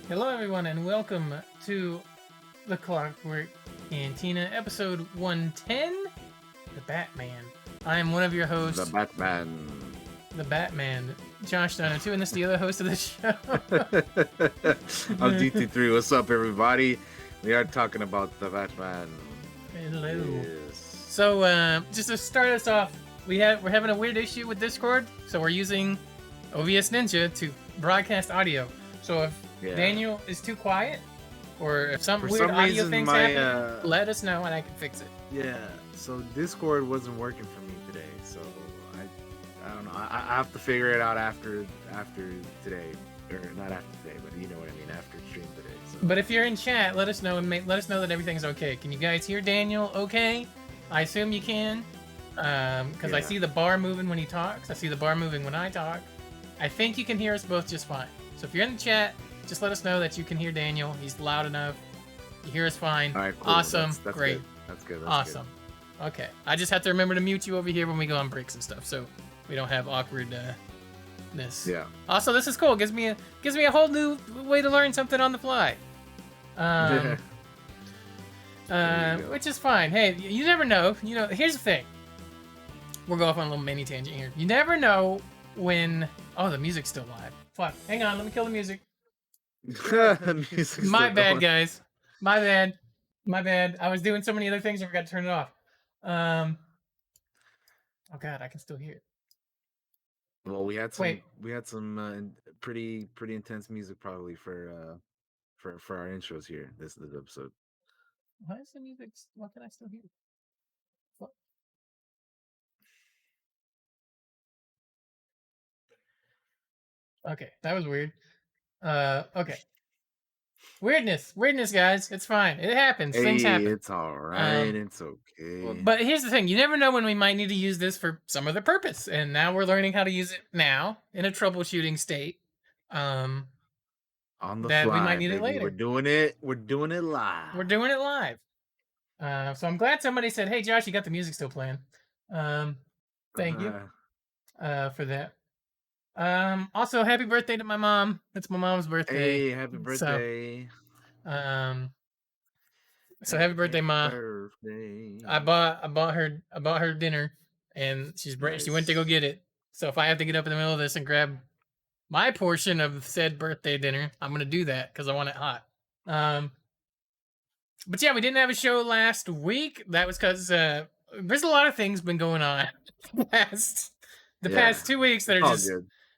Hello, everyone, and welcome to the Clockwork Cantina, episode 110, The Batman. I am one of your The hosts, Batman. the Batman, Josh Dino 2, and this is the other host of the I'm show. DT3. What's up, everybody? We are talking about the Batman. Hello. Yes. So, just to start us off, we're having a weird issue with Discord, so we're using OBS Ninja to broadcast audio. So if Yeah. Daniel is too quiet, or if some For weird some audio reason, thing's my happening, let us know and I can fix it. yeah. So Discord wasn't working for me today. So I don't know. I have to figure it out after today, or not after today, but you know what I mean. After stream today. So. But if you're in chat, let us know and let us know that everything's okay. Can you guys hear Daniel okay? I assume you can, because I see the bar moving when he talks. I see the bar moving when I talk. I think you can hear us both just fine. So if you're in the chat, just let us know that you can hear Daniel. He's loud enough. You hear us fine. All right, cool. Awesome. That's Great. Good. That's good. That's awesome. Good. Okay. I just have to remember to mute you over here when we go on breaks and stuff, so we don't have awkwardness. Yeah. Also, this is cool. Gives me a whole new way to learn something on the fly. Which is fine. Hey, you never know. You know, here's the thing. We'll go off on a little mini tangent here. You never know when. Oh, the music's still live. Fuck. Hang on. Let me kill the music. My bad, guys. My bad. My bad. I was doing so many other things I forgot to turn it off. Oh god, I can still hear it. Well, we had some pretty intense music probably for our intros here this episode. Why is the music? What can I still hear? What? Okay, that was weird. Okay. Weirdness, guys. It's fine. It happens. Things happen. It's all right. It's okay. But here's the thing: you never know when we might need to use this for some other purpose, and now we're learning how to use it now in a troubleshooting state. On the that fly, we might need baby. it later. We're doing it live. We're doing it live. So I'm glad somebody said, "Hey, Josh, you got the music still playing." Thank you for that. Also, happy birthday to my mom. It's my mom's birthday. Hey, happy birthday. So happy birthday, Ma. I bought her dinner, and she went to go get it. So if I have to get up in the middle of this and grab my portion of said birthday dinner, I'm gonna do that because I want it hot. But yeah, we didn't have a show last week. That was because there's a lot of things been going on the past 2 weeks that are just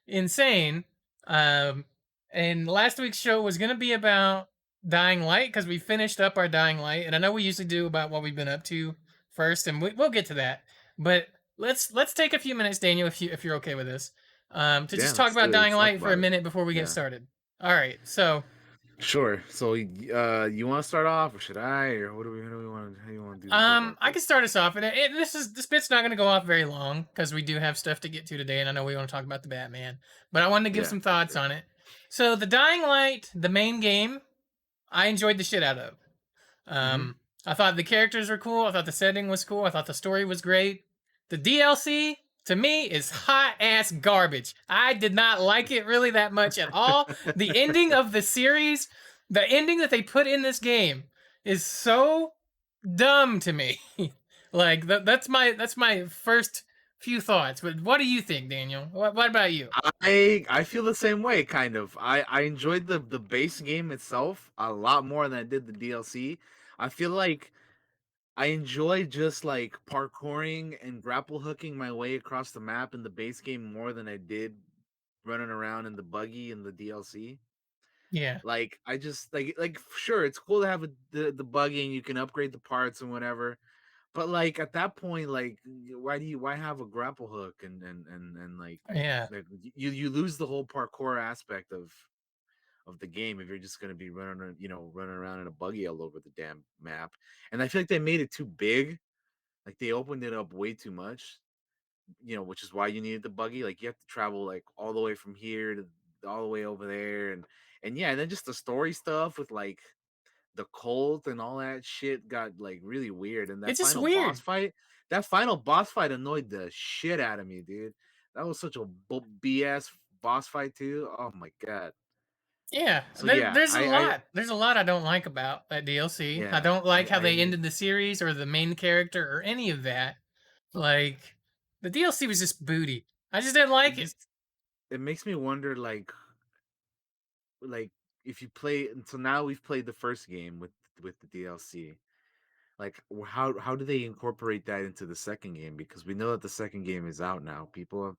insane. And last week's show was gonna be about Dying Light because we finished up our Dying Light, and I know we usually do about what we've been up to first, and we'll get to that. But let's take a few minutes, Daniel, if you're okay with this, to just talk about Dying Light for a minute before we get started. All right, so. Sure. So, you want to start off, or should I, or what do we want? How do you want to do this? I can start us off, and this bit's not going to go off very long because we do have stuff to get to today, and I know we want to talk about the Batman, but I wanted to give some thoughts on it. So, the Dying Light, the main game, I enjoyed the shit out of. I thought the characters were cool. I thought the setting was cool. I thought the story was great. The DLC, to me, is hot ass garbage. I did not like it really that much at all. The ending of the series, the ending that they put in this game, is so dumb to me. Like that's my first few thoughts. But what do you think, Daniel? What about you? I feel the same way, kind of. I enjoyed the base game itself a lot more than I did the DLC. I feel like I enjoy just like parkouring and grapple hooking my way across the map in the base game more than I did running around in the buggy in the DLC. Yeah. Like I just like sure it's cool to have the buggy and you can upgrade the parts and whatever. But like at that point, like why have a grapple hook and like like you lose the whole parkour aspect of the game if you're just gonna be running around in a buggy all over the damn map. And I feel like they made it too big. Like they opened it up way too much, which is why you needed the buggy. Like you have to travel like all the way from here to all the way over there, and yeah, and then just the story stuff with like the cult and all that shit got like really weird. And It's just weird. That final boss fight annoyed the shit out of me, dude. That was such a BS boss fight too. Oh my god. Yeah, So yeah, there's a lot I don't like about that DLC. I yeah, don't like how they I ended the series or the main character or any of that. Like the DLC was just booty. I just didn't it like it. just it makes me wonder like if you play, and so now we've played the first game with the DLC. Like how do they incorporate that into the second game? Because we know that the second game is out now. People have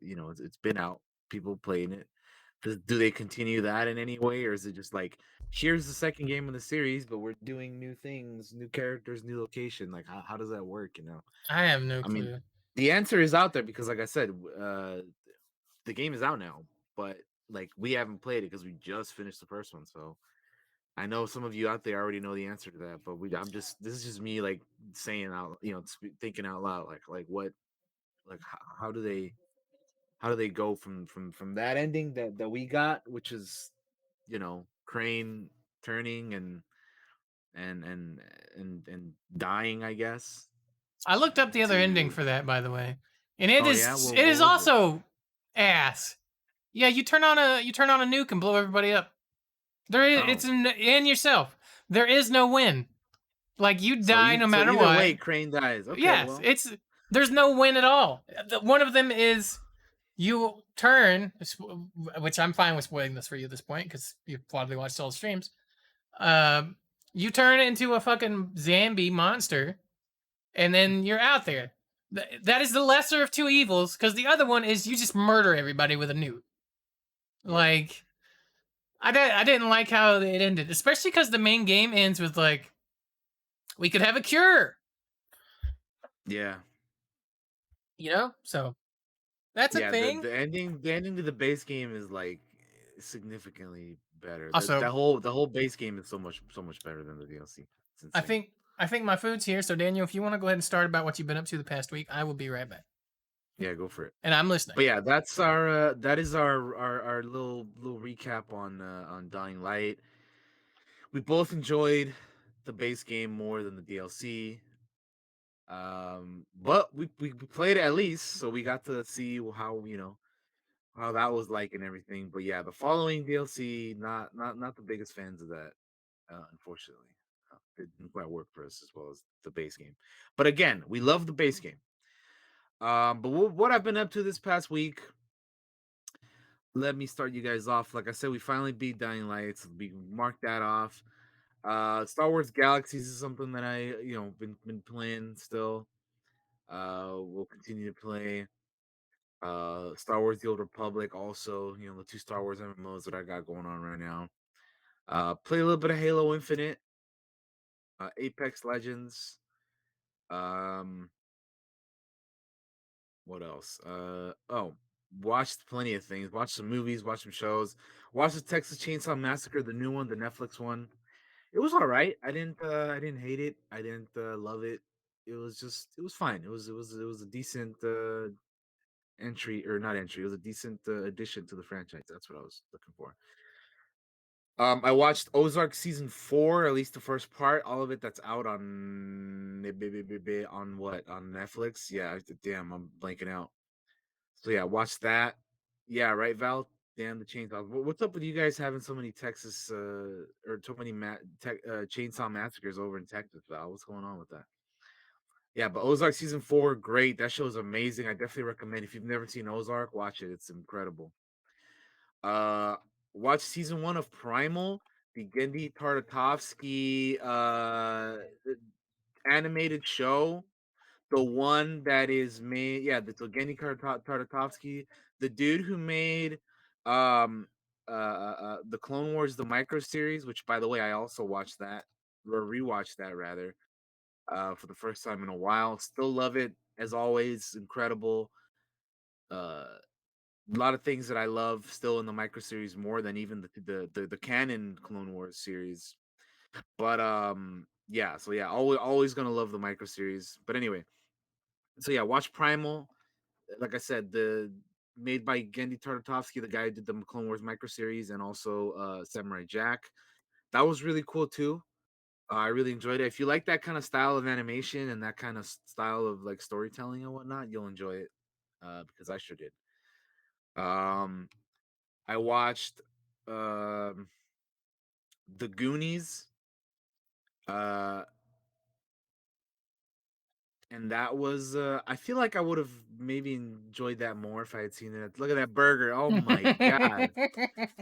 it's been out. People playing it. Do they continue that in any way, or is it just like here's the second game in the series, but we're doing new things, new characters, new location? Like how does that work? I have no I mean, clue. the answer is out there because, like I said, the game is out now, but like we haven't played it because we just finished the first one. So I know some of you out there already know the answer to that, but I'm just this is just me like saying out, thinking out loud, like what, like how do they go from that ending that we got, which is Crane turning and and dying, I guess. I looked up the other ending To for that, by the way, and Oh yeah, well, it what is was it? also ass. Yeah, you turn on a nuke and blow everybody up. Oh, in yourself. There is no win. Like you so die either no so matter either what. way, Crane dies. Okay, Yes, well, it's there's no win at all. One of them is you turn, which I'm fine with spoiling this for you at this point because you've probably watched all the streams. Um, you turn into a fucking zombie monster, and then you're out there. That is the lesser of two evils because the other one is you just murder everybody with a nuke. yeah, Like I didn't like how it ended, especially because the main game ends with like we could have a cure, yeah. So that's a Yeah, the thing. the ending to the base game is like significantly better. That Also, the whole base game is so much better than the DLC. It's I insane. think I think my food's here. So Daniel, if you want to go ahead and start about what you've been up to the past week, I will be right back. Yeah, go for it. And I'm listening. But yeah, that is our little recap on Dying Light. We both enjoyed the base game more than the DLC. But we played it at least, so we got to see how that was like and everything. But yeah, the following DLC, not the biggest fans of that, unfortunately. It didn't quite work for us as well as the base game. But again, we love the base game. But what I've been up to this past week, let me start you guys off. Like I said, we finally beat Dying Light. So we marked that off. Star Wars Galaxies is something that I been playing still. We'll continue to play. Star Wars The Old Republic, also, the two Star Wars MMOs that I got going on right now. Play a little bit of Halo Infinite, Apex Legends. Um, what else? Watched plenty of things. Watched some movies, watched some shows. Watched the Texas Chainsaw Massacre, the new one, the Netflix one. It was all right. I didn't hate it. I didn't love it. It was fine. It was a decent entry, or not entry. It was a decent addition to the franchise. That's what I was looking for. I watched Ozark season 4, at least the first part, all of it. That's out on what, on Netflix. Yeah, damn, I'm blanking out. So yeah, watch that. Yeah, right, Val. Damn the chainsaw. What's up with you guys having so many Texas or so many chainsaw massacres over in Texas, Val? What's going on with that? Yeah, but Ozark season 4, great. That show is amazing. I definitely recommend, if you've never seen Ozark, watch it. It's incredible. Uh, watch season 1 of Primal, the Gendy Tartakovsky animated show. The one that is made, yeah, the Gendy Tartakovsky, the dude who made um the Clone Wars, the micro series, which by the way I also watched that, or rewatched that rather, for the first time in a while. Still love it as always. Incredible. A lot of things that I love still in the micro series more than even the canon Clone Wars series. But yeah, so yeah, always gonna love the micro series. But anyway, so yeah, watch Primal. Like I said, the made by Gendy Tartakovsky, the guy who did the Clone Wars micro series, and also Samurai Jack. That was really cool too. I really enjoyed it. If you like that kind of style of animation and that kind of style of like storytelling and whatnot, you'll enjoy it. Because I sure did. Um, I watched. um, The Goonies, uh, and that was I feel like I would have maybe enjoyed that more if I had seen it. Look at that burger! Oh my god!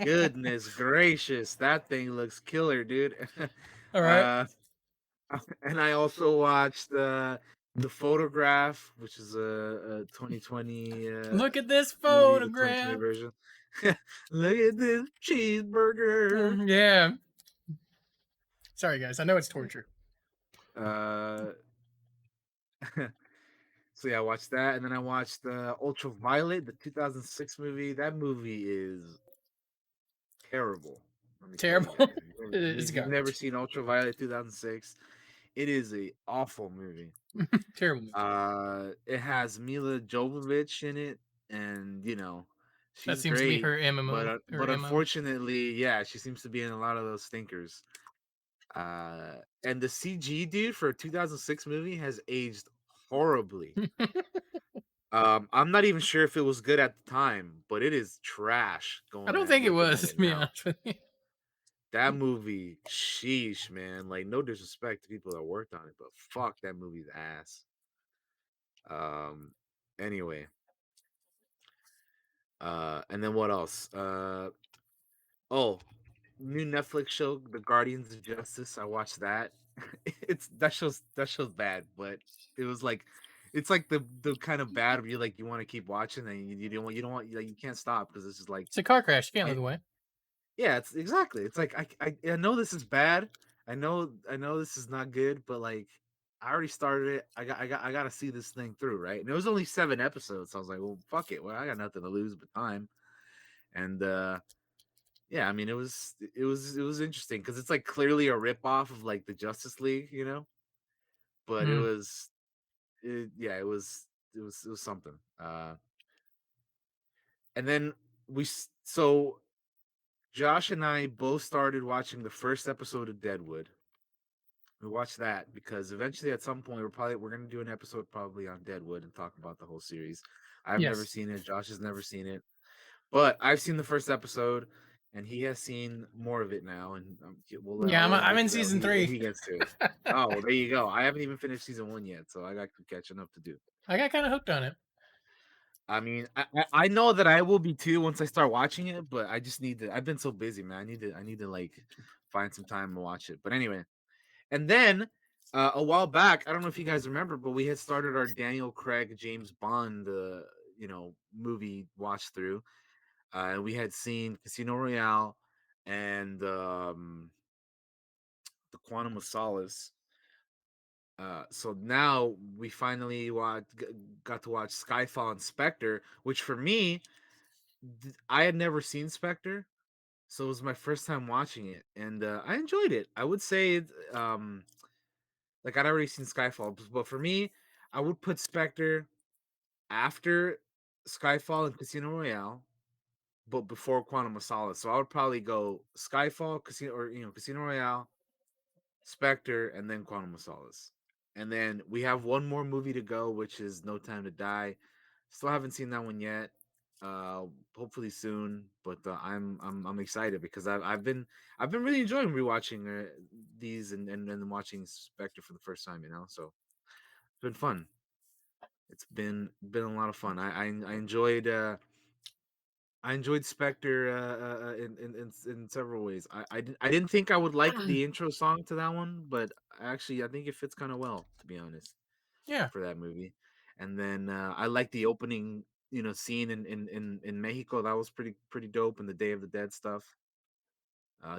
Goodness gracious, that thing looks killer, dude. All right. uh, and I also watched the Photograph, which is a 2020 Look at this movie, the 2020 photograph. version. Look at this cheeseburger. Yeah. Sorry, guys. I know it's torture. Uh, so yeah, I watched that, and then I watched Ultraviolet, the 2006 movie. That movie is terrible. Let me tell you Terrible. guys. It's If you've never garbage. seen Ultraviolet 2006, it is a awful movie. Terrible movie. It has Mila Jovovich in it, and That she's seems to be great. her But MMO. Her MO. unfortunately, yeah, she seems to be in a lot of those stinkers. And the CG dude for a 2006 movie has aged horribly. I'm not even sure if it was good at the time, but it is trash I going don't at think it looking was, at to it be now. honest with you. That movie, sheesh, man. Like, no disrespect to people that worked on it, but fuck, that movie's ass. Um, anyway, and then what else? Oh, new Netflix show, The Guardians of Justice. I watched that. It's that show's bad, but it was like, it's like the kind of bad where you want to keep watching, and you don't want like you can't stop because it's just like It's a car crash. You can't I look away. yeah, it's exactly. It's like I know this is bad. I know this is not good, but like I already started it. I gotta see this thing through, right? And it was only 7 episodes, so I was like, well, fuck it. Well, I got nothing to lose but time. And yeah, I mean, it was interesting because it's like clearly a rip off of like the Justice League, but Mm. yeah, it was something. And then so Josh and I both started watching the first episode of Deadwood. We watched that because eventually, at some point, we're gonna do an episode probably on Deadwood and talk about the whole series. I've never Yes. seen it. Josh has never seen it, but I've seen the first episode, and he has seen more of it now. And Yeah, I'll let him I'm get in to that season when 3. he gets to it. Oh well, there you go. I haven't even finished season 1 yet, so I got catching up to do. I got kind of hooked on it. I mean, I know that I will be too once I start watching it, but I just need to. I've been so busy, man. I need to like find some time to watch it. But anyway, and then a while back, I don't know if you guys remember, but we had started our Daniel Craig James Bond movie watch through. And we had seen Casino Royale and the Quantum of Solace. So now we finally got to watch Skyfall and Spectre, which for me, I had never seen Spectre, so it was my first time watching it, and I enjoyed it. I would say, like I'd already seen Skyfall, but for me, I would put Spectre after Skyfall and Casino Royale, but before Quantum of Solace. So I would probably go Skyfall, Casino Royale, Spectre, and then Quantum of Solace. And then we have one more movie to go, which is No Time to Die. Still haven't seen that one yet. Uh, Hopefully soon. But I'm excited because I've been really enjoying rewatching these and watching Spectre for the first time. So it's been fun. It's been a lot of fun. I enjoyed Spectre in several ways. I didn't think I would like the intro song to that one, but actually I think it fits kind of well, to be honest, Yeah. for that movie. And then I like the opening, scene in Mexico. That was pretty dope. And the Day of the Dead stuff,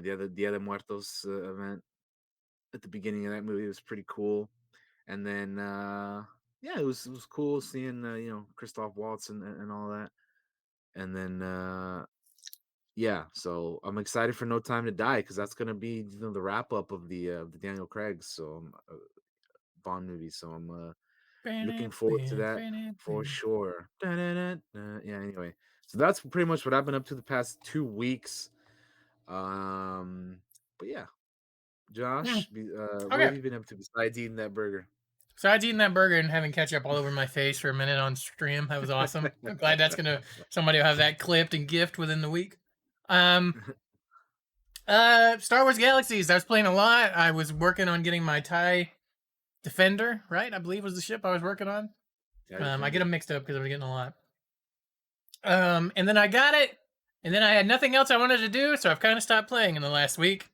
the other Dia de Muertos event at the beginning of that movie was pretty cool. And then yeah, it was cool seeing Christoph Waltz and all that. And then yeah, so I'm excited for No Time to Die because that's gonna be the wrap up of the Daniel Craig's Bond movie. So I'm looking forward to that for sure. Yeah. Anyway, so that's pretty much what I've been up to the past 2 weeks. But yeah, Mm. Josh, what Okay. have you been up to besides eating that burger? So I was eating that burger and having ketchup all over my face for a minute on stream. That was awesome. I'm glad somebody will have that clipped and gift within the week. Um, Star Wars Galaxies. I was playing a lot. I was working on getting my TIE Defender, right? I believe was the ship I was working on. Yeah, I get Defender. them mixed up because I'm getting a lot. And then I got it, and then I had nothing else I wanted to do, so I've kind of stopped playing in the last week.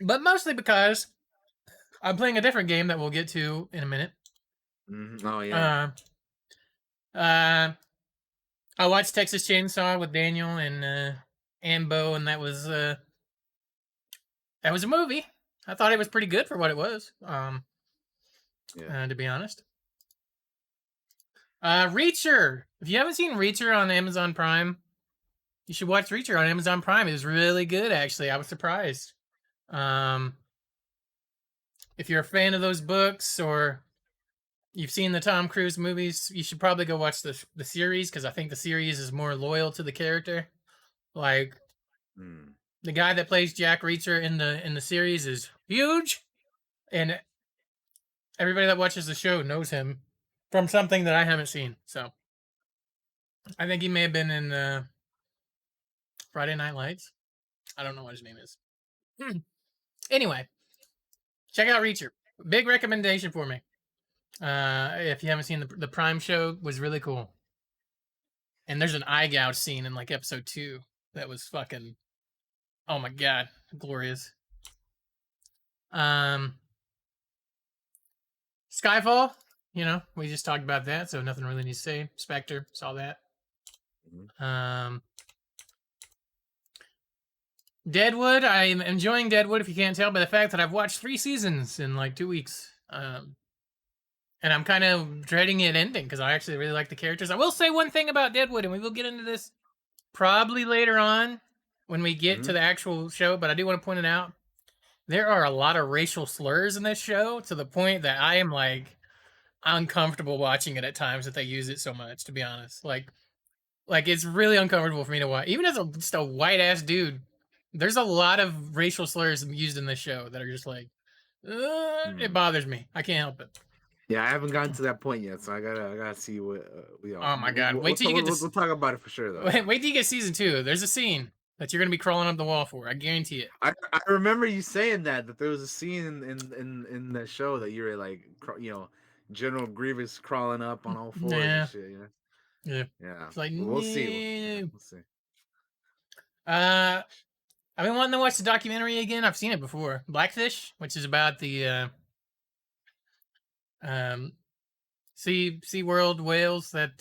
But mostly because I'm playing a different game that we'll get to in a minute. Oh yeah. Uh, uh, I watched Texas Chainsaw with Daniel and Bo, and that was a movie. I thought it was pretty good for what it was. Yeah. To be honest. Reacher. If you haven't seen Reacher on Amazon Prime, you should watch Reacher on Amazon Prime. It was really good, actually. I was surprised. Um, if you're a fan of those books or you've seen the Tom Cruise movies, you should probably go watch the series because I think the series is more loyal to the character. Like Mm. the guy that plays Jack Reacher in the series is huge, and everybody that watches the show knows him from something that I haven't seen. So I think he may have been in Friday Night Lights. I don't know what his name is. Anyway, check out Reacher. Big recommendation for me. If you haven't seen the Prime show, was really cool. And there's an eye gouge scene in like episode 2 that was fucking, oh my god, glorious. Um, Skyfall, we just talked about that, so nothing really needs to say. Spectre, saw that. Mm-hmm. Deadwood, I'm enjoying Deadwood. If you can't tell by the fact that I've watched 3 seasons in like 2 weeks. And I'm kind of dreading it ending because I actually really like the characters. I will say one thing about Deadwood, and we will get into this probably later on when we get Mm-hmm. to the actual show, but I do want to point it out. There are a lot of racial slurs in this show to the point that I am like uncomfortable watching it at times that they use it so much, to be honest. Like it's really uncomfortable for me to watch. Even as just a white ass dude, there's a lot of racial slurs used in this show that are just like, it Mm. bothers me. I can't help it. Yeah, I haven't gotten to that point yet, so I gotta see what Oh my god! Wait till you get we'll this. talk about it for sure though. Yeah, Wait till you get season 2. There's a scene that you're gonna be crawling up the wall for. I guarantee it. I remember you saying that there was a scene in the show that you were like General Grievous crawling up on all fours and Yeah, shit. Yeah, yeah. yeah. It's like We'll see. no. We'll see. Uh, I've been wanting to watch the documentary again. I've seen it before. Blackfish, which is about the um sea world whales that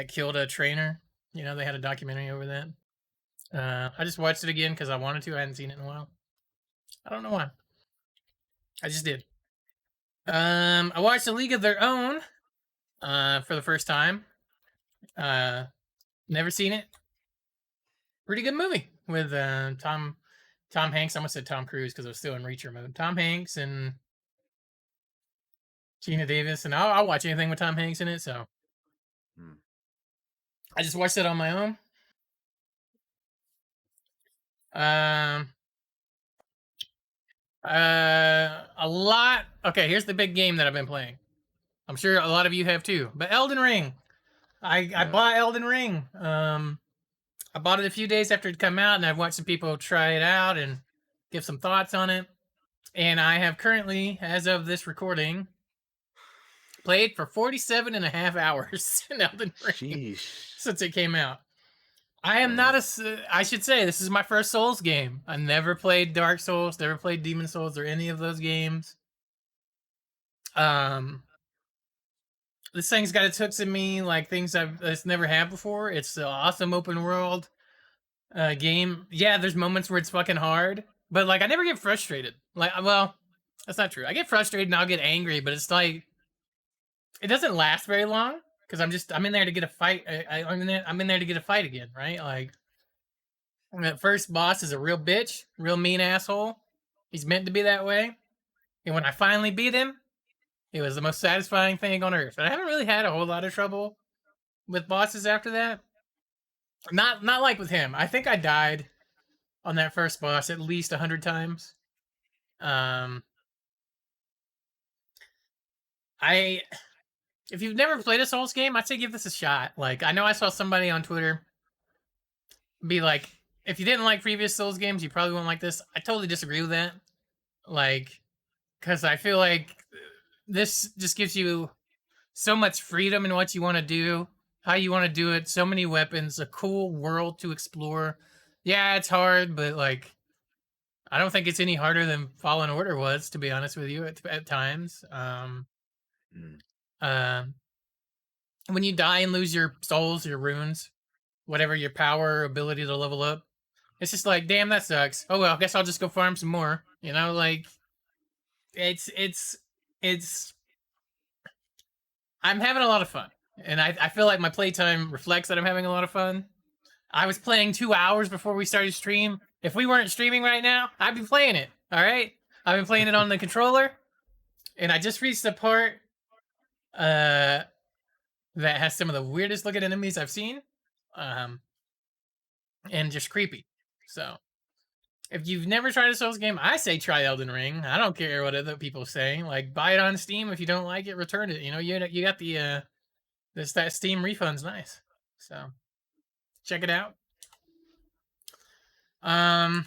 killed a trainer. They had a documentary over that. I just watched it again because I wanted to. I hadn't seen it in a while. I don't know why. I just did. I watched A League of Their Own for the first time. Never seen it. Pretty good movie with Tom Hanks. I almost said Tom Cruise because I was still in Reacher mode. Tom Hanks and Gina Davis, and I'll watch anything with Tom Hanks in it. So Hmm. I just watched it on my own. Um, a lot. Okay, here's the big game that I've been playing. I'm sure a lot of you have too. But Elden Ring. I Yeah. bought Elden Ring. I bought it a few days after it come out, and I've watched some people try it out and give some thoughts on it. And I have currently, as of this recording, played for 47 and a half hours in Elden Ring Sheesh. since it came out. I am not Dang. I should say, this is my first Souls game. I never played Dark Souls, never played Demon Souls or any of those games. This thing's got its hooks in me, like things I've never had before. It's an awesome open world game. Yeah, there's moments where it's fucking hard, but like I never get frustrated. Like, well, that's not true. I get frustrated and I'll get angry, but it's like it doesn't last very long because I'm in there to get a fight. I'm in there to get a fight again, right? Like that first boss is a real bitch, real mean asshole. He's meant to be that way. And when I finally beat him, it was the most satisfying thing on earth. And I haven't really had a whole lot of trouble with bosses after that. Not like with him. I think I died on that first boss at least 100 times. Um, I if you've never played a Souls game, I'd say give this a shot. Like I know I saw somebody on Twitter be like, if you didn't like previous Souls games, you probably won't like this. I totally disagree with that. Like, because I feel like this just gives you so much freedom in what you want to do, how you want to do it, so many weapons, a cool world to explore. Yeah, it's hard, but like I don't think it's any harder than Fallen Order was, to be honest with you, at times. Mm. Um, when you die and lose your souls, your runes, whatever your power, ability to level up, it's just like, damn, that sucks. Oh well, I guess I'll just go farm some more. You know, like it's I'm having a lot of fun. And I feel like my playtime reflects that I'm having a lot of fun. I was playing 2 hours before we started stream. If we weren't streaming right now, I'd be playing it. All right. I've been playing it on the controller, and I just reached the part uh, that has some of the weirdest looking enemies I've seen, um, and just creepy. So if you've never tried a Souls game, I say try Elden Ring. I don't care what other people say. Like buy it on Steam. If you don't like it, return it. You know, you got the this that Steam refund's nice. So check it out. Um,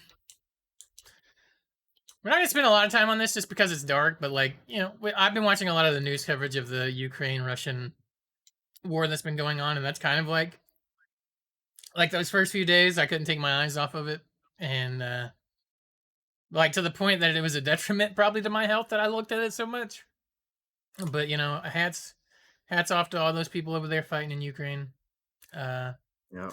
we're not gonna spend a lot of time on this just because it's dark, but like I've been watching a lot of the news coverage of the Ukraine-Russian war that's been going on, and that's kind of like those first few days, I couldn't take my eyes off of it, and like to the point that it was a detriment probably to my health that I looked at it so much. But hats off to all those people over there fighting in Ukraine, uh, Yeah.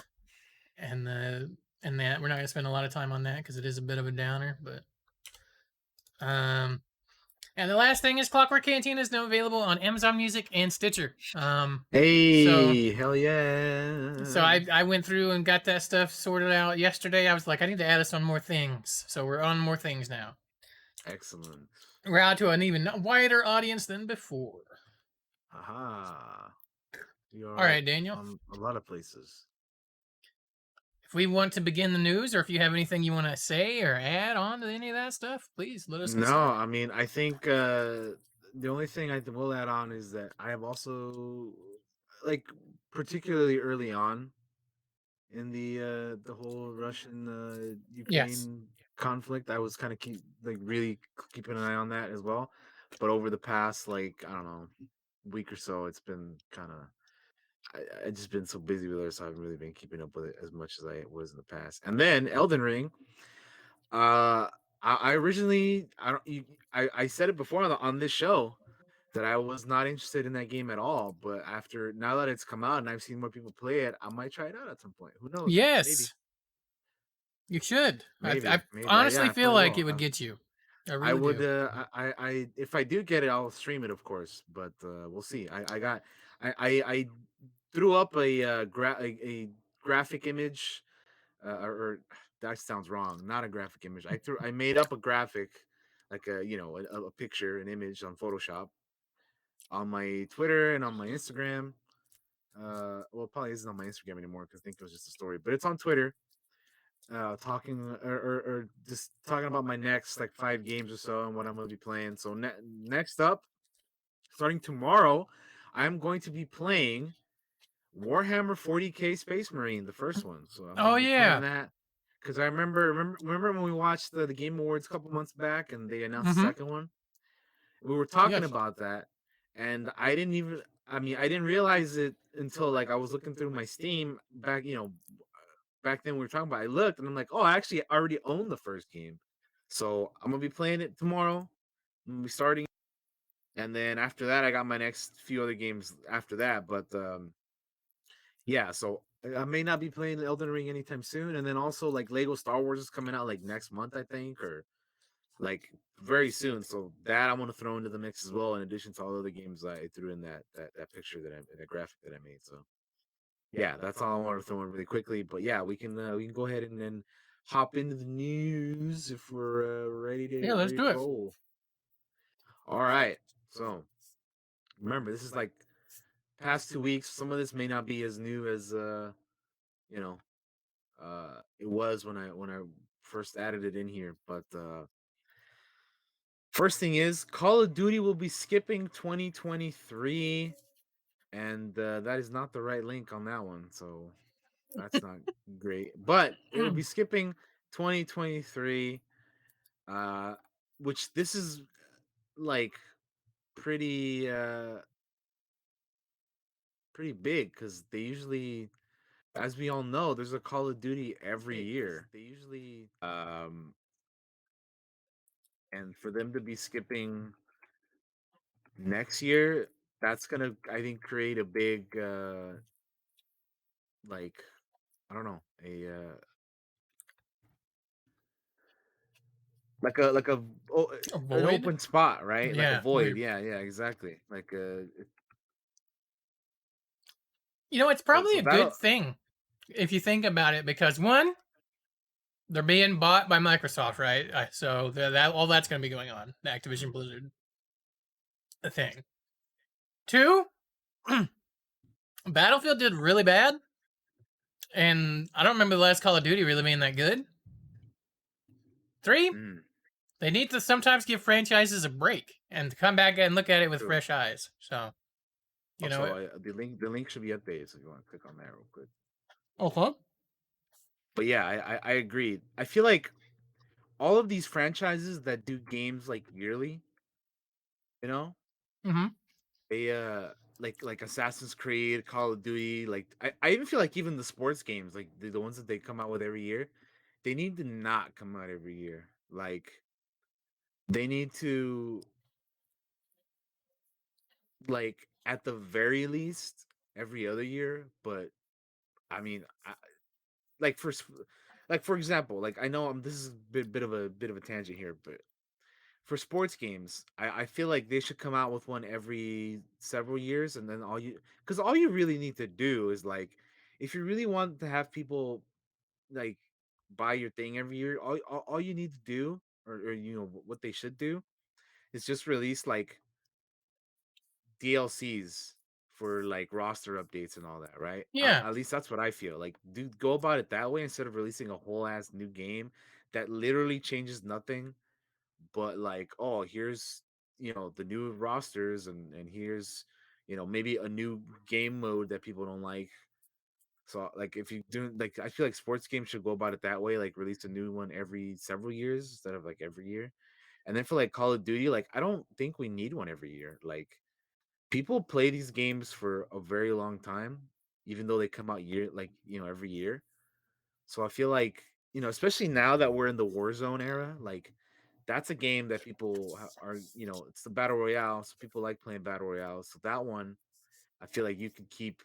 and that we're not gonna spend a lot of time on that because it is a bit of a downer, but um. And the last thing is Clockwork Cantina is now available on Amazon Music and Stitcher. So Hey, hell so yeah. I went through and got that stuff sorted out yesterday. I was like, I need to add us on more things. So we're on more things now. Excellent. We're out to an even wider audience than before. Aha. We All are right, Daniel. on a lot of places. If we want to begin the news, or if you have anything you want to say or add on to any of that stuff, please let us get No, started. I mean, I think the only thing I will add on is that I have also, like, particularly early on in the whole Russian Yes. Ukraine conflict, I was kind of really keeping an eye on that as well. But over the past, like, I don't know, week or so, it's been kind of I just been so busy with it, so I haven't really been keeping up with it as much as I was in the past. And then Elden Ring, I originally I don't you, I said it before on this show that I was not interested in that game at all. But after now that it's come out and I've seen more people play it, I might try it out at some point. Who knows? Maybe, Yes, you should. I maybe. Yeah, honestly I feel probably like will. it would get you. I I really would do. I if I do get it, I'll stream it, of course. But we'll see. I threw up a graphic image, or that sounds wrong. Not a graphic image. I made up a graphic, like a picture, an image on Photoshop on my Twitter and on my Instagram. Well, it probably isn't on my Instagram anymore because I think it was just a story, but it's on Twitter. Talking or just talking about my next like 5 games or so and what I'm gonna be playing. So next up, starting tomorrow, I'm going to be playing Warhammer 40K Space Marine, the first one. So I'm Oh gonna be playing yeah. that because I remember when we watched the Game Awards a couple months back and they announced the Mm-hmm. second one. We were talking Yes. about that, and I didn't even. I mean, I didn't realize it until like I was looking through my Steam back. Back then we were talking about. I looked and I'm like, oh, I actually already own the first game, so I'm gonna be playing it tomorrow. I'm gonna be starting, and then after that, I got my next few other games after that. But yeah, so I may not be playing Elden Ring anytime soon, and then also like Lego Star Wars is coming out like next month, I think, or like very soon. So that I want to throw into the mix as well, in addition to all the other games I threw in that picture that graphic that I made. So yeah, that's all I want to throw in really quickly. But yeah, we can go ahead and then hop into the news if we're Yeah, let's ready do to it. roll. All right. So remember, this is like past 2 weeks. Some of this may not be as new as you know it was when I first added it in here, but first thing is, Call of Duty will be skipping 2023, and that is not the right link on that one. So That's not great. But it'll be skipping 2023, uh, which this is like pretty pretty big because they usually, as we all know, there's a Call of Duty every year. Um, and for them to be skipping next year, that's gonna, I think, create a big like, I don't know, a like an Avoid. open spot, right? Like a Yeah, void. weird. Yeah, yeah, exactly. Like You know, it's so probably so a that'll good thing if you think about it, because one, they're being bought by Microsoft, right? So that all that's going to be going on. The Activision Blizzard thing. Two, Battlefield did really bad, and I don't remember the last Call of Duty really being that good. Three, mm, they need to sometimes give franchises a break and come back and look at it with true. fresh eyes. So, you know, Also, the link should be updated, so if you want to click on that real quick. okay. But yeah, I agree. I feel like all of these franchises that do games like yearly, you know, Mm-hmm. they like Assassin's Creed, Call of Duty, like I even feel like even the sports games, like the ones that they come out with every year, they need to not come out every year. Like they need to, like, at the very least every other year. But I mean, like like for example, like I know this is a bit of a tangent here, but for sports games, I feel like they should come out with one every several years, and then because all you really need to do is, like, if you really want to have people, like, buy your thing every year, all you need to do, or what they should do, is just release like DLCs for like roster updates and all that, right? Yeah. At least that's what I feel. Like, do go about it that way instead of releasing a whole ass new game that literally changes nothing. But like, oh, here's, the new rosters, and here's, maybe a new game mode that people don't like. So like, if you do, like, I feel like sports games should go about it that way, like release a new one every several years instead of like every year. And then for like Call of Duty, like, I don't think we need one every year. Like, people play these games for a very long time, even though they come out every year. So I feel like, especially now that we're in the Warzone era, like, that's a game that people are, it's the battle royale, so people like playing battle royale. So that one, I feel like you could keep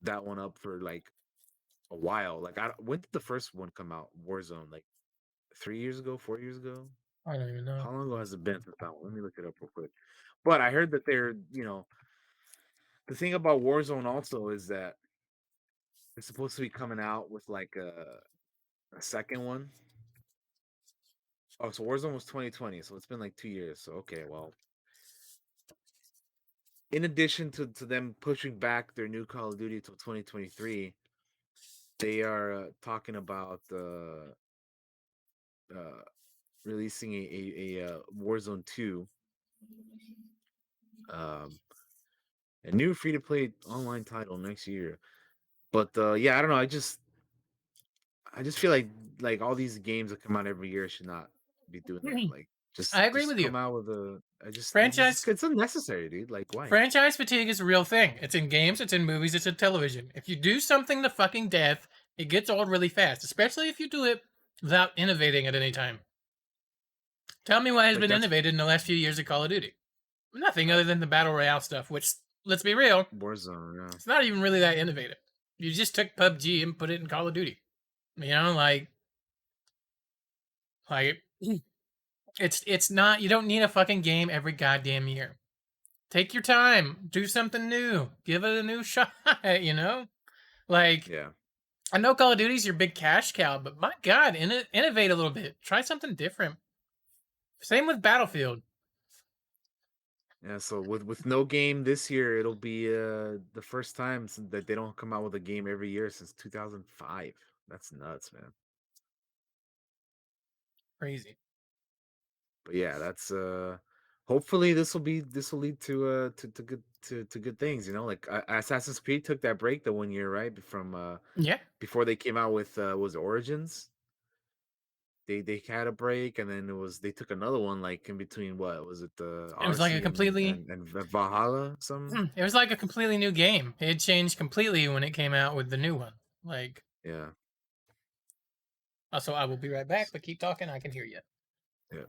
that one up for like a while. Like, when did the first one come out? Warzone, like 3 years ago, 4 years ago. I don't even know. How long ago has it been since that one? Let me look it up real quick. But I heard that the thing about Warzone also is that it's supposed to be coming out with like a second one. Oh, so Warzone was 2020, so it's been like 2 years. So okay, well, in addition to them pushing back their new Call of Duty till 2023, they are talking about uh, releasing a Warzone 2, um, a new free to play online title next year. But yeah, I don't know. I just feel like all these games that come out every year should not be doing that. Like, just I agree just with you. come out with a. I just it's just Franchise it's unnecessary, dude. Like, why? franchise fatigue is a real thing. It's in games, it's in movies, it's in television. If you do something to fucking death, it gets old really fast, especially if you do it without innovating at any time. Tell me what has Like, been that's innovated in the last few years of Call of Duty. Nothing uh, other than the battle royale stuff, which, let's be real, Warzone. Yeah, it's not even really that innovative. You just took PUBG and put it in Call of Duty. You know, like it's not. You don't need a fucking game every goddamn year. Take your time, do something new, give it a new shot. You know, like yeah, I know Call of Duty's your big cash cow, but my god, innovate a little bit. Try something different. Same with Battlefield. yeah. So with no game this year, it'll be the first time that they don't come out with a game every year since 2005. That's nuts, man. Crazy. But yeah, that's hopefully this will lead to good things. You know, like Assassin's Creed took that break the 1 year, right, from Yeah, before they came out with was it Origins. They had a break, and then they took another one like in between. What was it, the it was like a Odyssey completely and Valhalla? Some it was like a completely new game. It changed completely when it came out with the new one. Like, yeah, also, I will be right back, but keep talking. I can hear you. yeah.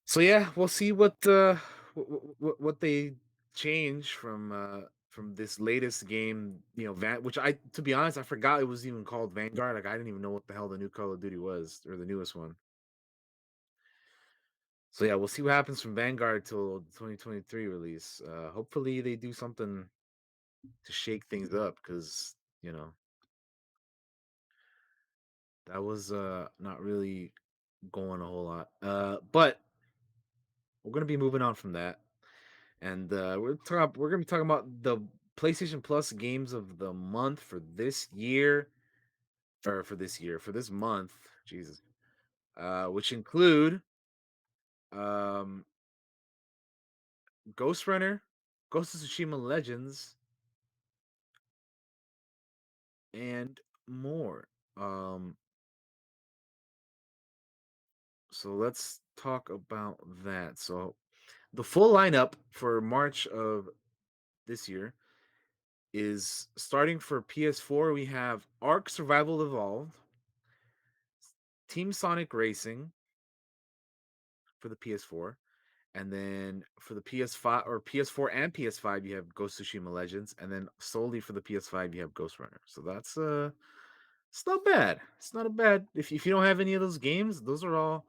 So yeah, we'll see what they change from this latest game. You know, which I to be honest, I forgot it was even called Vanguard. Like I didn't even know what the hell the new Call of Duty was or the newest one. So yeah, we'll see what happens from Vanguard till 2023 release. Hopefully they do something to shake things up because you know that was not really going a whole lot. But we're gonna be moving on from that, and we're gonna be talking about the PlayStation Plus games of the month for this year, or for this month. Jesus, which include um, Ghost Runner, Ghost of Tsushima Legends, and more. Um, so let's talk about that. So the full lineup for March of this year is starting for PS4. We have Ark Survival Evolved, Team Sonic Racing for the PS4, and then for the PS5 or PS4 and PS5, you have Ghost of Tsushima Legends, and then solely for the PS5, you have Ghost Runner. So that's it's not bad. It's not a bad if you don't have any of those games, those are all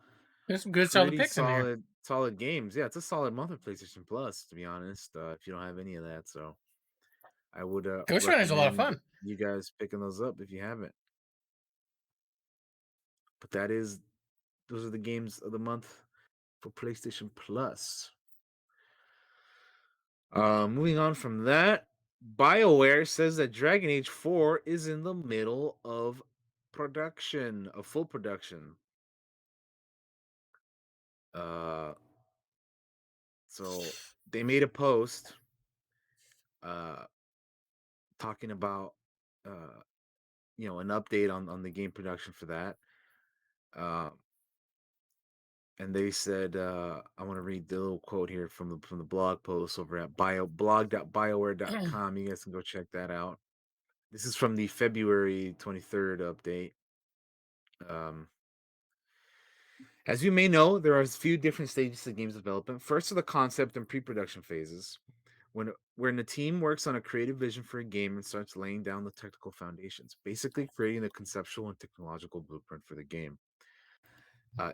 There's some good solid pretty picks in there. solid games. Yeah, it's a solid month of PlayStation Plus, to be honest. If you don't have any of that, so I would Ghost Runner's a lot of recommend fun. you guys picking those up if you haven't. But that is those are the games of the month for PlayStation Plus. Moving on from that, BioWare says that Dragon Age 4 is in the middle of production, of full production. Uh, so they made a post uh talking about uh an update on the game production for that. Um and they said I want to read the little quote here from the blog post over at blog.bioware.com. You guys can go check that out. This is from the February 23rd update. Um, as you may know, there are a few different stages of games development. First are the concept and pre-production phases, when the team works on a creative vision for a game and starts laying down the technical foundations, basically creating the conceptual and technological blueprint for the game.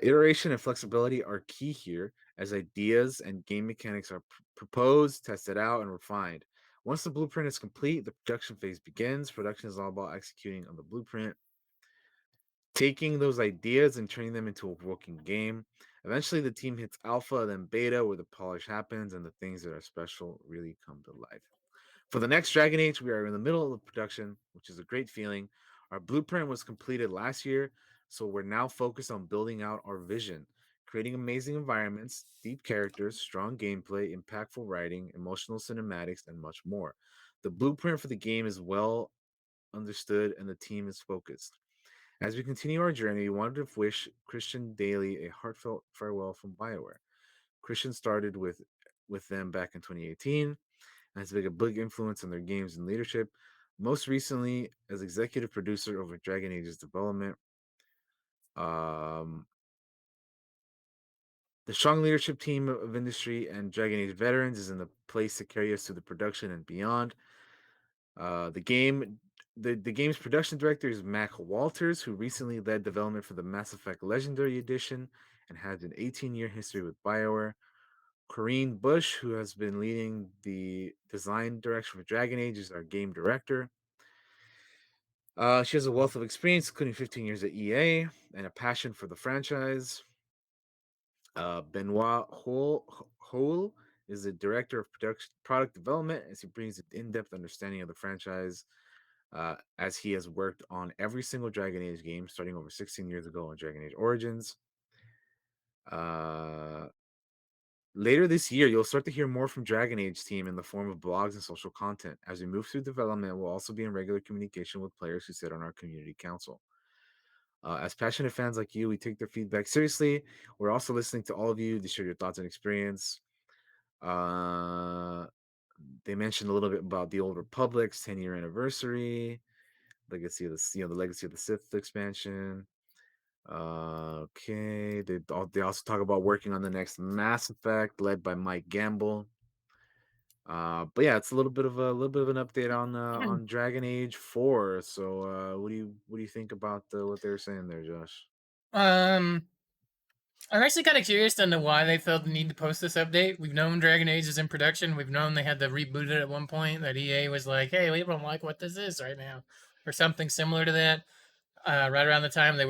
Iteration and flexibility are key here, as ideas and game mechanics are proposed, tested out, and refined. Once the blueprint is complete, the production phase begins. Production is all about executing on the blueprint, taking those ideas and turning them into a working game. Eventually, the team hits alpha, then beta, where the polish happens and the things that are special really come to life. For the next Dragon Age, we are in the middle of production, which is a great feeling. Our blueprint was completed last year, so we're now focused on building out our vision, creating amazing environments, deep characters, strong gameplay, impactful writing, emotional cinematics, and much more. The blueprint for the game is well understood and the team is focused. As we continue our journey, we wanted to wish Christian Daly a heartfelt farewell from BioWare. Christian started with them back in 2018 and has been a big influence on their games and leadership, most recently as executive producer over Dragon Age's development. Um, the strong leadership team of industry and Dragon Age veterans is in the place to carry us through the production and beyond. The game, the game's production director is Mac Walters, who recently led development for the Mass Effect Legendary Edition and has an 18-year history with BioWare. Corinne Bush, who has been leading the design direction for Dragon Age, is our game director. She has a wealth of experience, including 15 years at EA and a passion for the franchise. Benoit Hole is the director of product development, as he brings an in-depth understanding of the franchise, as he has worked on every single Dragon Age game, starting over 16 years ago on Dragon Age Origins. Uh, Later this year, you'll start to hear more from Dragon Age team in the form of blogs and social content. As we move through development, we'll also be in regular communication with players who sit on our community council. As passionate fans like you, we take their feedback seriously. We're also listening to all of you to share your thoughts and experience. Uh, they mentioned a little bit about the Old Republic's 10-year anniversary, legacy of the legacy of the Sith expansion. Okay, they also talk about working on the next Mass Effect, led by Mike Gamble. But yeah, it's a little bit of an update on Dragon Age 4. So, what do you think about what they were saying there, Josh? Um, I'm actually kind of curious to know why they felt the need to post this update. We've known Dragon Age is in production. We've known they had to reboot it at one point. That EA was like, "Hey, we don't like what this is right now," or something similar to that. Right around the time they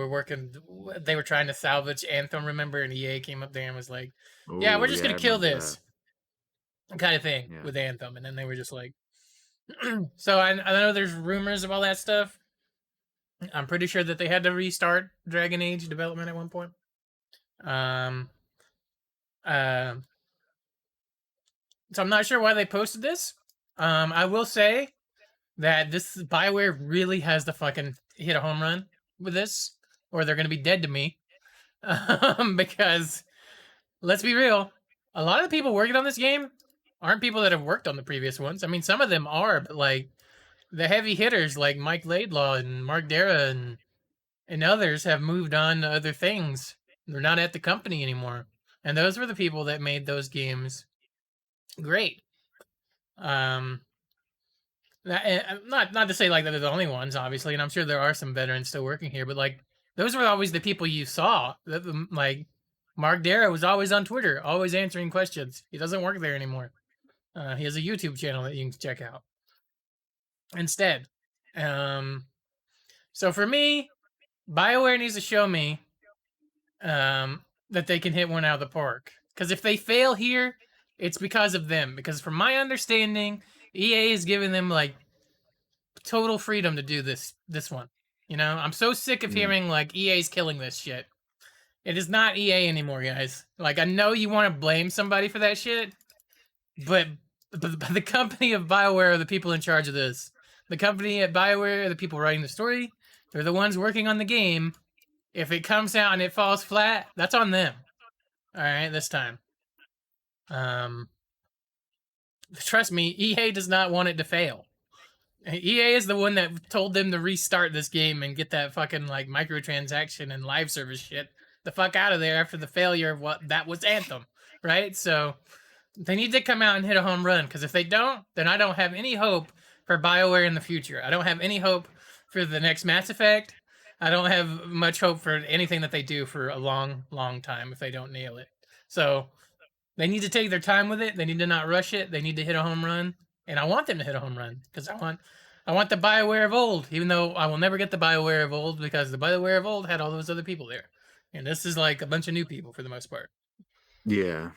were trying to salvage Anthem. Remember, and EA came up there and was like, "Yeah, we're Oh just yeah, I gonna kill remember that. this kind of thing Yeah. with Anthem," and then they were just like, "So I know there's rumors of all that stuff. I'm pretty sure that they had to restart Dragon Age development at one point." Um, uh, so I'm not sure why they posted this. I will say that this Bioware really has to fucking hit a home run with this, or they're gonna be dead to me. Because let's be real, a lot of the people working on this game aren't people that have worked on the previous ones. I mean, some of them are, but like the heavy hitters like Mike Laidlaw and Mark Dara and others have moved on to other things. They're not at the company anymore. And those were the people that made those games great. Um, not to say like that they're the only ones, obviously, and I'm sure there are some veterans still working here, but like those were always the people you saw. Like Mark Dara was always on Twitter, always answering questions. He doesn't work there anymore. He has a YouTube channel that you can check out instead. Um, so for me, BioWare needs to show me that they can hit one out of the park. Because if they fail here, it's because of them. Because from my understanding, EA is giving them like total freedom to do this one. You know, I'm so sick of Mm. hearing like EA's killing this shit. It is not EA anymore, guys. Like I know you want to blame somebody for that shit, but the company of BioWare are the people in charge of this. The company at BioWare are the people writing the story. They're the ones working on the game. If it comes out and it falls flat, that's on them. All right, this time. Trust me, EA does not want it to fail. EA is the one that told them to restart this game and get that fucking like microtransaction and live service shit the fuck out of there after the failure of what that was Anthem, right? So they need to come out and hit a home run because if they don't, then I don't have any hope for BioWare in the future. I don't have any hope for the next Mass Effect. I don't have much hope for anything that they do for a long, long time if they don't nail it. So they need to take their time with it. They need to not rush it. They need to hit a home run, and I want them to hit a home run because I want the Bioware of old. Even though I will never get the Bioware of old because the Bioware of old had all those other people there, and this is like a bunch of new people for the most part. Yeah.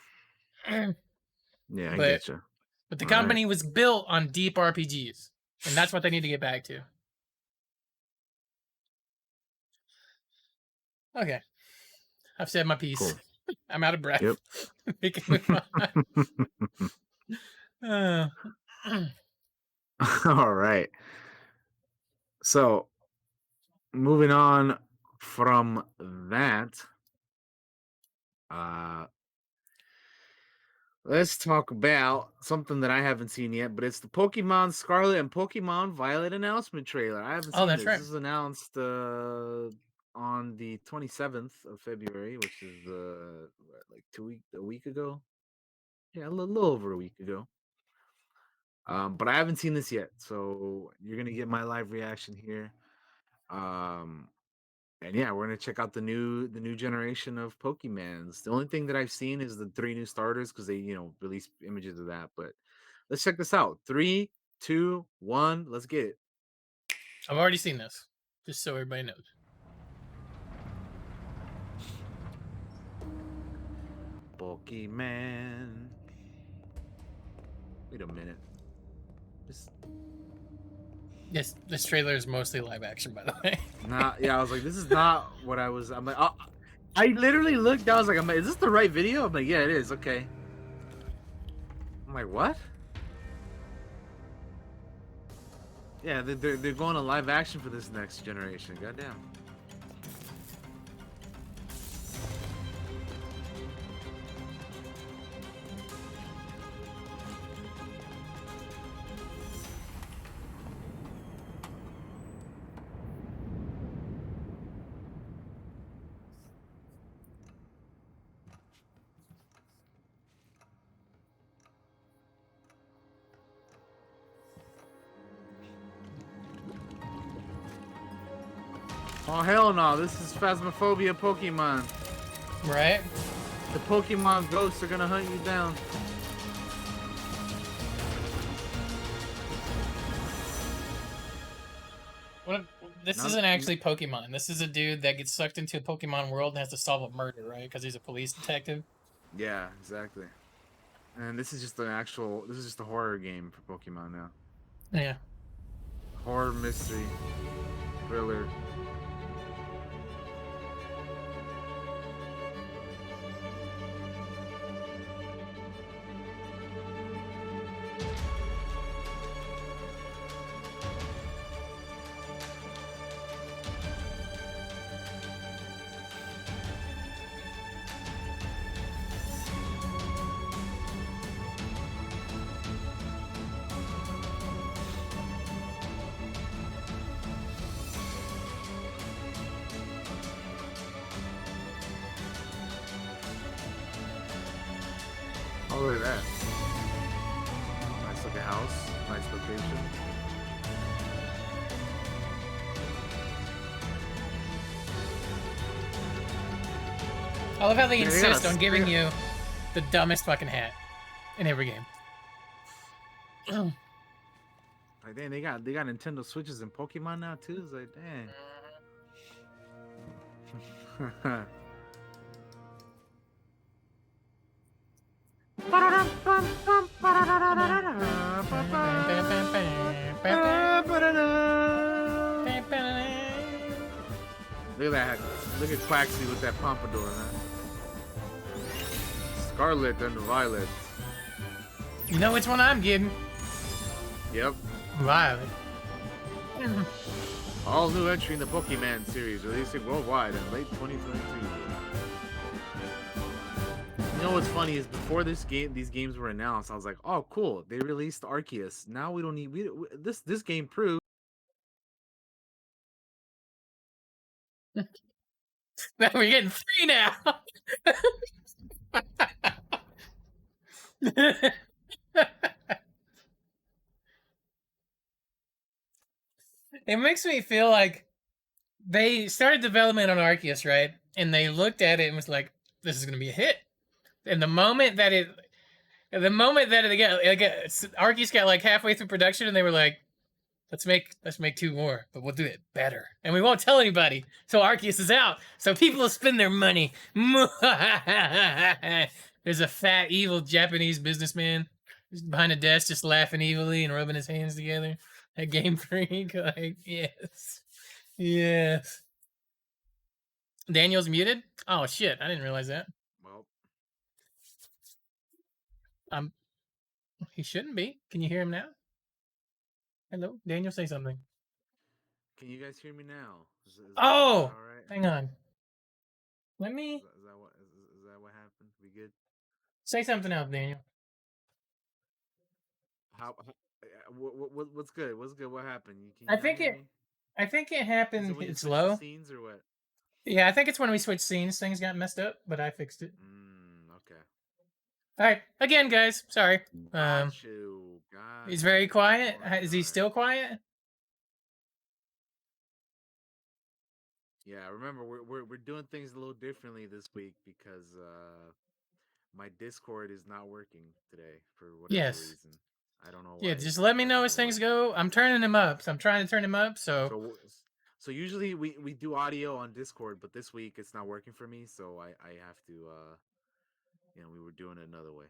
Yeah, I but get you. but the All right. company was built on deep RPGs, and that's what they need to get back to. Okay, I've said my piece. Cool. I'm out of breath. Yep. We can move on. All right. So, moving on from that, uh, let's talk about something that I haven't seen yet, but it's the Pokemon Scarlet and Pokemon Violet announcement trailer. I haven't Oh, seen that's this. right. This is announced on the 27th of February, which is like a week ago. Yeah, little over a week ago. But I haven't seen this yet, so you're gonna get my live reaction here. Um, and yeah, we're gonna check out the new generation of Pokemans. The only thing that I've seen is the three new starters because they released images of that. But let's check this out. 3, 2, 1, let's get it. I've already seen this, just so everybody knows. Pokemon. Wait a minute. This This trailer is mostly live action, by the way. not yeah. I was like, this is not what I was. I'm like, I literally looked. I was like, is this the right video? I'm like, yeah, it is. Okay. I'm like, what? Yeah, they're going to live action for this next generation. Goddamn. Oh hell no! This is Phasmophobia Pokemon. Right. The Pokemon ghosts are gonna hunt you down. What? This isn't actually Pokemon. This is a dude that gets sucked into a Pokemon world and has to solve a murder, right? Because he's a police detective. Yeah, exactly. And this is just an actual. This is just a horror game for Pokemon now. Yeah. Horror, mystery, thriller. Oh, look at that. Nice looking house. Nice location. I love how they insist on giving you the dumbest fucking hat in every game. Like, dang, they got Nintendo Switches and Pokemon now too. It's like, dang. Look at that. Look at Quaxley with that pompadour, man. Scarlet and Violet. You know which one I'm getting? Yep. Violet. All new entry in the Pokemon series, releasing worldwide in late 2022. You know what's funny is before these games were announced, I was like, "Oh, cool! They released Arceus. Now we don't need this game proves." We're getting 3 now. It makes me feel like they started development on Arceus, right? And they looked at it and was like, "This is going to be a hit." And the moment that it Arceus got like halfway through production, and they were like, let's make 2 more, but we'll do it better, and we won't tell anybody. So Arceus is out, so people will spend their money. There's a fat, evil Japanese businessman behind a desk, just laughing evilly and rubbing his hands together. That Game Freak, like, yes, yes. Daniel's muted. Oh shit, I didn't realize that. Well, He shouldn't be. Can you hear him now? Hello, Daniel, say something. can you guys hear me now? Is that Oh, all right? hang on. Let me Is that what happened? We good? say something else, Daniel. What's good? What's good? What happened? Can I you not think hear it. me? I think it Is it happened. when you It's switch the low. scenes or what? Yeah, I think it's when we switched scenes, things got messed up, but I fixed it. Okay. All right, again, guys. Sorry. Got you. He's very quiet. All right, Is he still quiet? Yeah, remember we're doing things a little differently this week because my Discord is not working today for whatever Yes. reason. I don't know Yeah, why just let me why it's know as not things working. go. I'm turning him up. So I'm trying to turn him up. So So usually we do audio on Discord, but this week it's not working for me, so I have to we were doing it another way.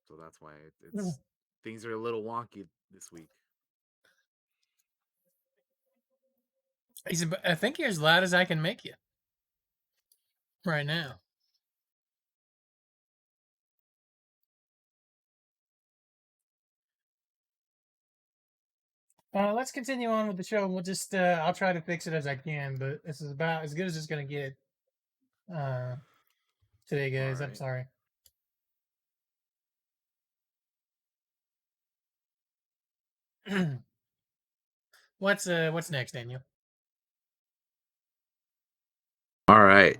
So that's why it's things are a little wonky this week. I think you're as loud as I can make you right now. Let's continue on with the show. We'll just I'll try to fix it as I can, but this is about as good as it's gonna get uh today, All guys. I'm right. sorry. What's next, Daniel? All right.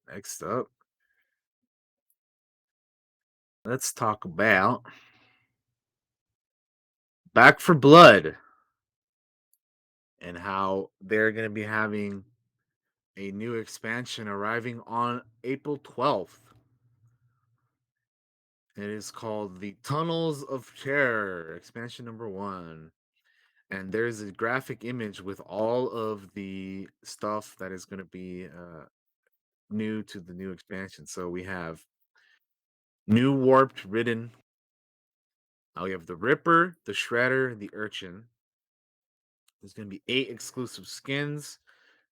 Next up, let's talk about Back for Blood and how they're going to be having a new expansion arriving on April 12th. It is called the Tunnels of Terror, expansion number 1. And there's a graphic image with all of the stuff that is going to be new to the new expansion. So we have new warped ridden. We have the Ripper, the Shredder, the Urchin. There's going to be 8 exclusive skins,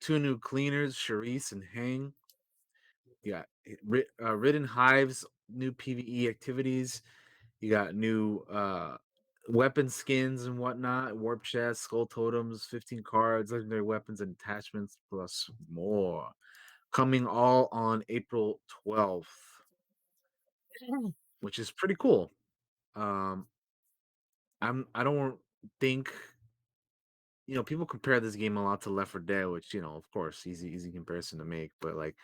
2 new cleaners, Charisse and Hang. You got Ridden Hives, new PvE activities. You got new weapon skins and whatnot, warp chests, skull totems, 15 cards, legendary weapons and attachments, plus more. Coming all on April 12th, which is pretty cool. Um, I don't think people compare this game a lot to Left 4 Dead, which of course, easy comparison to make. But like,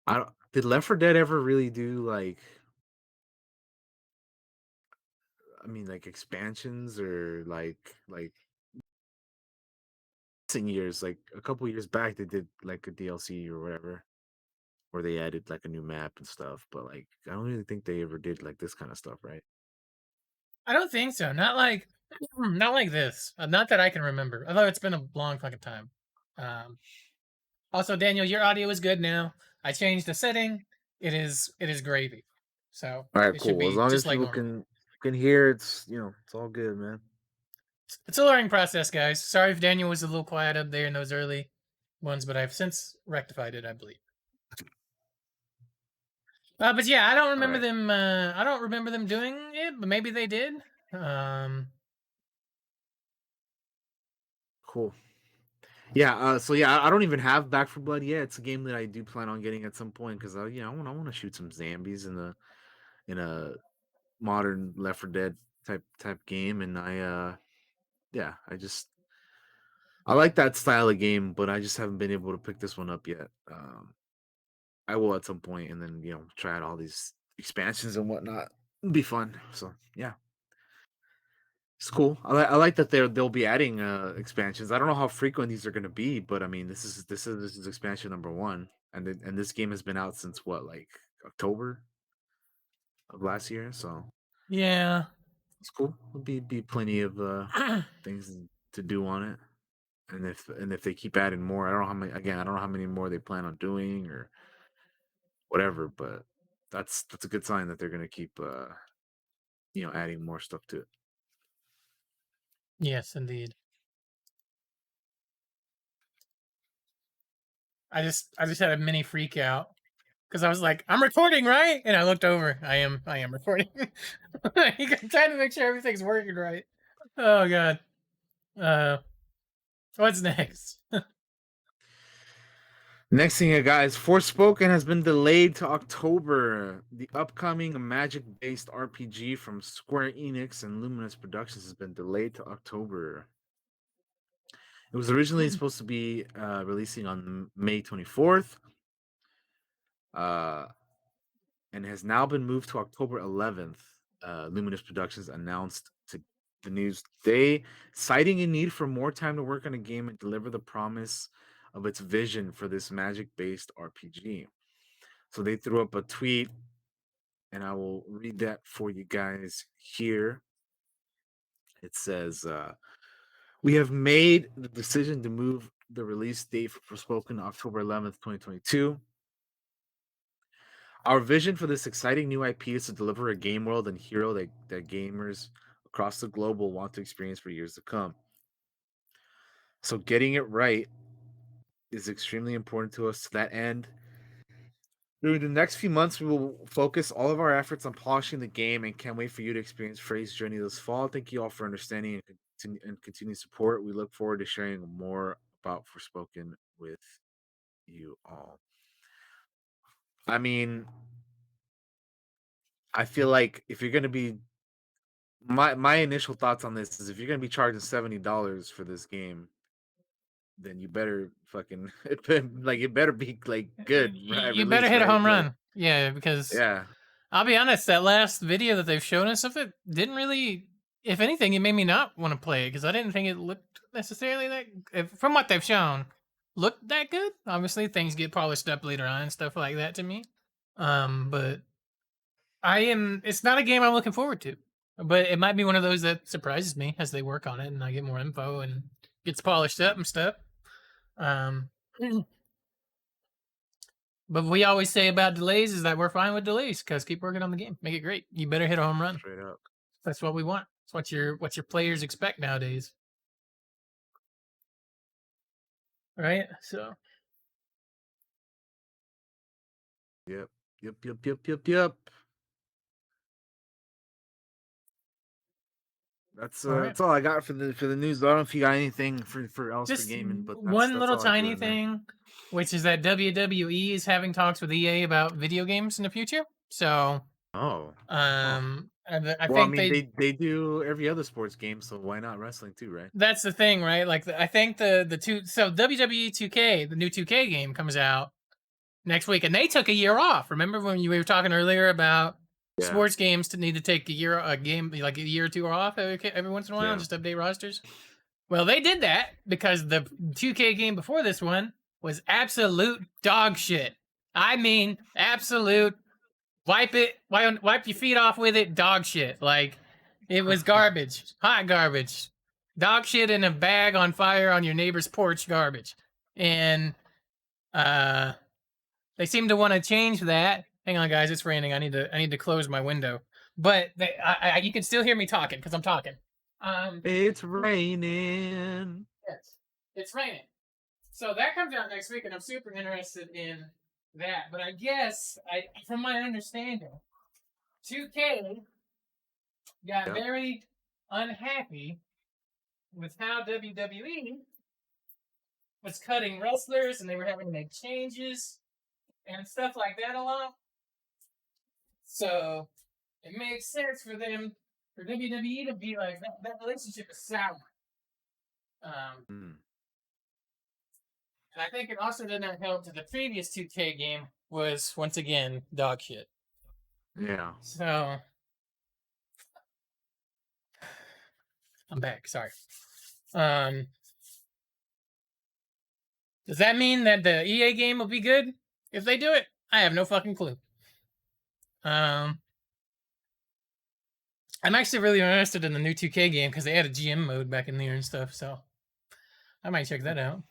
I don't did Left 4 Dead ever really do like, I mean, like expansions or like recent years, like a couple years back, they did like a DLC or whatever, where they added like a new map and stuff. But like, I don't really think they ever did like this kind of stuff, right? I don't think so. Not like not like this. Not that I can remember. Although it's been a long fucking time. Um, Also, Daniel, your audio is good now. I changed the setting. It is gravy. So All right, it should cool. As be long just as like people normal. can hear, it's all good, man. It's a learning process, guys. Sorry if Daniel was a little quiet up there in those early ones, but I've since rectified it, I believe. But yeah, I don't All remember right, them. I don't remember them doing it, but maybe they did. Um, cool. Yeah. So yeah, I don't even have Back for Blood yet. It's a game that I do plan on getting at some point because I want to shoot some zombies in a modern Left 4 Dead type game, and yeah, I like that style of game, but I just haven't been able to pick this one up yet. I will at some point, and then try out all these expansions and whatnot. It'll be fun. So yeah, it's cool. I like that they'll be adding expansions. I don't know how frequent these are going to be, but I mean this is expansion number 1, and this game has been out since what, like October of last year. So yeah. it's cool. There'll be plenty of things to do on it. And if they keep adding more, I don't know how many more they plan on doing or whatever, but that's a good sign that they're gonna keep adding more stuff to it. Yes, indeed. I just had a mini freak out because I was like, "I'm recording, right?" And I looked over. I am recording. I'm trying to make sure everything's working right. Oh god. Uh, what's next? Next thing you got is Forspoken has been delayed to October. The upcoming magic-based RPG from Square Enix and Luminous Productions has been delayed to October. It was originally supposed to be releasing on May 24th. Uh, and has now been moved to October 11th. Luminous Productions announced to the news today, citing a need for more time to work on a game and deliver the promise of its vision for this magic-based RPG. So they threw up a tweet, and I will read that for you guys here. It says, "We have made the decision to move the release date for Forspoken to October 11th, 2022. Our vision for this exciting new IP is to deliver a game world and hero that gamers across the globe will want to experience for years to come. So getting it right is extremely important to us. To that end, During the next few months, we will focus all of our efforts on polishing the game and can't wait for you to experience Frey's journey this fall. Thank you all for understanding and continued support. We look forward to sharing more about Forspoken with you all. I mean, I feel like if you're going to be my initial thoughts on this is if you're going to be charging $70 for this game, then you better fucking it better be like good You better release, hit a right? home Like run. Yeah, because yeah. I'll be honest, that last video that they've shown us of it didn't really, if anything, it made me not want to play it because I didn't think it looked necessarily that, from what they've shown, looked that good. Obviously, things get polished up later on and stuff like that to me. But it's not a game I'm looking forward to, but it might be one of those that surprises me as they work on it and I get more info and gets polished up and stuff. Um, But we always say about delays is that we're fine with delays because keep working on the game, make it great. You better hit a home run. Straight up. That's what we want. It's what your players expect nowadays, right? So, Yep. Yep. all right. That's all I got for the news. I don't know if you got anything for Just gaming, but one that's little all I threw tiny in there. thing, which is that WWE is having talks with EA about video games in the future. So, Oh. Huh. I Well, I think mean they do every other sports game, so why not wrestling too, right? that's the thing, right? Like I think the two, so WWE 2K, the new 2K game comes out next week, and they took a year off. Remember when we were talking earlier about Yeah. sports games to need to take a game like a year or two off every once in a while and Yeah. just update rosters? Well, they did that because the 2K game before this one was absolute dog shit. I mean, absolute wipe your feet off with it, dog shit. Like it was garbage, hot garbage, dog shit in a bag on fire on your neighbor's porch, garbage, and uh they seem to want to change that. Hang on, guys, it's raining. I need to close my window. But you can still hear me talking because I'm talking. It's raining. Yes, it's raining. So that comes out next week, and I'm super interested in that. But I guess from my understanding, 2K got Yep. very unhappy with how WWE was cutting wrestlers, and they were having to make changes and stuff like that a lot. So it makes sense for them, for WWE to be like that relationship is sour. Mm. And I think it also did not help that the previous 2K game was once again dog shit. Yeah. So I'm back. Sorry. Um, does that mean that the EA game will be good if they do it? I have no fucking clue. I'm actually really interested in the new 2K game because they had a GM mode back in there and stuff. So I might check that out.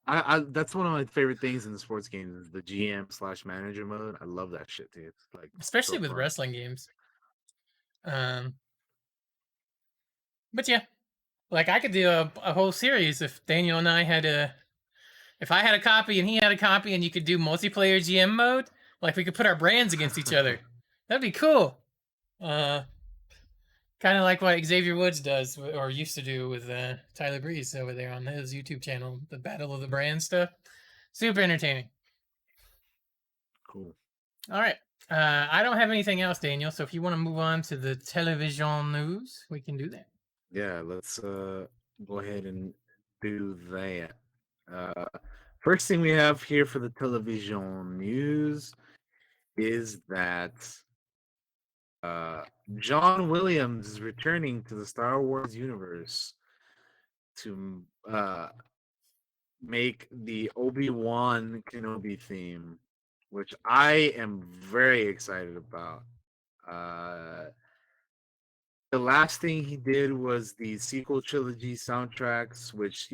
I that's one of my favorite things in the sports games is the GM/manager mode. I love that shit, dude. It's like Especially so with fun. wrestling games. Um, but yeah, like I could do a whole series if Daniel and I had if I had a copy and he had a copy and you could do multiplayer GM mode, like we could put our brands against each other. That'd be cool. Uh, kind of like what Xavier Woods does or used to do with Tyler Breeze over there on his YouTube channel, the Battle of the Brand stuff. Super entertaining. Cool. All right. I don't have anything else, Daniel. So if you want to move on to the television news, we can do that. Yeah, let's go ahead and do that. Uh First thing we have here for the television news is that uh John Williams is returning to the Star Wars universe to make the Obi-Wan Kenobi theme, which I am very excited about. Uh, the last thing he did was the sequel trilogy soundtracks, which,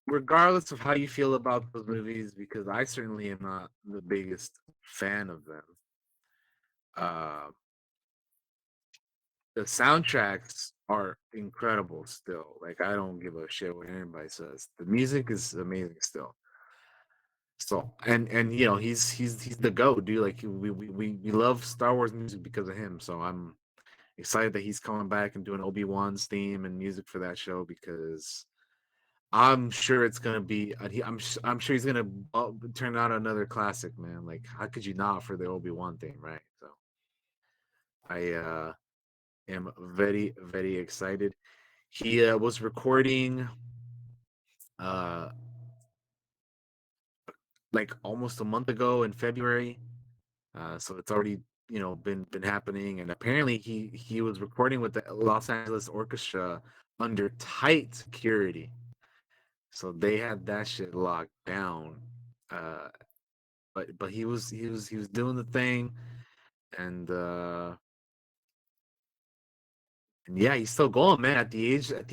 regardless of how you feel about those movies, because I certainly am not the biggest fan of them, uh, the soundtracks are incredible still. Like, I don't give a shit what anybody says. The music is amazing still. So and you know he's the goat, dude. Like we love Star Wars music because of him. So I'm excited that he's coming back and doing Obi-Wan's theme and music for that show because I'm sure it's gonna be. I'm sure he's gonna turn out another classic, man. Like how could you not for the Obi-Wan theme, right? So I am very excited. He was recording uh like almost a month ago in February. So it's already been happening, and apparently he was recording with the Los Angeles Orchestra under tight security. So they had that shit locked down. Uh, but he was doing the thing, and and yeah, he's still going, man. At the age of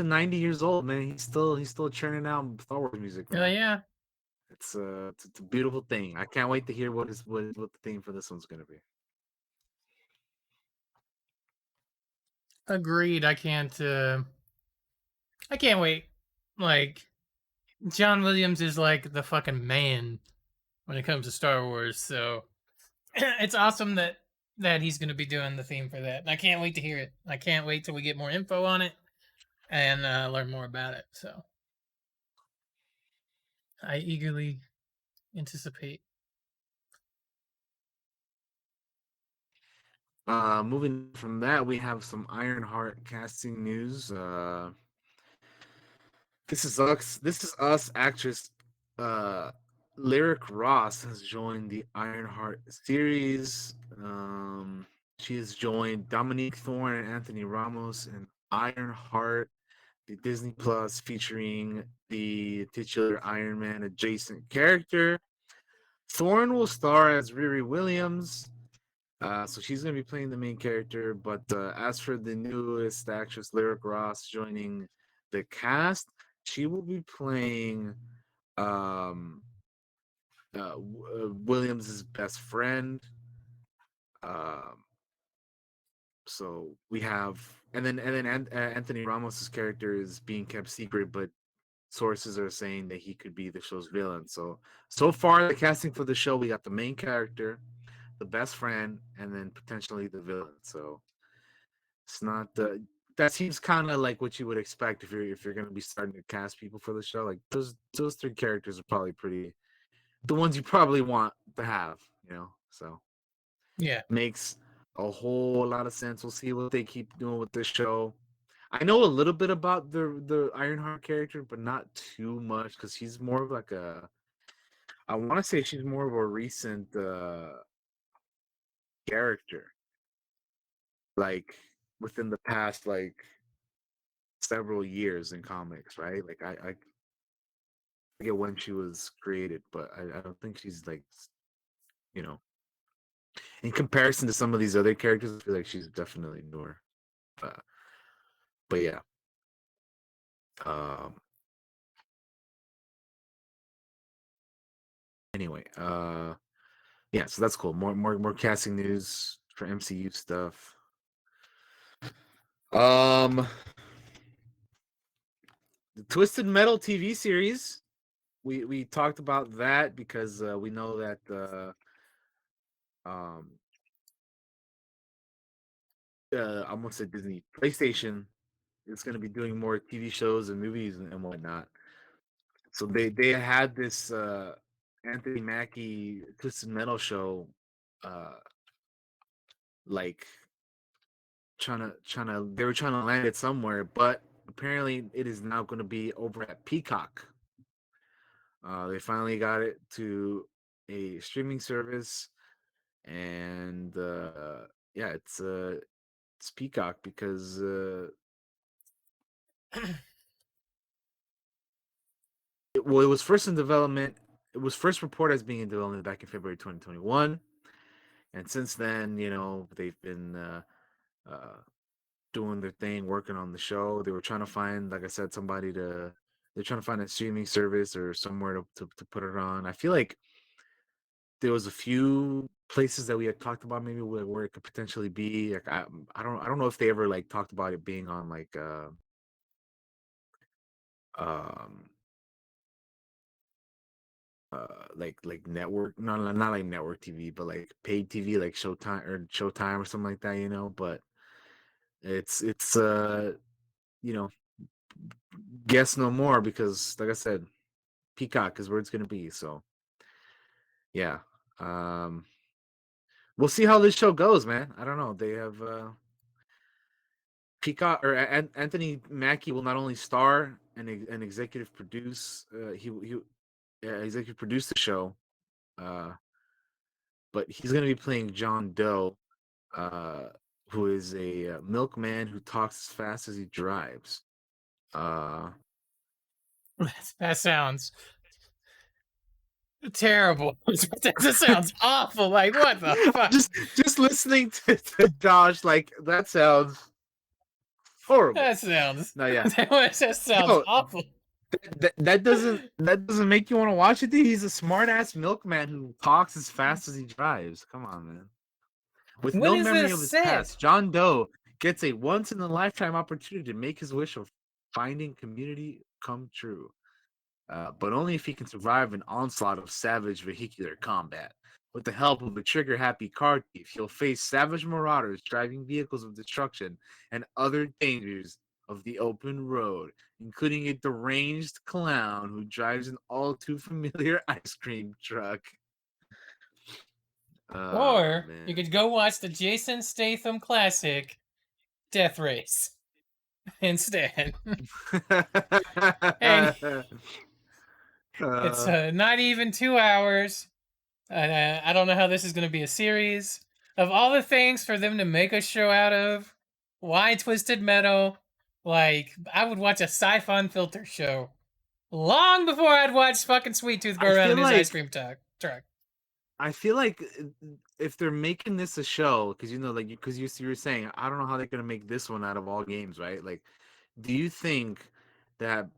90 years old, man, he's still churning out Star Wars music, Oh man. yeah, It's a beautiful thing. I can't wait to hear what the theme for this one's gonna be. agreed. I can't wait. Like John Williams is like the fucking man when it comes to Star Wars. So it's awesome that he's going to be doing the theme for that. And I can't wait to hear it. I can't wait till we get more info on it and learn more about it. So I eagerly anticipate. Moving from that, we have some Ironheart casting news. This is us actress uh Lyric Ross has joined the Ironheart series. She has joined Dominique Thorne and Anthony Ramos in Ironheart, the Disney Plus featuring the titular Iron Man adjacent character. Thorne will star as Riri Williams, so she's going to be playing the main character. But as for the newest actress, Lyric Ross, joining the cast, she will be playing um, Williams's best friend. Um, so we have, and then Anthony Ramos's character is being kept secret, but sources are saying that he could be the show's villain. So far, the casting for the show, we got the main character, the best friend, and then potentially the villain. So it's not the that seems kind of like what you would expect if you're going to be starting to cast people for the show. Like those three characters are probably pretty the ones you probably want to have, So Yeah. makes a whole lot of sense. We'll see what they keep doing with this show. I know a little bit about the Ironheart character, but not too much because she's more of like a. I want to say she's more of a recent character, like within the past several years in comics, right? Like I forget when she was created, but I don't think she's like you know in comparison to some of these other characters, I feel like she's definitely newer. Uh, but yeah, um, anyway, yeah, so that's cool. More casting news for MCU stuff. Um, the Twisted Metal TV series. We talked about that because we know that um I'm gonna say Disney PlayStation is gonna be doing more TV shows and movies and whatnot. So they had this Anthony Mackie Twisted Metal show, uh, like trying to they were trying to land it somewhere, but apparently it is now going to be over at Peacock. They finally got it to a streaming service, and yeah, it's Peacock because it was first in development. It was first reported as being in development back in February 2021, and since then, they've been uh, doing their thing, working on the show. They were trying to find, like I said, somebody to. They're trying to find a streaming service or somewhere to put it on. I feel like there was a few places that we had talked about maybe where it could potentially be. Like I don't know if they ever like talked about it being on like um like network, no, not like network TV, but like paid TV, like Showtime or something like that, you know. But it's you know, guess no more because like I said, Peacock is where it's gonna be. So yeah, um, we'll see how this show goes, man. I don't know. They have Peacock or Anthony Mackie will not only star and executive produce. He executive produce the show. Uh, but he's going to be playing John Doe, uh, who is a milkman who talks as fast as he drives. Uh, That sounds terrible. That sounds awful. Like, what the fuck? just listening to Josh, like that sounds horrible. That sounds. No, yeah, That sounds no, awful. that doesn't make you want to watch it. Dude. He's a smart ass milkman who talks as fast as he drives. Come on, man. With When no is memory this of his set? past, John Doe gets a once in a lifetime opportunity to make his wish of finding community come true. But only if he can survive an onslaught of savage vehicular combat. With the help of a trigger happy car thief, he'll face savage marauders driving vehicles of destruction and other dangers of the open road, including a deranged clown who drives an all too familiar ice cream truck. Oh, Or you man. could go watch the Jason Statham classic, Death Race, instead. And it's uh, not even 2 hours. I don't know how this is going to be a series. Of all the things for them to make a show out of, why Twisted Metal? Like, I would watch a sci-fi filter show long before I'd watch fucking Sweet Tooth go I around feel in his ice like cream truck. I feel like if they're making this a show, because you know, like, because you were saying, I don't know how they're gonna make this one out of all games, right? Like, do you think that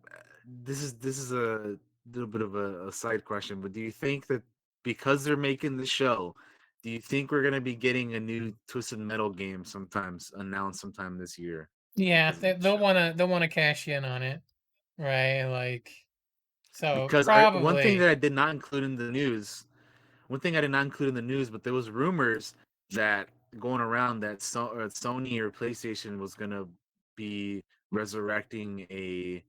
this is a little bit of a side question, but do you think that because they're making the show, do you think we're gonna be getting a new Twisted Metal game sometimes announced sometime this year Yeah, because of the they'll show? wanna cash in on it, right? Like, so Because I one thing probably. that I did not include in the news One thing I did not include in the news, but there was rumors that going around that Sony or PlayStation was gonna be resurrecting a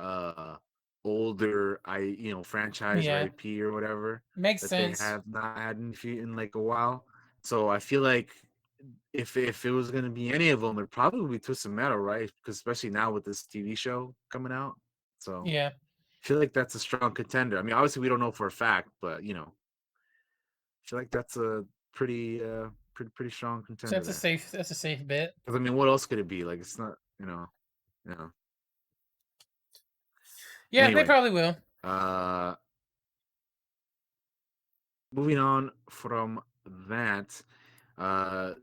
uh older franchise or Yeah, IP or whatever makes that they sense. have not had in like a while. So I feel like if it was gonna be any of them, it probably would be Twisted Metal, right? Because especially now with this TV show coming out, so Yeah, I feel like that's a strong contender. I mean, obviously we don't know for a fact, but I feel like that's a pretty strong so contender there. that's a safe bet. Because I mean, what else could it be? Like, it's not, you know. Yeah, they Anyway, probably will. uh, moving on from that, uh,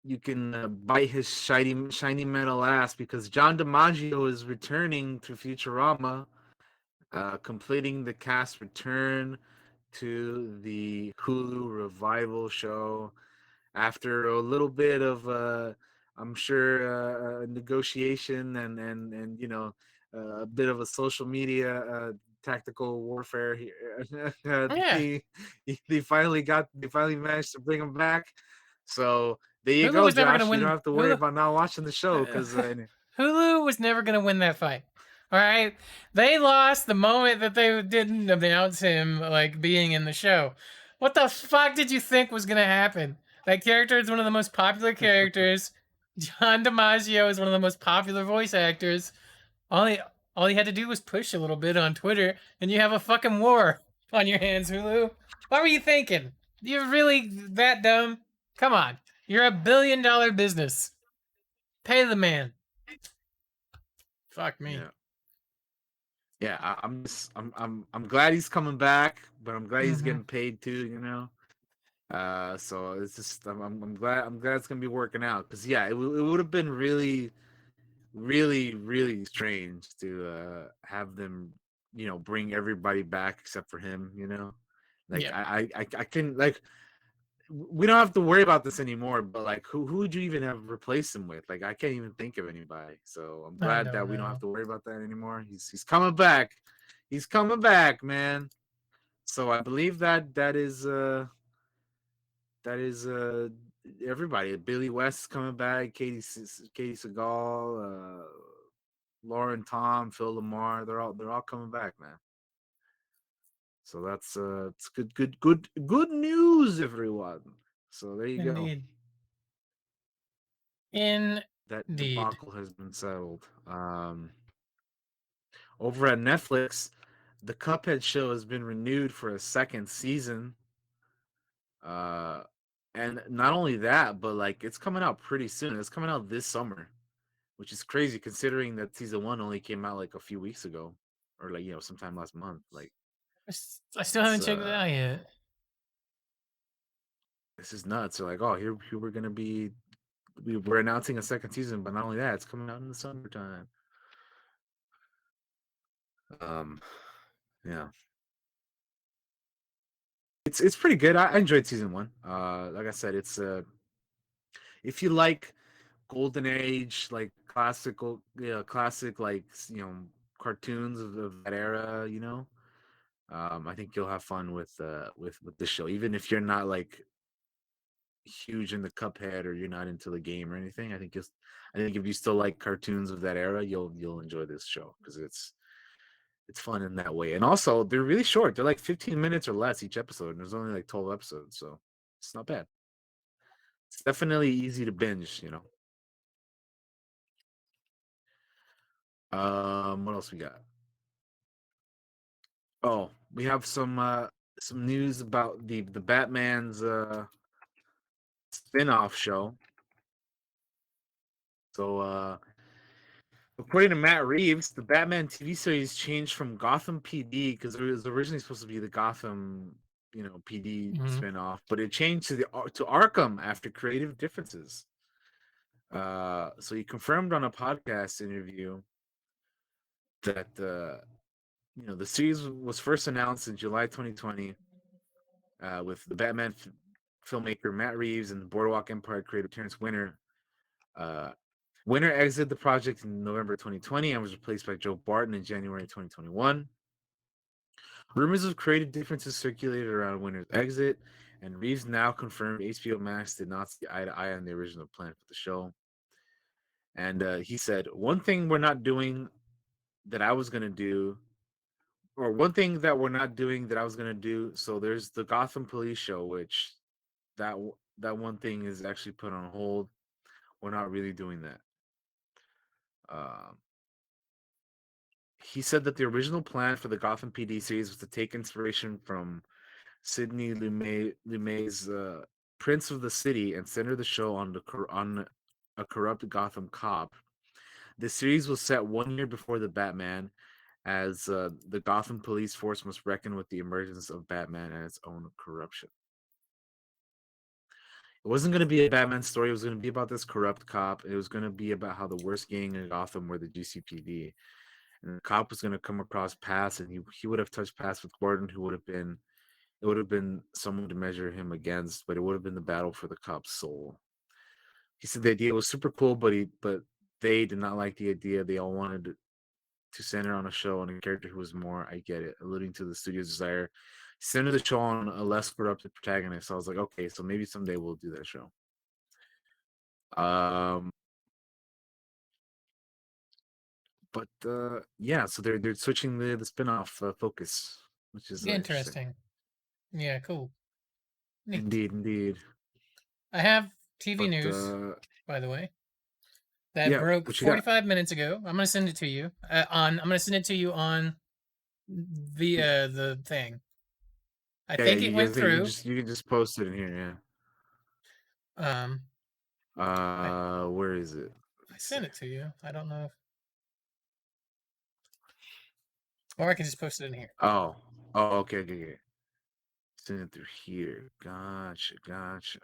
you can bite his shiny metal ass because John DiMaggio is returning to Futurama, completing the cast return to the Hulu revival show after a little bit of I'm sure negotiation and a bit of a social media tactical warfare here. Yeah, They finally managed to bring him back. So there you Hulu go, was never gonna Josh. You don't win. have to worry Hulu, about not watching the show because Hulu was never gonna win that fight. All right, they lost the moment that they didn't announce him like being in the show. What the fuck did you think was gonna happen? That character is one of the most popular characters. John DiMaggio is one of the most popular voice actors. All he all he had to do was push a little bit on Twitter, and you have a fucking war on your hands, Hulu. What were you thinking? You're really that dumb? Come on, you're $1 billion business. Pay the man. Fuck me. yeah. Yeah, I'm glad he's coming back, but I'm glad he's Mm-hmm. getting paid too. So it's just I'm glad it's gonna be working out because yeah, it would have been really really strange to have them bring everybody back except for him. Like Yep. I can like we don't have to worry about this anymore. But like who would you even have replaced him with? Like I can't even think of anybody. So I'm I glad that don't we don't have know. to worry about that anymore. He's coming back. He's coming back, man. So I believe that is everybody. Billy West is coming back. Katie Seagal, Lauren Tom, Phil Lamar. They're all coming back, man. So that's it's good news, everyone. So there you go. Indeed. Indeed. That debacle has been settled. Over at Netflix, the Cuphead show has been renewed for a second season. And not only that, but like it's coming out pretty soon. It's coming out this summer, which is crazy considering that season one only came out like a few weeks ago, or like sometime last month. Like I still haven't it's checked it out yet. this is nuts. They're like, oh, here we're gonna be. We're announcing a second season, but not only that, it's coming out in the summertime. Um, yeah, it's pretty good. I enjoyed season one. Like I said, it's if you like golden age, like classical, classic, like cartoons of that era, I think you'll have fun with the show, even if you're not like huge in the Cuphead or you're not into the game or anything. I think if you still like cartoons of that era, you'll enjoy this show because it's fun in that way. And also, they're really short. They're like 15 minutes or less each episode, and there's only like 12 episodes, so it's not bad. It's definitely easy to binge. What else we got? Oh, we have some news about the Batman's spin-off show. So according to Matt Reeves, the Batman TV series changed from Gotham PD because it was originally supposed to be the Gotham, PD spin-off, but it changed to Arkham after creative differences. So he confirmed on a podcast interview that the series was first announced in July 2020 with the Batman filmmaker Matt Reeves and the Boardwalk Empire creator Terrence Winter. Winter exited the project in November 2020 and was replaced by Joe Barton in January 2021. Rumors of creative differences circulated around Winter's exit, and Reeves now confirmed HBO Max did not see eye to eye on the original plan for the show. And he said, one thing we're not doing that I was going to do, or one thing that we're not doing that I was going to do. So there's the Gotham Police show, which that one thing is actually put on hold. We're not really doing that. He said that the original plan for the Gotham PD series was to take inspiration from Sidney Lumet's Prince of the City and center the show on a corrupt Gotham cop. The series was set 1 year before the Batman, as the Gotham police force must reckon with the emergence of Batman and its own corruption. It wasn't going to be a Batman story. It was going to be about this corrupt cop. It was going to be about how the worst gang in Gotham were the GCPD. And the cop was going to come across paths, and he would have touched paths with Gordon, it would have been someone to measure him against, but it would have been the battle for the cop's soul. He said the idea was super cool, but they did not like the idea. They all wanted to center on a show on a character who was more, I get it, alluding to the studio's desire. Center the show on a less corrupted protagonist. So I was like, okay, so maybe someday we'll do that show. But yeah, so they're switching the spin-off focus, which is interesting. Yeah, cool. Neat. Indeed. I have TV news, by the way. That broke 45 minutes ago. I'm gonna send it to you. I'm gonna send it to you on via the thing. I think it went through. You can just post it in here, yeah. Where is it? I sent it to you. I don't know. Or I can just post it in here. Oh, okay. Send it through here. Gotcha.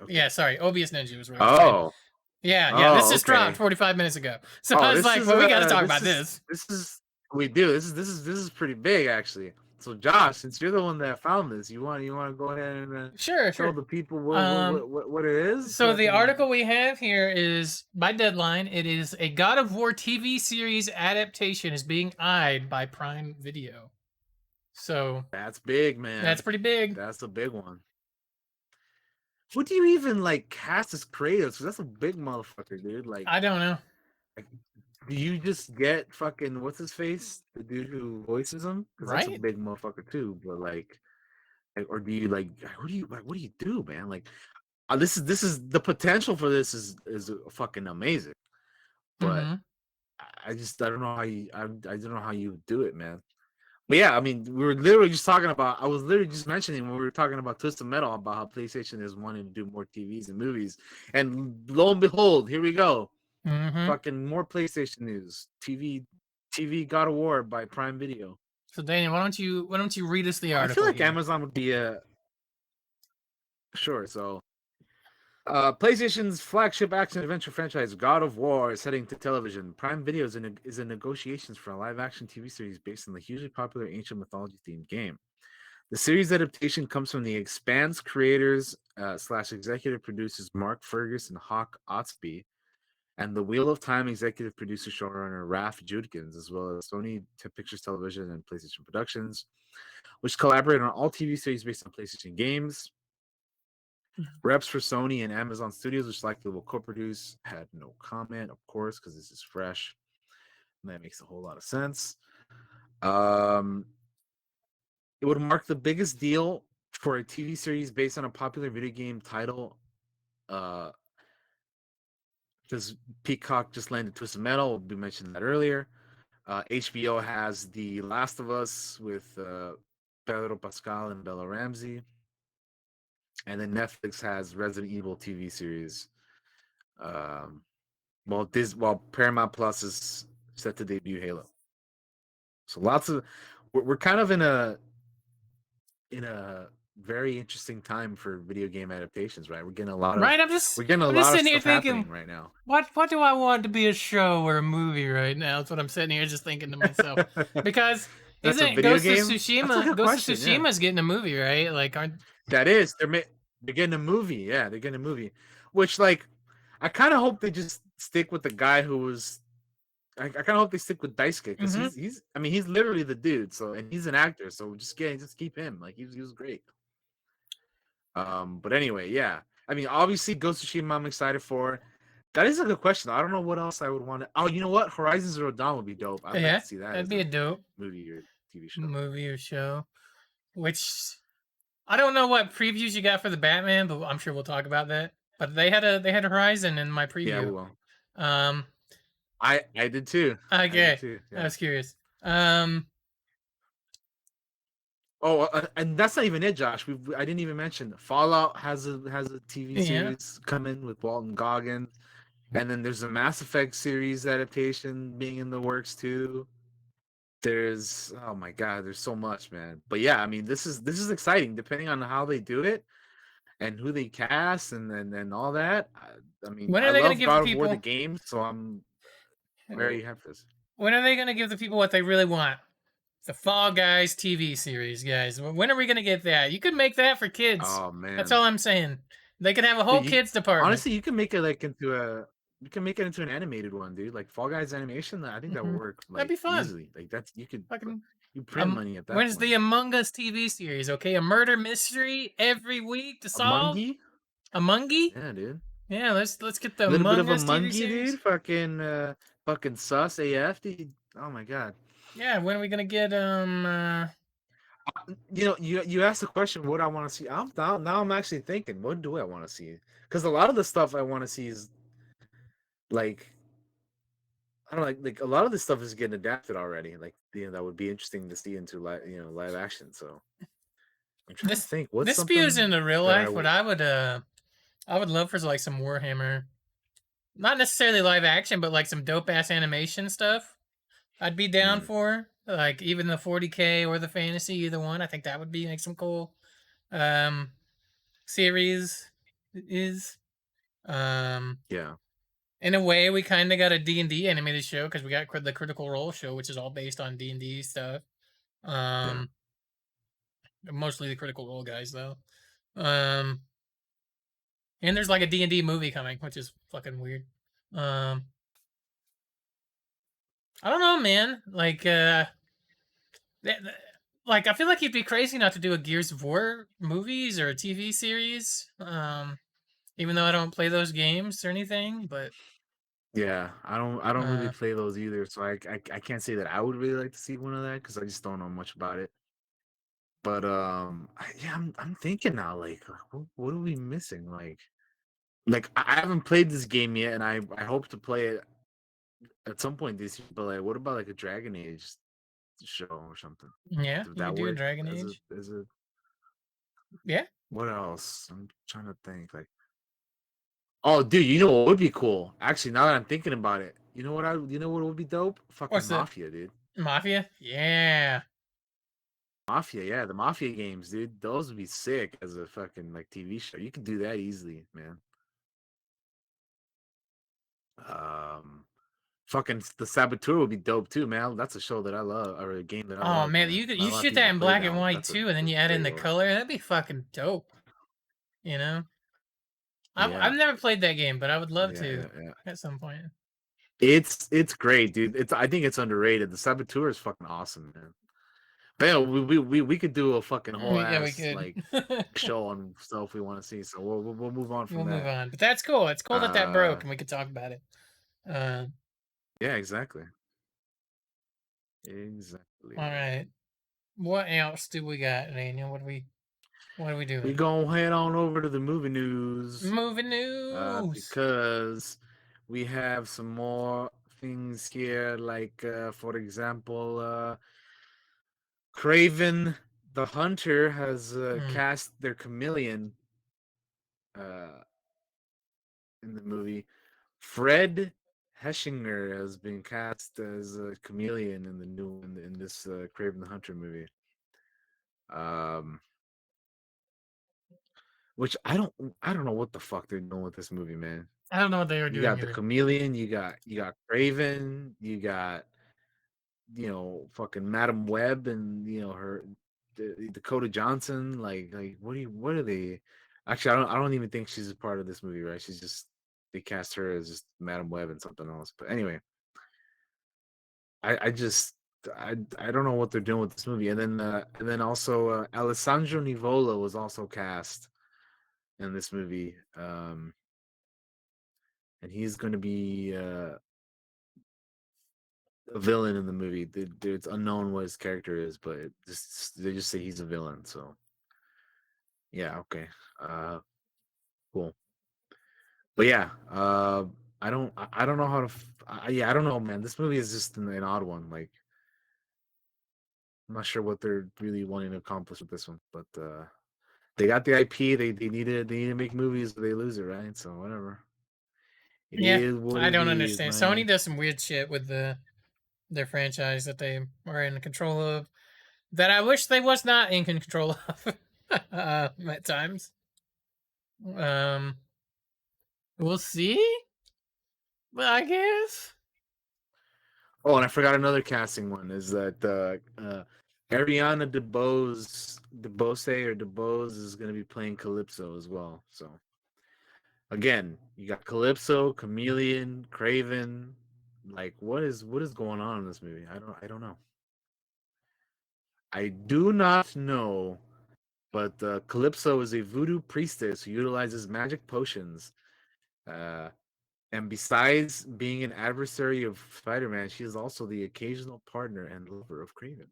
Okay. Yeah, sorry. OBS Ninja was what I was saying. Yeah. This just dropped 45 minutes ago. So I was like, well, we got to talk about this. This is pretty big, actually. So, Josh, since you're the one that found this, you want to go ahead and tell the people what it is? So the article we have here is by Deadline. It is a God of War TV series adaptation is being eyed by Prime Video. So That's big, that's man. pretty big. That's a big one. What do you even like cast as Kratos? 'Cause that's a big motherfucker, dude. I don't know. Like, do you just get fucking what's his face, the dude who voices him? Because that's a Right? big motherfucker too. But or do you what do you do, man? Like, this is the potential for this is fucking amazing. But Mm-hmm. I don't know how I don't know how you do it, man. But yeah, I mean, we were literally just talking about. I was literally just mentioning when we were talking about Twisted Metal about how PlayStation is wanting to do more TVs and movies, and lo and behold, here we go. Mm-hmm. Fucking more PlayStation news. TV God of War by Prime Video. So Daniel, why don't you read us the I feel article like here? Amazon would be a sure. So, PlayStation's flagship action adventure franchise God of War is heading to television. Prime Video is in negotiations for a live-action TV series based on the hugely popular ancient mythology-themed game. The series adaptation comes from the Expanse creators slash executive producers Mark Fergus and Hawk Otsby, and the Wheel of Time executive producer showrunner Raf Judkins, as well as Sony Pictures Television and PlayStation Productions, which collaborate on all TV series based on PlayStation games. Reps for Sony and Amazon Studios, which likely will co-produce, had no comment, of course, because this is fresh. And that makes a whole lot of sense. Um, it would mark the biggest deal for a TV series based on a popular video game title. Because Peacock just landed Twisted Metal, we mentioned that earlier. HBO has The Last of Us with Pedro Pascal and Bella Ramsey, and then Netflix has Resident Evil TV series. Um, while Paramount Plus is set to debut Halo. So lots of we're kind of in a very interesting time for video game adaptations, right? Right? We're getting a I'm just lot of sitting here stuff thinking, happening right now. what do I want to be a show or a movie right now? That's what I'm sitting here just thinking to myself. Because That's isn't a it video Ghost of game. That's a Tsushima? good Ghost of question. Yeah, Tsushima's getting a movie, right? Like, aren't that is they're getting a movie. Yeah, they're getting a movie, which like I kind of hope they just stick with the guy who was. I kind of hope they stick with Daisuke because mm-hmm. he's I mean he's literally the dude. So and he's an actor, so just keep him. Like he was great. But anyway, yeah. I mean, obviously, Ghost of Tsushima, I'm excited for. That is a good question. I don't know what else I would want to. Oh, you know what? Horizon Zero Dawn would be dope. I'd like Yeah, to see that that'd as be a a dope movie or TV show. movie or show. Which I don't know what previews you got for the Batman, but I'm sure we'll talk about that. But they had Horizon in my Yeah, we preview. will. Um, I did too. I did okay, too. I Yeah. was curious. Um, Oh, and that's not even it, Josh. I didn't even mention Fallout has a TV yeah. series coming with Walton Goggins, and then there's a Mass Effect series adaptation being in the works too. There's oh my god, there's so much, man. But yeah, I mean, this is exciting. Depending on how they do it and who they cast and all that. I mean, When I are they gonna love give the God of War the people? game, so I'm very happy for this. When are they gonna give the people what they really want? The Fall Guys TV series, guys. When are we gonna get that? You could make that for kids. Oh That's man, all I'm saying. They could have a whole dude, kids department. honestly, you can make it like into a you can make it into an animated one, dude. Like Fall Guys animation. I think that would Hmm. work That'd like be fun. easily. Like that's Fucking you print money at that when's the point. Among Us TV series? Okay, a murder mystery every week to A solve. Mungie, Among Us? yeah, dude. Yeah, let's get the A little bit Among of a Us TV Mungie, series. dude. Fucking sus AF, dude. Oh my god. Yeah, when are we gonna get You asked the question, what I want to see. Now I'm actually thinking, what do I want to see? Because a lot of the stuff I want to see is like I don't know, like a lot of this stuff is getting adapted already. Like that would be interesting to see into live action. So I'm trying to think, what's this spews something into real that I life. What would. I would love for like some Warhammer, not necessarily live action, but like some dope ass animation stuff. I'd be down Hmm, for like even the 40K or the fantasy, either one. I think that would be like some cool um series is yeah, in a way we kind of got a D&D animated show because we got the Critical Role show, which is all based on D&D stuff. yeah, Um, mostly the Critical Role guys though. Um, and there's like a D&D movie coming, which is fucking weird. Um, I don't know, man. Like like I feel like you'd be crazy not to do a Gears of War movies or a TV series. Even though I don't play those games or anything, but Yeah, I don't really uh, play those either, so I can't say that I would really like to see one of that because I just don't know much about it. But yeah, I'm thinking now, like, what are we missing? Like I haven't played this game yet, and I hope to play it at some point this year. But like, what about like a Dragon Age show or something? yeah, Does you that could do a work Dragon Age. as a Yeah, what else? I'm trying to think. Like, oh, dude, you know what would be cool? Actually, now that I'm thinking about it, you know what would be dope? Fucking what's the Mafia, dude. Mafia? Yeah. Mafia, yeah, the Mafia games, dude. Those would be sick as a fucking like TV show. You could do that easily, man. Um, fucking the Saboteur would be dope too, man. That's a show that I love, or a game that I Oh love, man, man. you Not you a lot of shoot that people in play black that and one. white That's a too, and then you add in great the one. color. That'd be fucking dope. You know, I've Yeah, never played that game, but I would love yeah, to yeah, yeah. at some point. It's great, dude. I think it's underrated. The Saboteur is fucking awesome, man. But yeah, we could do a fucking whole Yeah, we ass could. like show on stuff we want to see. So we'll move on from We'll move that. on, but that's cool. It's cool that that Uh, broke and we could talk about it. Uh, yeah, exactly, all exactly. right. What else do we got, Daniel? What are we We doing? gonna head on over to the movie news, Movie news. because we have some more things here. Like, for example, Craven the Hunter has Mm. cast their chameleon uh, in the movie. Fred Heshinger has been cast as a chameleon in the new in this Craven the Hunter movie. Um, which I don't know what the fuck they're doing with this movie, man. I don't know what they were You doing got the either. chameleon, you got Craven, you got fucking Madam Web and her Dakota Johnson. Like what are they? Actually, I don't even think she's a part of this movie, right? She's just they cast her as just Madam Web and something else. But anyway, I just I don't know what they're doing with this movie. And then also Alessandro Nivola was also cast in this movie. And he's going to be a villain in the movie. It's unknown what his character is, but they just say he's a villain. So yeah, okay, uh, cool. But yeah, I don't know how to. Yeah, I don't know, man. This movie is just an odd one. Like, I'm not sure what they're really wanting to accomplish with this one, but they got the IP. They need to make movies, or they lose it, right? So whatever. It Yeah, is what I it don't is, understand. Sony man. does some weird shit with their franchise that they are in control of that I wish they was not in control of at times. Um, we'll see. I guess. Oh, and I forgot another casting one is that Ariana DeBose is going to be playing Calypso as well. So again, you got Calypso, Chameleon, Craven. Like, what is going on in this movie? I don't know. I do not know. But Calypso is a voodoo priestess who utilizes magic potions. Uh, and besides being an adversary of Spider-Man, she is also the occasional partner and lover of Craven.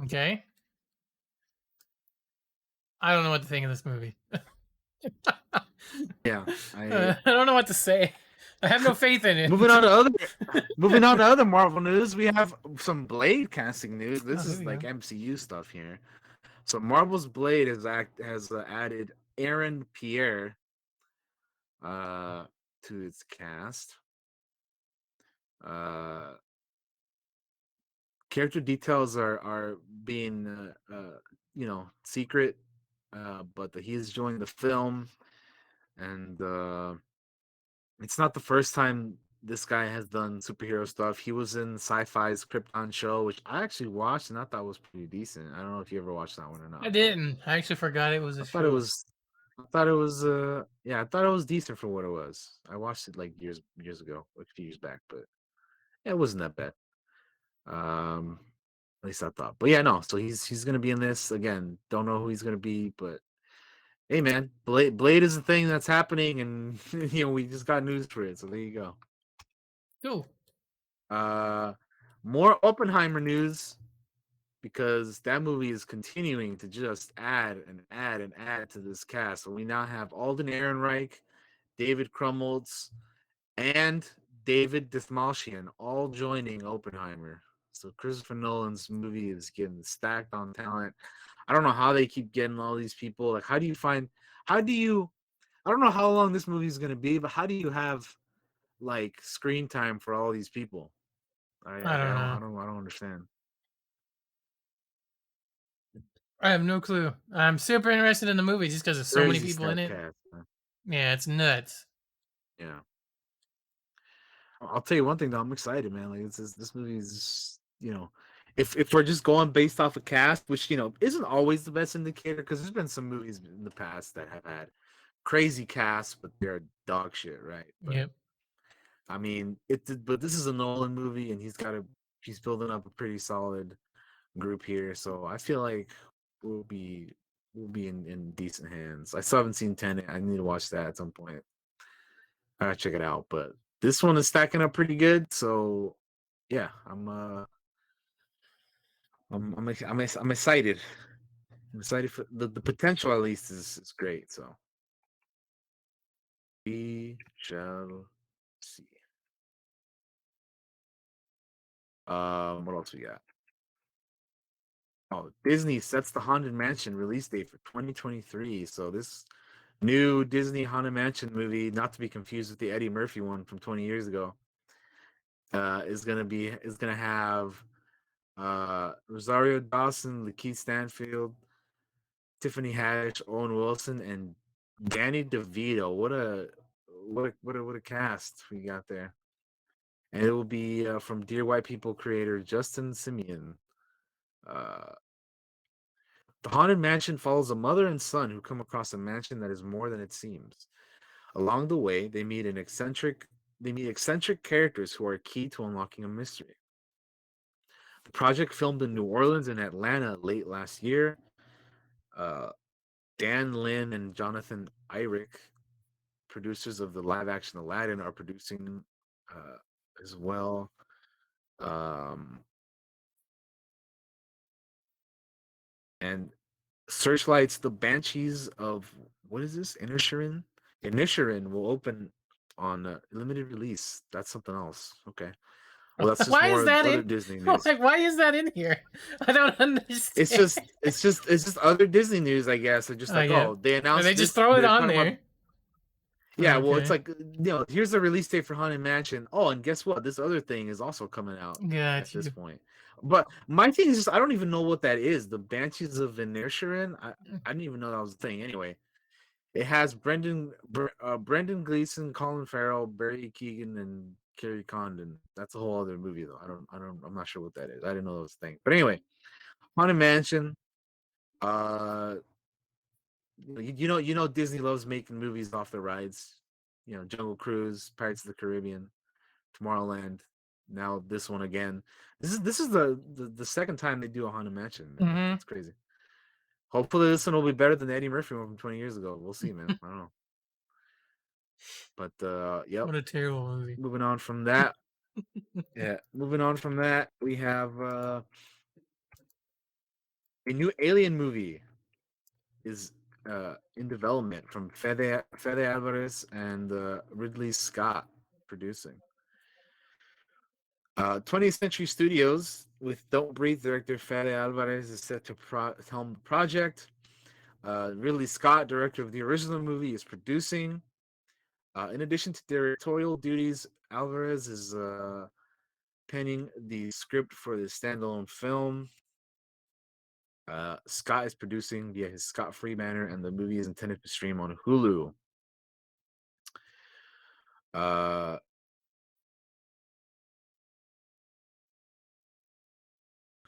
Okay. I don't know what to think of this movie. Yeah, I I don't know what to say. I have no faith in moving it. on to other moving on to other Marvel news. We have some Blade casting news. Oh, This here is we like go. MCU stuff here. So Marvel's Blade has added Aaron Pierre uh, to its cast. Uh, Character details are being secret, but he's joined the film, and it's not the first time this guy has done superhero stuff. He was in Sci-Fi's Krypton show, which I actually watched and I thought was pretty decent. I don't know if you ever watched that one or I not, but didn't. I actually forgot it was a I thought it show. was I thought it was decent for what it was. I watched it like years ago, like a few years back, but it wasn't that bad. Um, at least I thought. But yeah, no. So he's gonna be in this again. Don't know who he's gonna be, but hey, man, Blade is the thing that's happening, and we just got news for it. So there you go. Cool. Uh, more Oppenheimer news because that movie is continuing to just add and add and add to this cast. So we now have Alden Ehrenreich, David Krumholtz, and David Dastmalchian all joining Oppenheimer. So Christopher Nolan's movie is getting stacked on talent. I don't know how they keep getting all these people. Like, how do you, I don't know how long this movie is going to be, but how do you have like screen time for all these people? I don't know. I don't understand. I have no clue. I'm super interested in the movie just because there's so many Crazy people in stacked it. cast. Man. Yeah, it's nuts. Yeah. I'll tell you one thing though, I'm excited, man. Like this movie is, if we're just going based off of cast, which isn't always the best indicator, because there's been some movies in the past that have had crazy casts, but they're dog shit, right? But Yep. I mean, but this is a Nolan movie, and he's building up a pretty solid group here, so I feel like we'll be in decent hands. I still haven't seen Tenet. I need to watch that at some point. I gotta check it out, but this one is stacking up pretty good. So yeah, I'm excited. I'm excited for the potential. At least is great. So we shall see. What else we got? Oh, Disney sets the Haunted Mansion release date for 2023. So this new Disney Haunted Mansion movie, not to be confused with the Eddie Murphy one from 20 years ago, is gonna have Rosario Dawson, Lakeith Stanfield, Tiffany Haddish, Owen Wilson, and Danny DeVito. What a cast we got there. And it will be from Dear White People creator Justin Simeon. Uh, the Haunted Mansion follows a mother and son who come across a mansion that is more than it seems. Along the way, they meet eccentric characters who are key to unlocking a mystery. The project filmed in New Orleans and Atlanta late last year. Uh, Dan Lin and Jonathan Eyrick, producers of the live action Aladdin, are producing uh, as well. Um, and Searchlight's The Banshees of what is this? Inisherin? Inisherin will open on limited release. That's something else. Okay. Well, that's just Why is more that other in? Disney news. Like, why is that in here? I don't understand. It's just other Disney news, I guess. They're just Oh like, yeah. oh, they They announced just this. throw it They're on talking about there. yeah. Well, it's Okay. like here's the release date for Haunted Mansion. Oh, and guess what? This other thing is also coming out at Got this you. point. But my thing is just I don't even know what that is. The Banshees of Inisherin. I didn't even know that was a thing. Anyway, it has Brendan Gleeson, Colin Farrell, Barry Keoghan, and Kerry Condon. That's a whole other movie though. I'm not sure what that is. I didn't know that was a thing. But anyway, Haunted Mansion. Uh, Disney loves making movies off the rides. Jungle Cruise, Pirates of the Caribbean, Tomorrowland. Now this one again. This is the second time they do a Haunted Mansion, man. Mm-hmm. That's crazy. Hopefully this one will be better than the Eddie Murphy one from 20 years ago. We'll see, man. I don't know. But yep. What a terrible movie. Moving on from that. Yeah, moving on from that, we have a new Alien movie is in development from Fede Alvarez and Ridley Scott producing. 20th Century Studios with Don't Breathe director Fede Alvarez is set to helm the project. Ridley Scott, director of the original movie, is producing. In addition to directorial duties, Alvarez is penning the script for the standalone film. Scott is producing via his Scott Free banner, and the movie is intended to stream on Hulu. Uh,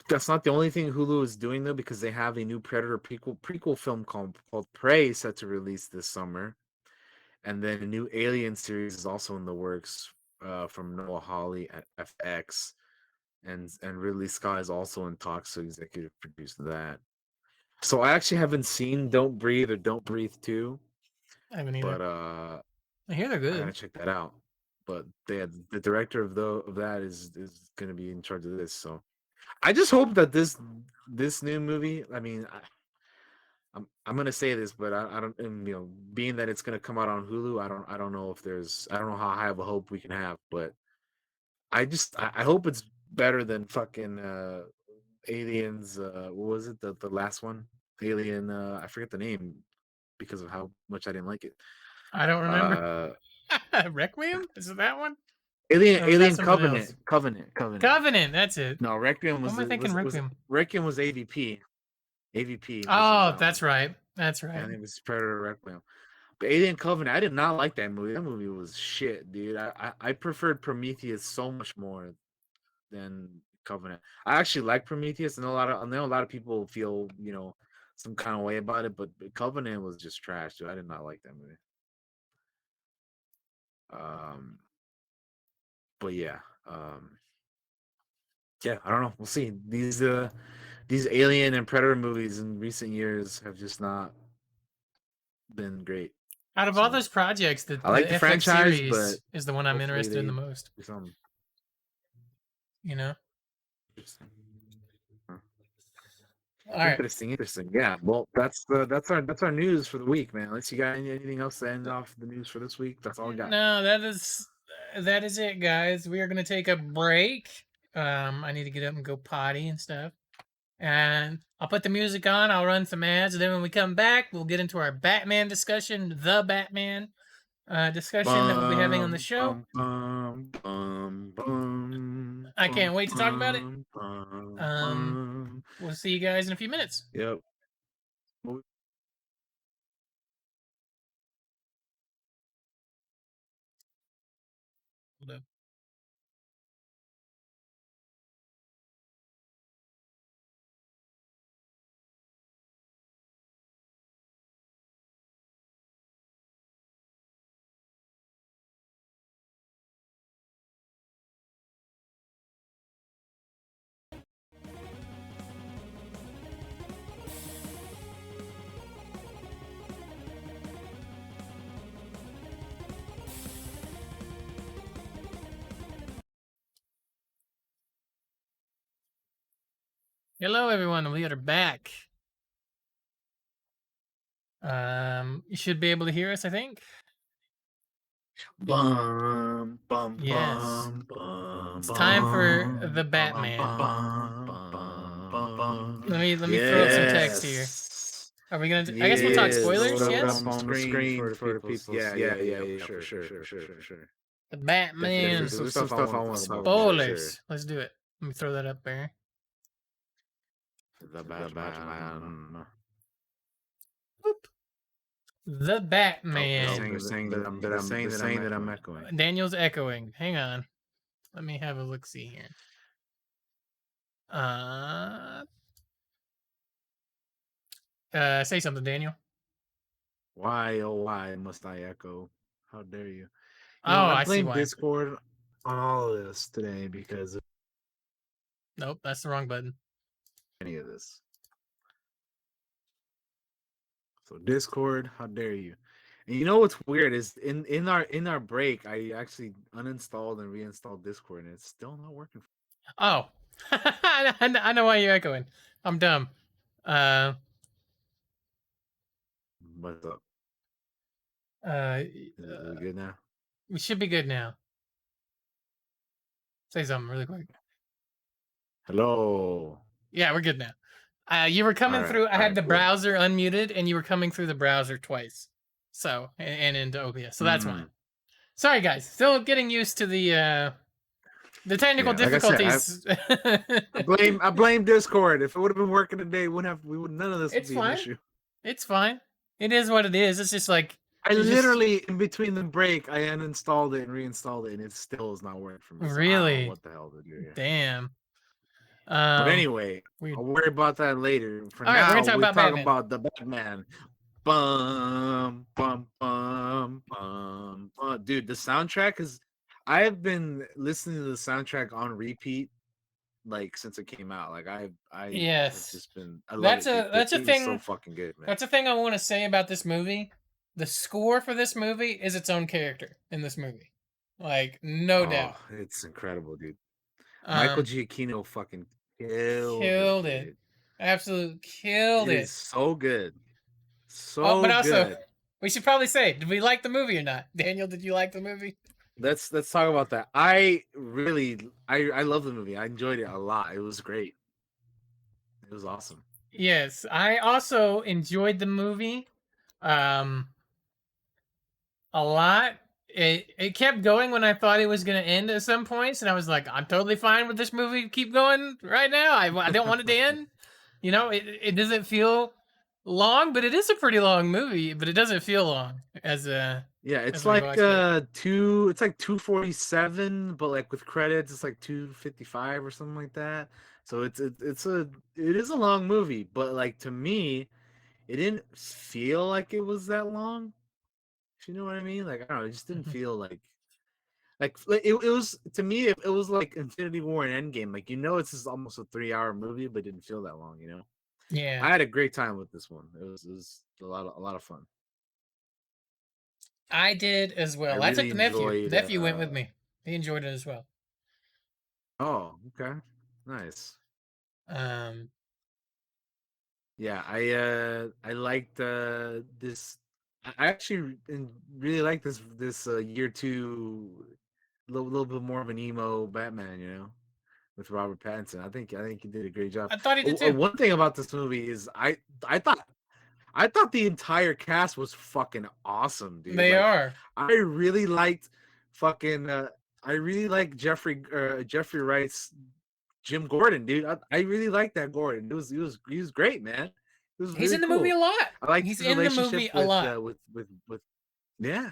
that's not the only thing Hulu is doing though, because they have a new Predator prequel film called Prey set to release this summer, and then a new Alien series is also in the works from Noah Hawley at FX. and Ridley Scott is also in talks to executive produce that. So I actually haven't seen Don't Breathe or Don't Breathe 2, I haven't either. but I hear they're I good. gotta check that out. But the director of that is gonna be in charge of this. So I just hope that this new movie. I mean, I'm gonna say this, but I don't, and, being that it's gonna come out on Hulu, I don't know if there's, I don't know how high of a hope we can have, but I hope it's better than fucking Aliens. What was it, the last one? Alien. I forget the name because of how much I didn't like it. I don't remember. Uh, Requiem? Is it that one? Alien Or was that Alien something else? Covenant. Covenant. That's it. No, Requiem What was am I thinking? was Requiem. Requiem was AVP. AVP was Oh, that that's one. right. That's right. And it was Predator Requiem. But Alien Covenant, I did not like that movie. That movie was shit, dude. I preferred Prometheus so much more than Covenant. I actually like Prometheus, and I know a lot of people feel, some kind of way about it, but Covenant was just trash, dude. I did not like that movie. Um, but yeah, yeah, I don't know. We'll see. These Alien and Predator movies in recent years have just not been great. Out of all So those projects, I the like the FX franchise, but series is the one I'm hopefully interested in they the most. do something You know? interesting. Huh. All right. Interesting. Yeah. Well, that's our news for the week, man. Unless you got anything else to end off the news for this week, that's all I got. No, that is it, guys. We are gonna take a break. I need to get up and go potty and stuff. And I'll put the music on. I'll run some ads. And then when we come back, we'll get into our Batman discussion, the Batman discussion that we'll be having on the Bum, show. bum, bum, bum, bum, I bum, can't wait to talk about it. bum, bum, bum. We'll see you guys in a few minutes. Yep. Hold up. Hello, everyone. We are back. You should be able to hear us, I think. Bum, bum, Yes. bum, bum, It's time for the bum, Batman. bum, bum, bum. Let me throw up some text here. Are we gonna? I guess we'll talk spoilers. Throw it Yes. up on the screen for the people. Yeah, for sure. The Definitely. Batman. There's some stuff I want to talk about. Spoilers. Let's do it. Let me throw that up there. The Batman. Boop. The Batman. They're saying that I'm echoing. Daniel's echoing. Hang on. Let me have a look. See here. Say something, Daniel. Why, oh why must I echo? How dare you? I see blame why. Discord on all of this today because of Nope, that's the wrong button. any of this. So Discord, how dare you? And you know what's weird is in our break, I actually uninstalled and reinstalled Discord, and it's still not working. Oh, I know why you're echoing. I'm dumb. What's up? Is it good now? We should be good now. Say something really quick. Hello. Yeah, we're good now. You were coming through. I had the browser unmuted, and you were coming through the browser twice. So and into OBS. So that's why. Sorry, guys. Still getting used to the technical difficulties. Like I said, I blame Discord. If it would have been working today, none of this would be an issue. It's fine. It is what it is. It's just like I literally in between the break, I uninstalled it and reinstalled it, and it still is not working for me. So really? what the hell to do? Damn. But anyway, I'll worry about that later. For all now, right, we're talking about the Batman. Bum, bum, bum, bum, bum. Dude, the soundtrack is. I have been listening to the soundtrack on repeat like since it came out. Like I've Yes. just been I love That's it, dude. a The that's a theme is so thing. fucking good, man. That's a thing I want to say about this movie. The score for this movie is its own character in this movie. Like, no Oh, doubt. it's incredible, dude. Michael Um, Giacchino fucking killed it, killed it. dude. Absolute killed It is it. so good. Oh, but So also, good. we should probably say, did we like the movie or not? Daniel, did you like the movie? Let's talk about that. I love the movie. I enjoyed it a lot. It was great. It was awesome. Yes, I also enjoyed the movie um a lot. It kept going when I thought it was going to end at some points, and I was like, I'm totally fine with this movie keep going right now. I don't want it to end. You know, it doesn't feel long, but it is a pretty long movie, but it doesn't feel long Yeah, as it's we like watched it. it's like 247, but like with credits it's like 255 or something like that. So it is a long movie, but like to me, it didn't feel like it was that long. If you know what I mean? Like I don't know, it just didn't Mhm. feel like it was to me it was like Infinity War and Endgame. Like it's just almost a 3 hour movie, but it didn't feel that long, you know? I Yeah, had a great time with this one. It was a lot of fun. I did as I well. I took really the nephew. enjoyed Nephew went with me. He enjoyed it as well. oh, okay. Nice. Um, Yeah, I liked this I actually really like this year two little bit more of an emo Batman, with Robert Pattinson. I think he did a great job. I thought he did too. One thing about this movie is I thought I thought the entire cast was fucking awesome, dude. They Like are. I really liked fucking I really like Jeffrey Wright's Jim Gordon, dude. I really like that Gordon. He was great, man. It was He's really in the movie cool. a lot. I liked He's his in the movie relationship a lot. with yeah.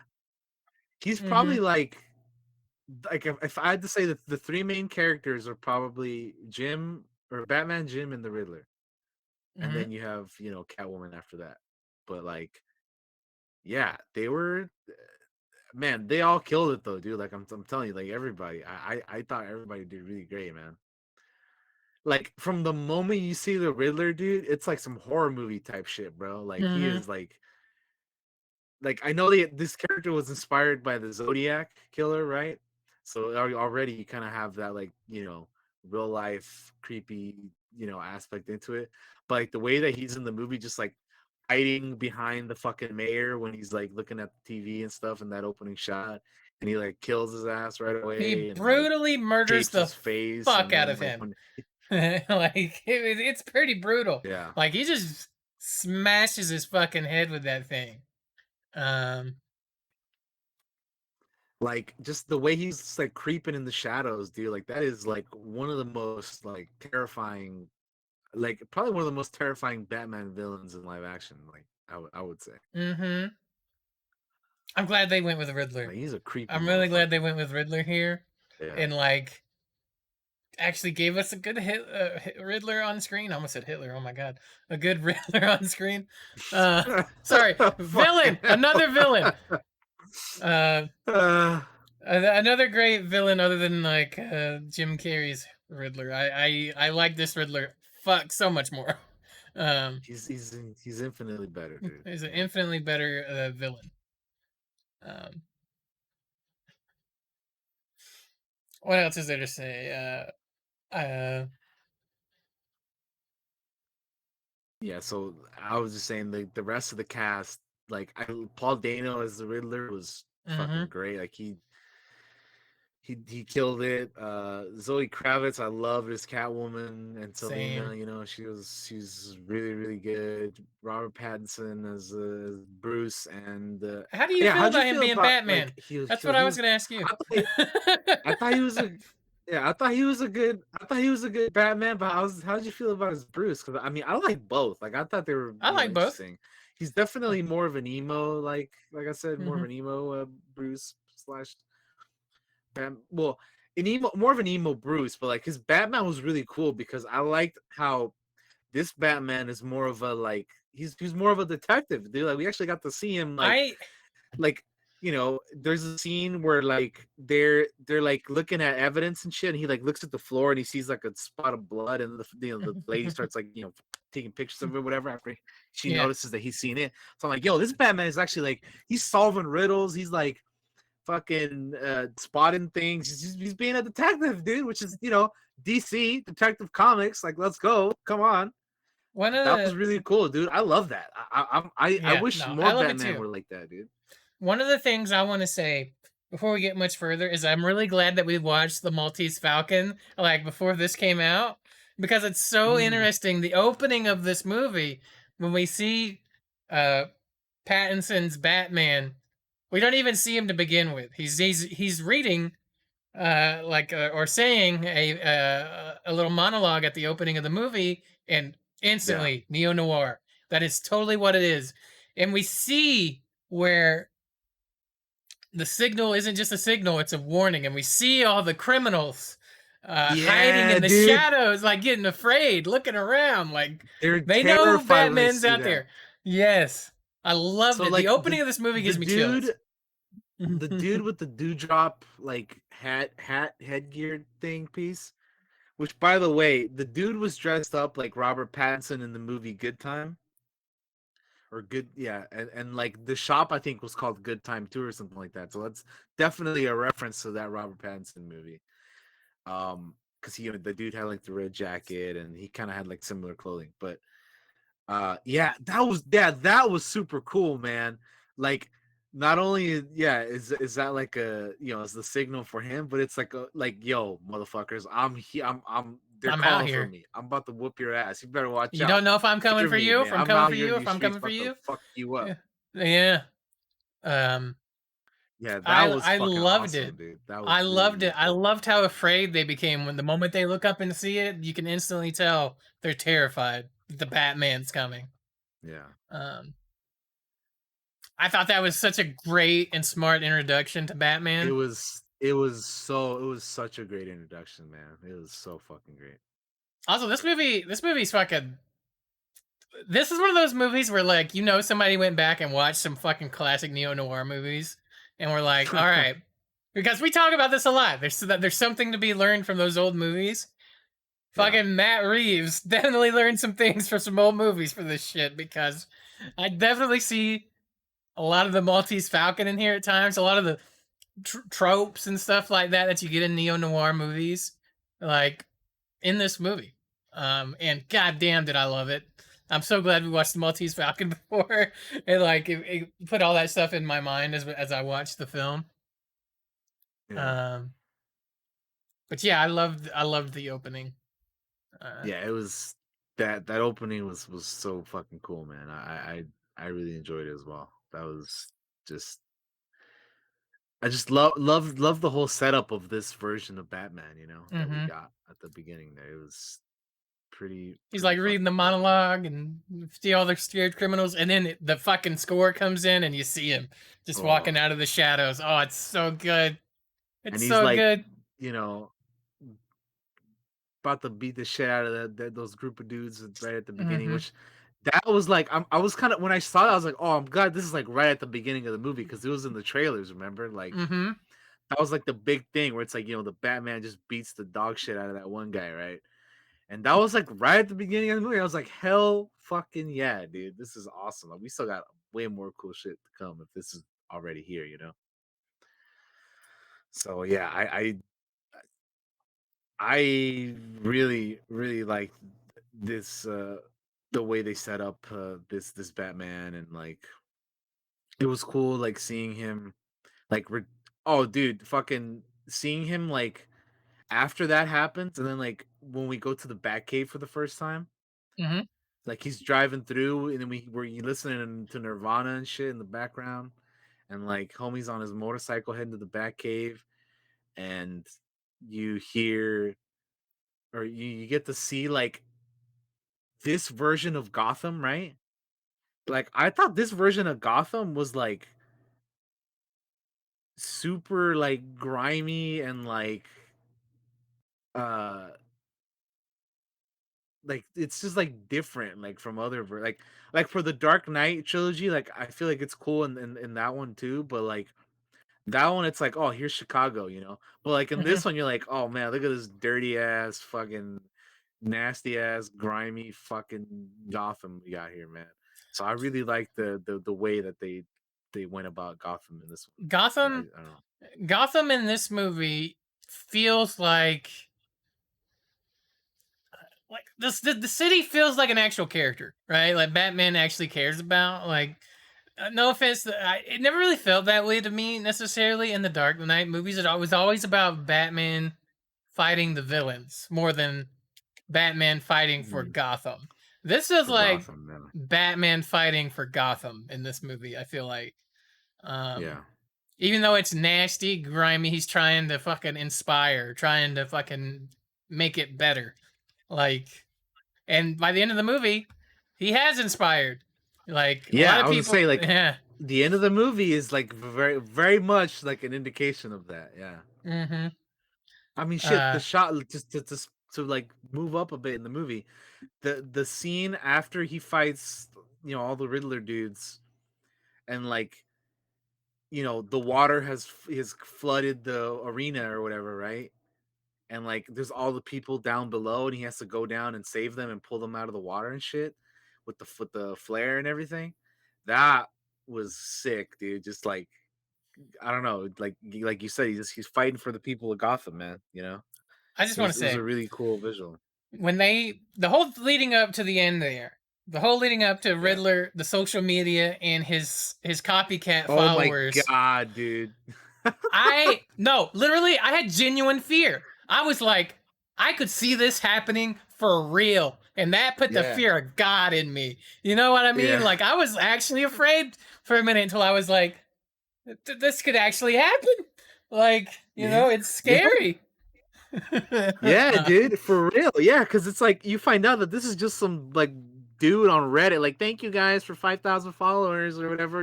He's Mm-hmm. probably like if I had to say that the three main characters are probably Jim or Batman, Jim, and the Riddler, and Mm-hmm. then you have Catwoman after that. But like, yeah, they were man, they all killed it though, dude. Like I'm telling you, like everybody, I thought everybody did really great, man. Like from the moment you see the Riddler, dude, it's like some horror movie type shit, bro. Like he Mm-hmm. is like I know this character was inspired by the Zodiac killer, right? So already you kind of have that like real life creepy aspect into it. But like the way that he's in the movie, just like hiding behind the fucking mayor when he's like looking at the TV and stuff in that opening shot, and he like kills his ass right He away and like brutally murders shapes the his face, fuck and out then of like him. when Like it's pretty brutal. yeah. Like he just smashes his fucking head with that thing. Um, Like just the way he's just, like creeping in the shadows, dude. Like that is like one of the most like terrifying, like probably one of the most terrifying Batman villains in live action. Like I would say, mm-hmm. I'm glad they went with like Riddler. he's a creepy I'm really glad they motherfucker. went with Riddler here, Yeah. and like actually gave us a good Riddler on screen. I almost said Hitler. Oh my god, a good Riddler on screen. Uh, sorry, villain, Fucking another villain. hell. Uh, uh, another great villain other than like Jim Carrey's Riddler. I like this Riddler. Fuck, so much more. Um, he's infinitely better, dude. he's an Yeah. infinitely better villain. Um, what else is there to say? Yeah. So I was just saying the rest of the cast, like Paul Dano as the Riddler was fucking mm-hmm. great. Like he killed it. Zoe Kravitz, I loved as Catwoman, and Same. Selena, she's really really good. Robert Pattinson as Bruce, and How do you yeah, feel how'd you about him feel being about Batman? like he was That's he, what I he was was gonna ask you. I thought I thought he was a yeah, I thought he was a good Batman, but how'd you feel about his Bruce? Because I mean, I like both. Like I thought they were, I like both. interesting. He's definitely more of an emo, like I said, more of Mm-hmm. an emo Bruce slash well, an emo, more of an emo Bruce, but like his Batman was really cool because I liked how this Batman is more of a like he's more of a detective, dude. Like we actually got to see him I like there's a scene where like they're like looking at evidence and shit, and he like looks at the floor and he sees like a spot of blood, and the lady starts like taking pictures of it, whatever. After she Yeah. notices that he's seen it, so I'm like, yo, this Batman is actually like he's solving riddles. He's like fucking spotting things. He's being a detective, dude, which is DC Detective Comics. Like, let's go, come on. One of That was the really cool, dude. I love that. I Yeah, wish no, more I love it Batman too. were like that, dude. One of the things I want to say before we get much further is I'm really glad that we watched the Maltese Falcon like before this came out because it's so Mm, interesting. The opening of this movie when we see uh Pattinson's Batman, we don't even see him to begin with. He's reading or saying a little monologue at the opening of the movie, and yeah. instantly neo noir. That is totally what it is, and we see where the signal isn't just a signal; it's a warning, and we see all the criminals hiding Yeah, in the dude. shadows, like getting afraid, looking around, like They're they know terrified when they Batman's see out that. there. Yes, I loved So it. The like opening of this movie the gives me chills. dude with the dewdrop like headgear thing piece, which by the way, the dude was dressed up like Robert Pattinson in the movie Good Time. Or good, yeah, and like the shop I think was called Good Time too or something like that. So that's definitely a reference to that Robert Pattinson movie. Because the dude had like the red jacket and he kind of had like similar clothing. But yeah, that was super cool, man. Like not only is that like is the signal for him, but it's like yo motherfuckers, I'm they're I'm out calling for here. me. I'm about to whoop your ass. You better watch You out. don't know if I'm coming Fear for me, you, if man. I'm I'm coming out for here in you, if these I'm streets coming for about to you. fuck you up. Yeah. Yeah. Um, Yeah, that was I fucking loved it. awesome, dude. That was I really, loved it. really I cool. loved how afraid they became when the moment they look up and see it, you can instantly tell they're terrified that the Batman's coming. Yeah. Um, I thought that was such a great and smart introduction to It Batman. was it was such a great introduction, man. It was so fucking great. Also, this movie's fucking. This is one of those movies where like somebody went back and watched some fucking classic neo noir movies, and we're like, all right, because we talk about this a lot. There's something to be learned from those old movies. Yeah. Fucking Matt Reeves definitely learned some things from some old movies for this shit because I definitely see a lot of the Maltese Falcon in here at times. A lot of the tropes and stuff like that you get in neo noir movies, like in this movie. And goddamn, did I love it! I'm so glad we watched the Maltese Falcon before, and like it put all that stuff in my mind as I watched the film. Yeah. Um, but yeah, I loved the opening. Uh, Yeah, it was that opening was so fucking cool, man. I really enjoyed it as well. That was just I just love the whole setup of this version of Batman, that we mm-hmm. got at the beginning there. It was pretty He's pretty like reading the fucking cool. monologue and see all the scared criminals, and then the fucking score comes in, and you see him just Oh, walking out of the shadows. Oh, it's so good. It's and he's so like, good. you know, about to beat the shit out of those group of dudes right at the beginning, Mm-hmm. which that was like I was kind of when I saw it, I was like, oh, I'm glad this is like right at the beginning of the movie because it was in the trailers. Remember, like Mm-hmm. that was like the big thing where it's like the Batman just beats the dog shit out of that one guy, right? And that was like right at the beginning of the movie. I was like, hell, fucking yeah, dude, this is awesome. Like we still got way more cool shit to come if this is already here. So yeah, I really, really like this the way they set up this Batman, and like it was cool like seeing him like oh dude, fucking seeing him like after that happens, and then like when we go to the Batcave for the first time, Mm-hmm. like he's driving through and then we were listening to Nirvana and shit in the background, and like homie's on his motorcycle heading to the Batcave, and you hear or you get to see like this version of Gotham, right? Like I thought this version of Gotham was like super like grimy and uh like it's just like different like from other like for the Dark Knight trilogy, like I feel like it's cool in that one too, but like That one, it's like, oh, here's Chicago, But like in Mhm. this one, you're like, oh man, look at this dirty ass, fucking nasty ass, grimy fucking Gotham we got here, man. So I really like the way that they went about Gotham in this one. Gotham I don't know. Gotham in this movie feels like the city feels like an actual character, right? Like Batman actually cares about. Like, no offense, it never really felt that way to me necessarily in the Dark Knight movies. It was always about Batman fighting the villains more than Batman fighting for Mm, Gotham. This is for like Gotham, man. Batman fighting for Gotham in this movie. I feel like, um, Yeah. even though it's nasty, grimy, he's trying to fucking inspire, trying to fucking make it better. Like, and by the end of the movie, he has inspired. Like a lot Yeah, of I was gonna people, say, like, yeah. the end of the movie is like very, very much like an indication of that. Yeah. Mm-hmm. I mean, shit, the Uh, shot just to like move up a bit in the movie. The scene after he fights, all the Riddler dudes, and like, the water has flooded the arena or whatever, right? And like, there's all the people down below, and he has to go down and save them and pull them out of the water and shit with the flare and everything. That was sick, dude. Just like, I don't know, like you said, he's fighting for the people of Gotham, man. I just It want was to it was a say really cool visual. when the whole leading up to the end there, the whole leading up to Yeah. Riddler, the social media, and his copycat Oh my followers. god, dude. I no, literally, I had genuine fear. I was like, I could see this happening for real, and that put the Yeah. fear of God in me. You know what I mean? Yeah. Like I was actually afraid for a minute until I was like, this could actually happen. Like, Yeah. it's Yeah. scary. Yeah, dude, for real. Yeah, because it's like you find out that this is just some like dude on Reddit, like, thank you guys for 5,000 followers or whatever,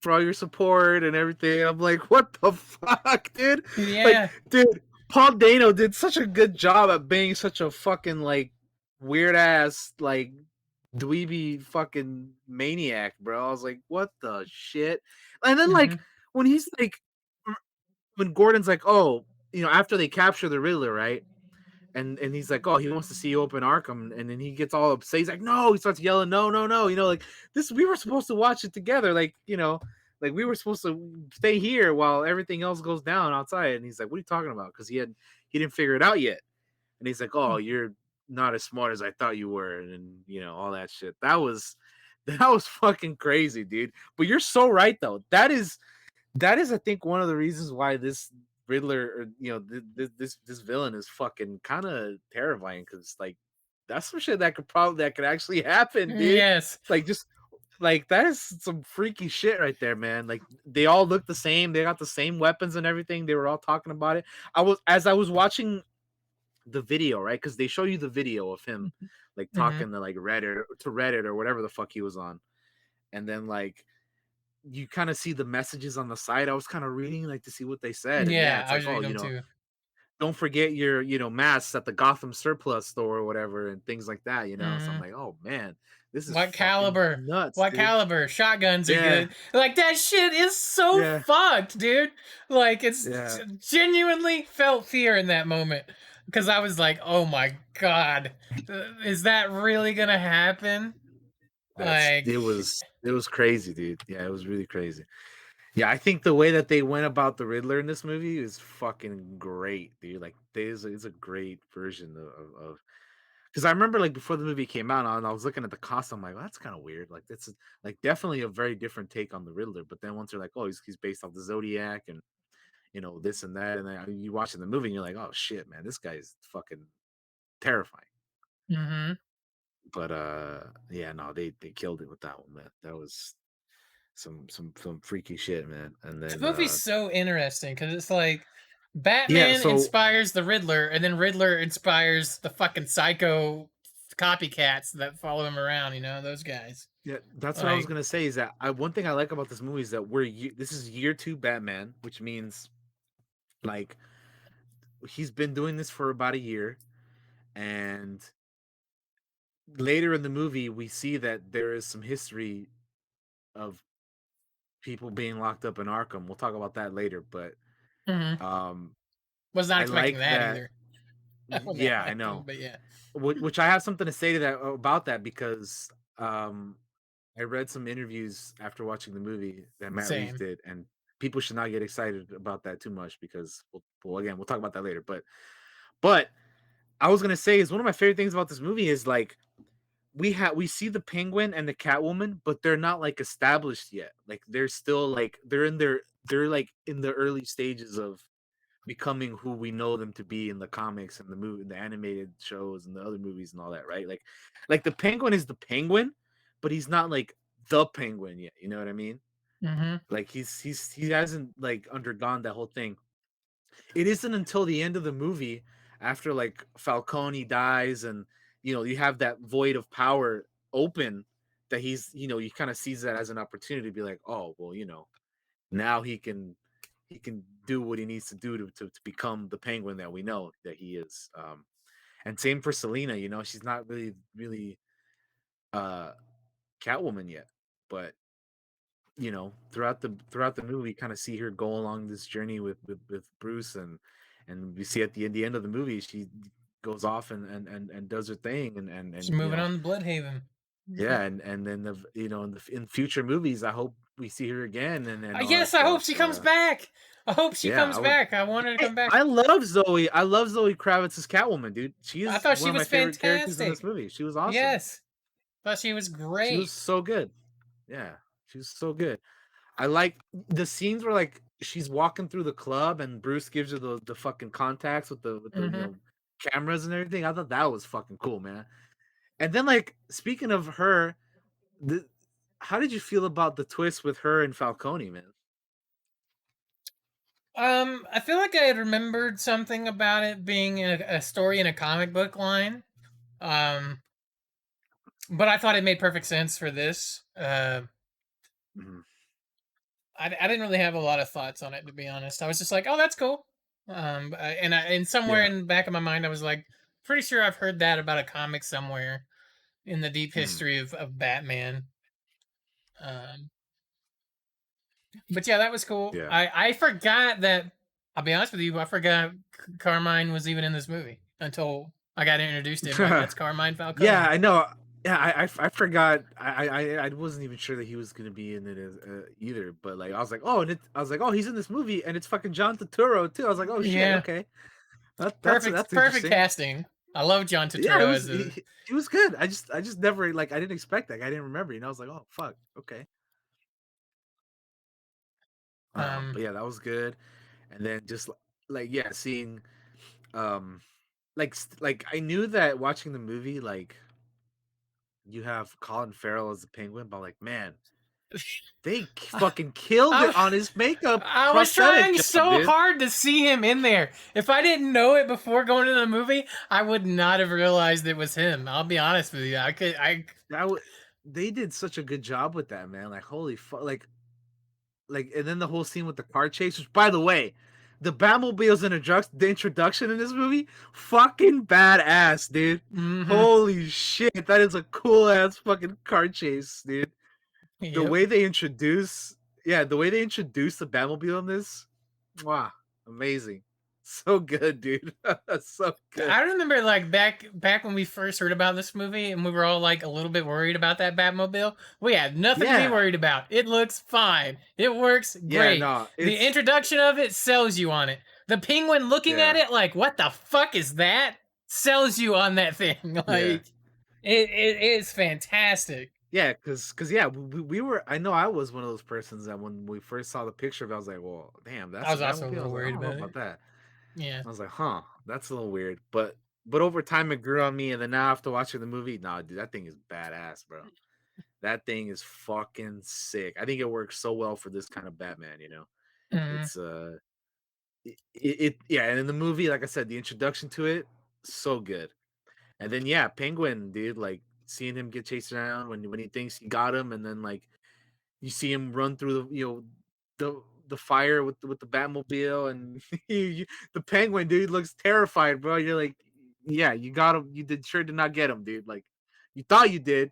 for all your support and everything. I'm like, what the fuck, dude? Like, Yeah. dude, Paul Dano did such a good job at being such a fucking like weird ass like dweeby fucking maniac, bro. I was like, what the shit? And then Hmm. like when he's like when Gordon's like, oh, after they capture the Riddler, right? And he's like, oh, he wants to see you open Arkham, and then he gets all upset. He's like, no, he starts yelling, no, no, no, like this. We were supposed to watch it together, like like we were supposed to stay here while everything else goes down outside. And he's like, what are you talking about? Because he didn't figure it out yet. And he's like, oh, you're not as smart as I thought you were, and all that shit. That was fucking crazy, dude. But you're so right though. That is, I think, one of the reasons why this Riddler, or this villain is fucking kind of terrifying, because like that's some shit that could actually happen, dude. Yes. Like, just like that is some freaky shit right there, man. Like, they all look the same, they got the same weapons and everything. They were all talking about it. I was watching the video, right? Because they show you the video of him like Hmm. talking to like Reddit or whatever the fuck he was on, and then like you kind of see the messages on the side. I was kind of reading like to see what they said, and yeah, Yeah, it's I like, was oh, reading them too. don't forget your masks at the Gotham surplus store or whatever, and things like that. So I'm Hmm. like, oh man, this is What fucking caliber? nuts, What dude. caliber? Shotguns are Yeah, good. Like that shit is so yeah, fucked, dude. Like yeah. genuinely felt fear in that moment because I was like, "Oh my god, is that really gonna happen?" Like, It was crazy, dude. Yeah, it was really crazy. Yeah, I think the way that they went about the Riddler in this movie is fucking great, dude. Like, it's a great version of because I remember, like, before the movie came out, and I was looking at the costume, I'm like, well, that's kind of weird. Like, that's like definitely a very different take on the Riddler. But then once they're like, oh, he's based off the Zodiac, and this and that, and then you watching the movie and you're like, oh shit, man, this guy's fucking terrifying. hmm But yeah, no, they killed it with that one, man. That was some freaky shit, man. And the then movie's so interesting because it's like yeah, Batman so inspires the Riddler, and then Riddler inspires the fucking psycho copycats that follow him around. Those guys. yeah, that's what I was Like, gonna say. Is that one thing I like about this movie is that this is year two Batman, which means like he's been doing this for about a year, and later in the movie we see that there is some history of people being locked up in Arkham. We'll talk about that later, but Hmm. um, Was not I expecting like that that. either. When that Yeah, I happened, know. but yeah, Which I have something to say to that about that because um, I read some interviews after watching the movie that Matt Reeves same. did, and people should not get excited about that too much because, well again, we'll talk about that later. But I was gonna say is one of my favorite things about this movie is like we see the Penguin and the Catwoman, but they're not like established yet. Like they're still like they're like in the early stages of becoming who we know them to be in the comics and the movie, the animated shows and the other movies and all that, right? Like the Penguin is the Penguin, but he's not like the Penguin yet. You know what I mean? Hmm. Like he hasn't like undergone that whole thing. It isn't until the end of the movie, after like Falcone dies, and you have that void of power open, that he kind of sees that as an opportunity to be like, oh well, now he can do what he needs to do to become the Penguin that we know that he is. And same for Selena. She's not really uh Catwoman yet, but throughout the movie, kind of see her go along this journey with Bruce, and we see at the end of the movie she goes off and does her thing, She's and moving on to Bloodhaven. yeah, and then in future movies I hope we see her again, and all that Yes, I hope stuff. she comes back. I hope she Yeah, comes I would. back. I want her to come back. I love Zoe Kravitz's Catwoman, dude. She I is thought one she of my was favorite characters in this fantastic. movie. She was awesome. Yes, thought she was She was great. so good. Yeah, she was so good. I like the scenes where like she's walking through the club and Bruce gives her the fucking contacts with the Hmm. cameras and everything. I thought that was fucking cool, man. And then like speaking of her, the how did you feel about the twist with her and Falcone, man? I feel like I had remembered something about it being a story in a comic book line. Um, but I thought it made perfect sense for this. Mhm. I didn't really have a lot of thoughts on it, to be honest. I was just like, oh, that's cool. And somewhere Yeah. in the back of my mind, I was like, pretty sure I've heard that about a comic somewhere in the deep Mhm. history of Batman. Um, but yeah, that was cool. Yeah. I forgot that. I'll be honest with you, I forgot Carmine was even in this movie until I got introduced to him. Like, that's Carmine Yeah, Falcone. I know. Yeah, I forgot. I wasn't even sure that he was gonna be in it either. But like, I was like, oh, I was like, oh, he's in this movie, and it's fucking John Turturro too. I was like, oh shit, Yeah, okay, that's perfect, that's perfect interesting. casting. I love John Yeah, it Turturro was as a. he was good. I just never like I didn't expect that. I didn't remember. I was like, oh fuck, okay. Um, But yeah, that was good. And then just like yeah, seeing um like I knew that watching the movie like you have Colin Farrell as the Penguin, but like man, they fucking killed I, it on his makeup I was prosthetic trying job, so dude. hard to see him in there. If I didn't know it before going to the movie, I would not have realized it was him. I'll be honest with you. I could. I. That w- they did such a good job with that, man. Like holy fuck, like, and then the whole scene with the car chase. Which, by the way, the Batmobile's the introduction in this movie, fucking badass, dude. Mm-hmm. Holy shit, that is a cool ass fucking car chase, dude. The Yep. way they introduce, yeah, the way they introduce the Batmobile in this, wow, amazing, so good, dude, so good. I remember like back when we first heard about this movie and we were all like a little bit worried about that Batmobile. We had nothing to be Yeah, worried about. It looks fine. It works yeah, great. no, The it's introduction of it sells you on it. The penguin looking at yeah, it like, what the fuck is that? Sells you on that thing. yeah. Like it is fantastic. Yeah, cause yeah, we were. I know I was one of those persons that when we first saw the picture of it, I was like, "Well, damn, I that's the was also a Batmobile." I little was like, "I worried don't know about about it. that." Yeah. I was like, "Huh, that's a little weird." But over time, it grew on me, and then now after watching the movie, nah, dude, that thing is badass, bro. That thing is fucking sick. I think it works so well for this kind of Batman. Mm-hmm. It's yeah, and in the movie, like I said, the introduction to it, so good. And then yeah, Penguin, dude, like seeing him get chased around when he thinks he got him, and then like you see him run through the fire with the Batmobile, and the Penguin dude looks terrified, bro. You're like, yeah, you got him. You did not get him, dude. Like, you thought you did,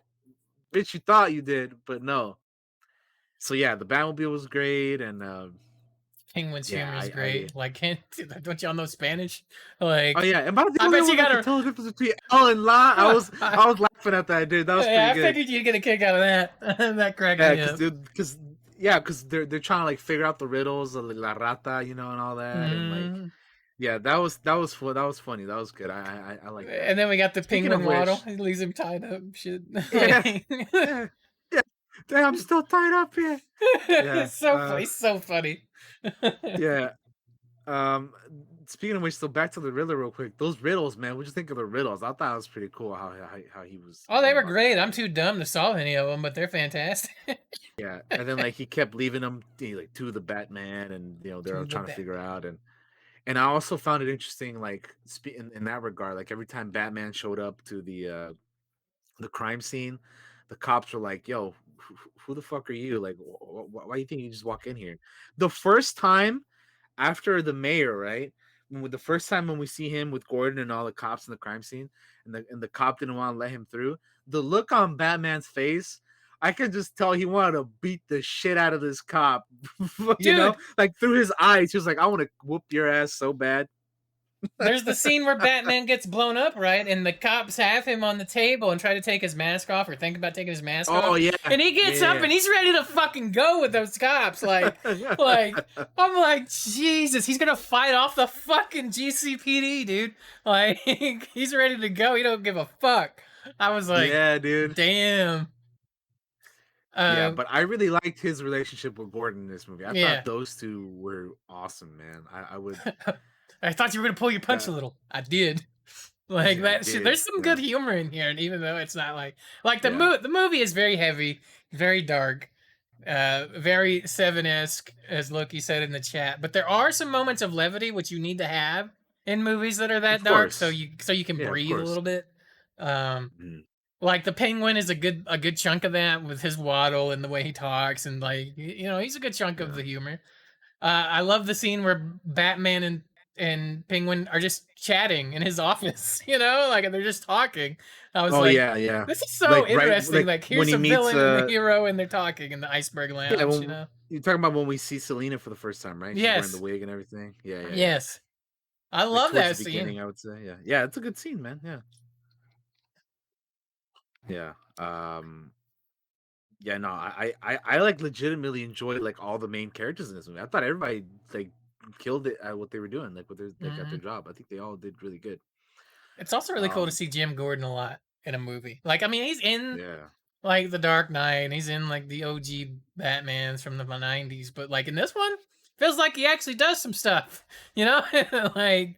bitch. You thought you did, but no. So yeah, the Batmobile was great, and Penguin's yeah, humor is I great. Like, can't don't y'all know Spanish? Like, oh yeah, am I the I only bet you one that got could a. tell the difference between L and La? I was laughing at that, dude. That was Yeah, pretty I good. figured you'd get a kick out of that. That cracked Yeah, me up. because they're trying to like figure out the riddles of La Rata, you know, and all that, and like Mm. yeah, that was funny. That was good. I like that. And then we got the Speaking of penguin waddle. which, He leaves him tied up. Shit. yeah, Like, yeah, yeah. Damn, I'm still tied up here. Yeah, it's so funny. It's so funny. yeah. Um, Speaking of which, so back to the Riddler real quick. Those riddles, man. What you think of the riddles? I thought it was pretty cool how he was Oh, they going were about the great. I'm riddles. too dumb to solve any of them, but they're fantastic. Yeah, and then like he kept leaving them like to the Batman, and you know they're all To the trying to figure Batman. out. And I also found it interesting, like in that regard, like every time Batman showed up to the crime scene, the cops were like, "Yo, who the fuck are you? Like, why do you think you just walk in here?" The first time after the mayor, right? The first time when we see him with Gordon and all the cops in the crime scene, and the cop didn't want to let him through, the look on Batman's face, I can just tell he wanted to beat the shit out of this cop, you know, Dude, like through his eyes. He was like, "I want to whoop your ass so bad." there's the scene where Batman gets blown up, right? And the cops have him on the table and try to take his mask off or think about taking his mask Oh off. yeah, And he gets up yeah, and he's ready to fucking go with those cops. Like, I'm like, Jesus, he's gonna fight off the fucking GCPD, dude. Like, he's ready to go. He don't give a fuck. I was like, yeah, dude. damn. Yeah, Uh, but I really liked his relationship with Gordon in this movie. I thought yeah. those two were awesome, man. I would I thought you were gonna pull your punch a that little. I did. Like yeah, I that shit. did. There's some Yeah, good humor in here, and even though it's not like yeah, the movie is very heavy, very dark, very Seven-esque, as Loki said in the chat. But there are some moments of levity which you need to have in movies that are that of dark, course. so you can Yeah, of breathe a course. little bit. Um, Mhm. like the Penguin is a good chunk of that with his waddle and the way he talks, and like you know he's a good chunk of Yeah. the humor. I love the scene where Batman and Penguin are just chatting in his office. You know, like they're just talking. I was Oh like, yeah, yeah. this is so interesting. Like Like when here's he a meets villain and the hero, and they're talking in the iceberg yeah, lounge. You when know. you're talking about when we see Selena for the first time, right? She's wearing the Yes. wig and everything. Yeah, yeah, yeah. Yes. I Like love towards the that scene. beginning, I would say. Yeah. Yeah, it's a good scene, man. Yeah. Yeah. Yeah, no, I like legitimately enjoyed like all the main characters in this movie. I thought everybody like killed it at what they were doing, like what they like at their Hmm. job. I think they all did really good. It's also really cool to Um, see Jim Gordon a lot in a movie. Like, I mean, he's in yeah, like The Dark Knight, and he's in like the OG Batmans from the '90s, but like in this one, feels like he actually does some stuff. You know, like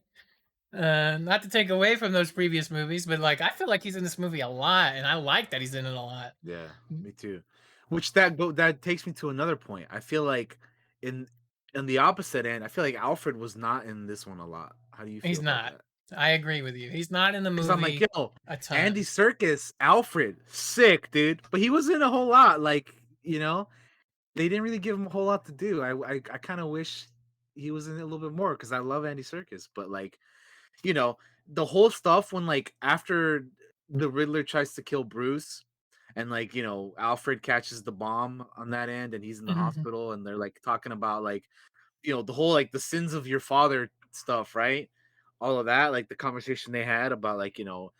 not to take away from those previous movies, but like I feel like he's in this movie a lot, and I like that he's in it a lot. yeah, me too. Which that takes me to another point. I feel like in in the opposite end, I feel like Alfred was not in this one a lot. How do you He's feel about not. that? I agree with you. He's not in the Because I'm like, movie yo, a Andy ton. Serkis, Alfred, sick, dude. But he was in a whole lot. Like, you know, they didn't really give him a whole lot to do. I kind of wish he was in it a little bit more because I love Andy Serkis. But like, you know, the whole stuff when like after the Riddler tries to kill Bruce, and like you know Alfred catches the bomb on that end, and he's in the Mhm. hospital, and they're like talking about like you know the whole like the sins of your father stuff, right? All of that, like the conversation they had about like you know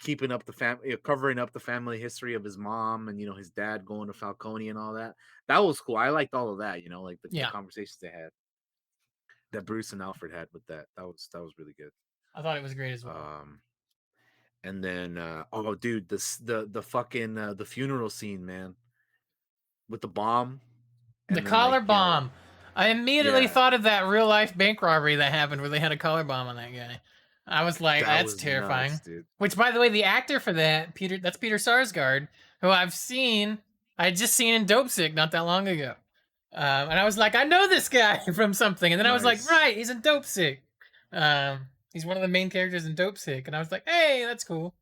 keeping up the family, covering up the family history of his mom, and you know his dad going to Falcone and all that. That was cool. I liked all of that. You know, like the Yeah, conversations they had that Bruce and Alfred had with that. That was really good. I thought it was great as well. Um, and then oh dude, the fucking the funeral scene, man, with the bomb, The and then collar like you know, bomb. I immediately yeah, thought of that real life bank robbery that happened where they had a collar bomb on that guy. I was like, that that's was nuts, terrifying. dude. Which, by the way, the actor for that, that's Peter Sarsgaard, who I had just seen in Dope Sick not that long ago. And I was like, I know this guy from something. And then I was like, Nice, right, he's in Dope Sick. He's one of the main characters in Dope Sick. And I was like, hey, that's cool.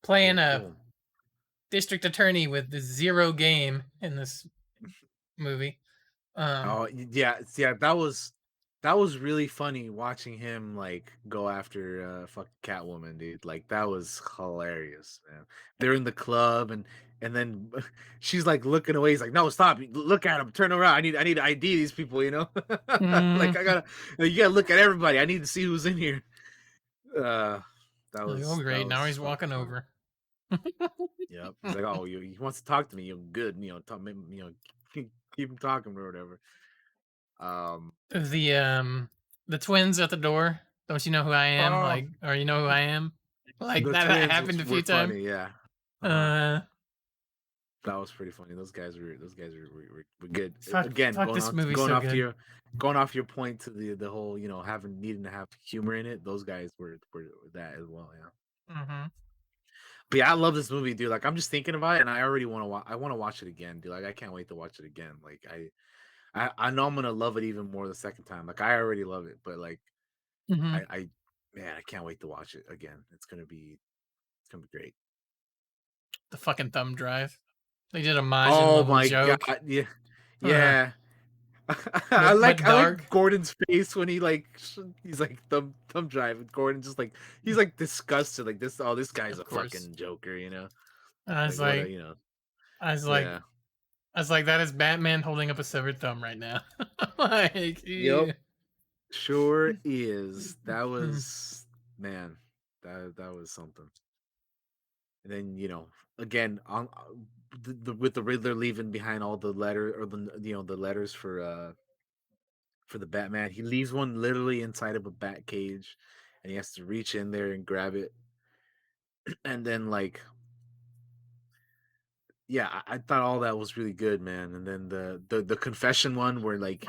Playing cool, a cool. district attorney with the zero game in this movie. Um, Oh yeah, yeah, that was. that was really funny watching him like go after fucking Catwoman, dude. Like that was hilarious, man. They're in the club and then she's like looking away. He's like, "No, stop! Look at him! Turn around! I need to ID these people, you know? Mm. Like you gotta look at everybody. I need to see who's in here." Uh, Like, oh that great, now was he's fucking walking funny. over. Yep. He's like, "Oh, he wants to talk to me. You're good. Keep him talking or whatever." Um. the the twins at the door. Don't you know who I am? Oh, Like, or you know who I am? Like the that twins happened a were few times. funny. Yeah. Uh-huh. Uh, That was pretty funny. Those guys were good. Again, fuck, this movie's so good. going off your point to the whole having needing to have humor in it. Those guys were that as well. Yeah. Hmm. But yeah, I love this movie, dude. Like I'm just thinking about it, and I already want to watch. I want to watch it again, dude. Like I can't wait to watch it again. Like I know I'm gonna love it even more the second time. Like I already love it, but like Hmm. I man, I can't wait to watch it again. It's gonna be great. The fucking thumb drive. They did a Majin Oh level my joke. god, yeah, Uh, yeah. but I like dark, Gordon's face when he's like thumb drive. And Gordon just like he's like disgusted. Like this, oh, this guy's of a course. fucking joker, you know. I was Like what a like, I was like, yeah. I was like, that is Batman holding up a severed thumb right now. Like, Yep, yeah. sure is. That was man, that was something. And then again on with the Riddler leaving behind all the letter or the letters for the Batman. He leaves one literally inside of a bat cage, and he has to reach in there and grab it. And then like, yeah, I thought all that was really good, man. And then the confession one where like,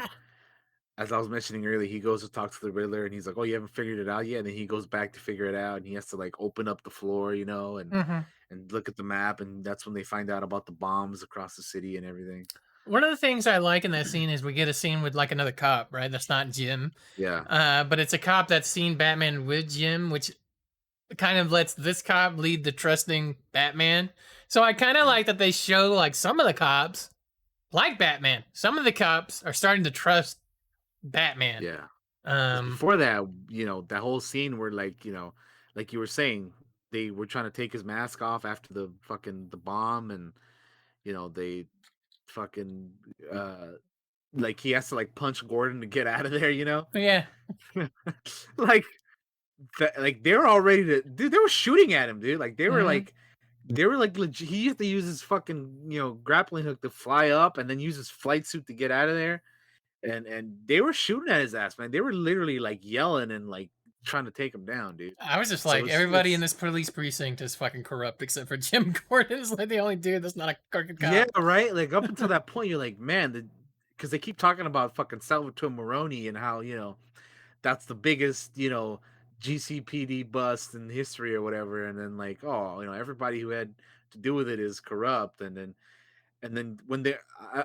as I was mentioning earlier, he goes to talk to the Riddler, and he's like, "Oh, you haven't figured it out yet." And then he goes back to figure it out, and he has to like open up the floor, Hmm. and look at the map, and that's when they find out about the bombs across the city and everything. One of the things I like in that scene is we get a scene with like another cop, right? That's not Jim, Yeah, but it's a cop that's seen Batman with Jim, which kind of lets this cop lead the trusting Batman. So I kind of yeah, like that they show like some of the cops like Batman. Some of the cops are starting to trust Batman. yeah. Because Um, before that, that whole scene where like you were saying, they were trying to take his mask off after the bomb, and they fucking uh like he has to like punch Gordon to get out of there, yeah. like like they were all ready to dude, they were shooting at him, dude. Like Hmm. they were like he used to use his fucking grappling hook to fly up and then use his flight suit to get out of there. And they were shooting at his ass, man. They were literally like yelling and like trying to take him down, dude. I was just So like, it's everybody in it's this police precinct is fucking corrupt except for Jim Gordon. Is like the only dude that's not a crooked yeah, cop. right. Like up until that point, you're like, man, because they keep talking about fucking Salvatore Moroni and how that's the biggest GCPD bust in history or whatever, and then like, oh, everybody who had to do with it is corrupt, and then when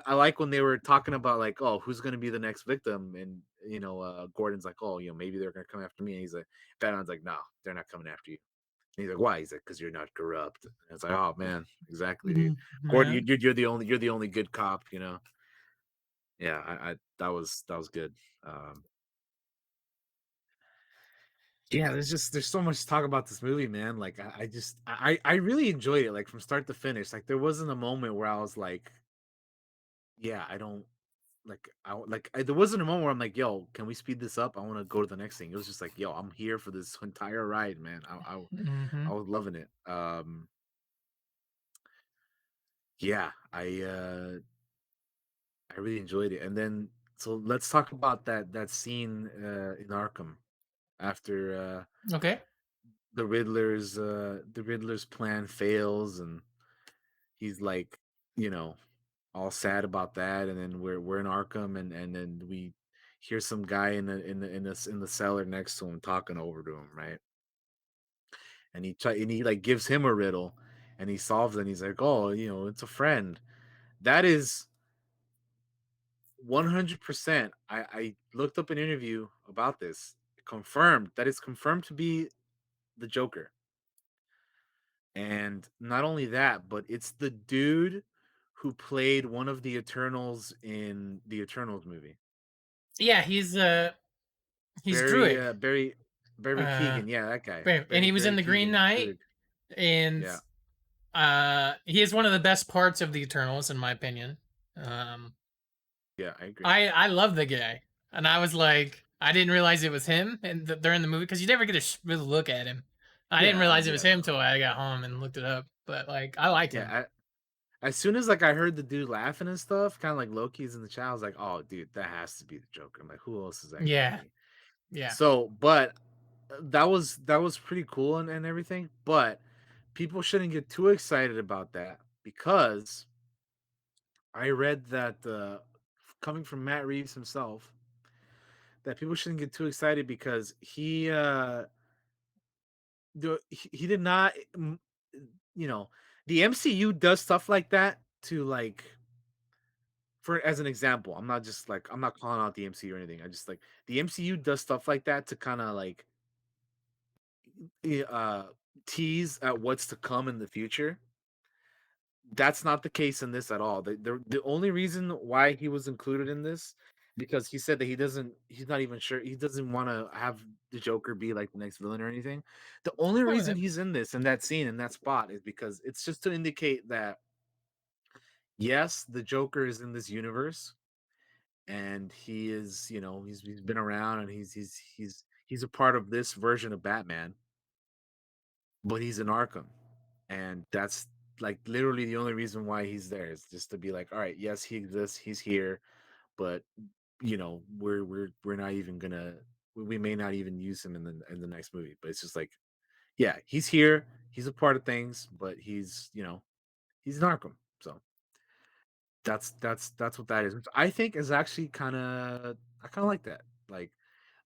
I like when they were talking about like, oh, who's going to be the next victim, and Gordon's like, oh, maybe they're going to come after me, and he's like, Batman's like, no, they're not coming after you. And he's like, why? He's like, because you're not corrupt. And it's like, oh man, exactly, dude. Mhm. Gordon, Yeah. you're the only good cop. Yeah, I that was good. Um, yeah, there's so much to talk about this movie, man. Like I really enjoyed it, like from start to finish. Like there wasn't a moment where I was like, yeah, I don't there wasn't a moment where I'm like, yo, can we speed this up? I want to go to the next thing. It was just like, yo, I'm here for this entire ride, man. I Hmm. was loving it. Yeah, I really enjoyed it. And then so let's talk about that scene in Arkham after Okay. the Riddler's plan fails, and he's like, you know, all sad about that, and then we're in Arkham, and then we hear some guy in the cellar next to him talking over to him, right? And he like gives him a riddle, and he solves it, and he's like, oh, it's a friend. That is 100%. I looked up an interview about this, confirmed that it's confirmed to be the Joker. And not only that, but it's the dude who played one of the Eternals in the Eternals movie. Yeah, he's He's Druig. Barry Uh, Keegan. Yeah, that guy. and he was in Barry the Green Keegan. Knight, Druid. and Yeah. he is one of the best parts of the Eternals, in my opinion. Um, Yeah, I agree. I love the guy, and I was like, I didn't realize it was him, and during the movie because you never get a really look at him. I didn't Yeah, realize it was yeah, him no. till I got home and looked it up. But like, I like him. Yeah, as soon as like I heard the dude laughing and stuff, kind of like Loki's in the chat, I was like, "Oh, dude, that has to be the Joker." I'm like, "Who else is that gonna Yeah, be?" yeah, So, but that was pretty cool and everything. But people shouldn't get too excited about that because I read that coming from Matt Reeves himself, that people shouldn't get too excited because he did not you know the MCU does stuff like that to like for as an example. I'm not calling out the MCU or anything. I just like the MCU does stuff like that to kind of like uh tease at what's to come in the future. That's not the case in this at all. The only reason why he was included in this because he said that he's not even sure he doesn't want to have the Joker be like the next villain or anything. The only fine with reason it. he's in this in that scene in that spot is because it's just to indicate that yes, the Joker is in this universe and he is, he's been around and he's a part of this version of Batman, but he's in Arkham. And that's like literally the only reason why he's there is just to be like, all right, yes, he exists, he's here, but we're not even gonna we may not even use him in the next movie. But it's just like, yeah, he's here, he's a part of things, but he's an Arkham. So that's what that is. Which I think is actually I kind of like that. Like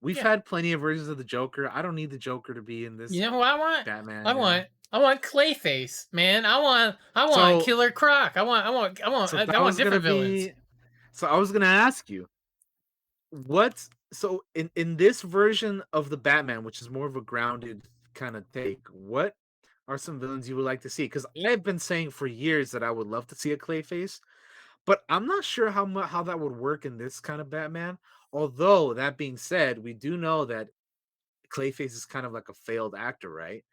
we've Yeah, had plenty of versions of the Joker. I don't need the Joker to be in you this know who I want? Batman. I want I want Clayface, man. I want So Killer Croc. so I that want was gonna different villains. be so I was gonna ask you in this version of the Batman, which is more of a grounded kind of take, what are some villains you would like to see? Because I've been saying for years that I would love to see a Clayface, but I'm not sure how that would work in this kind of Batman. Although that being said, we do know that Clayface is kind of like a failed actor, right?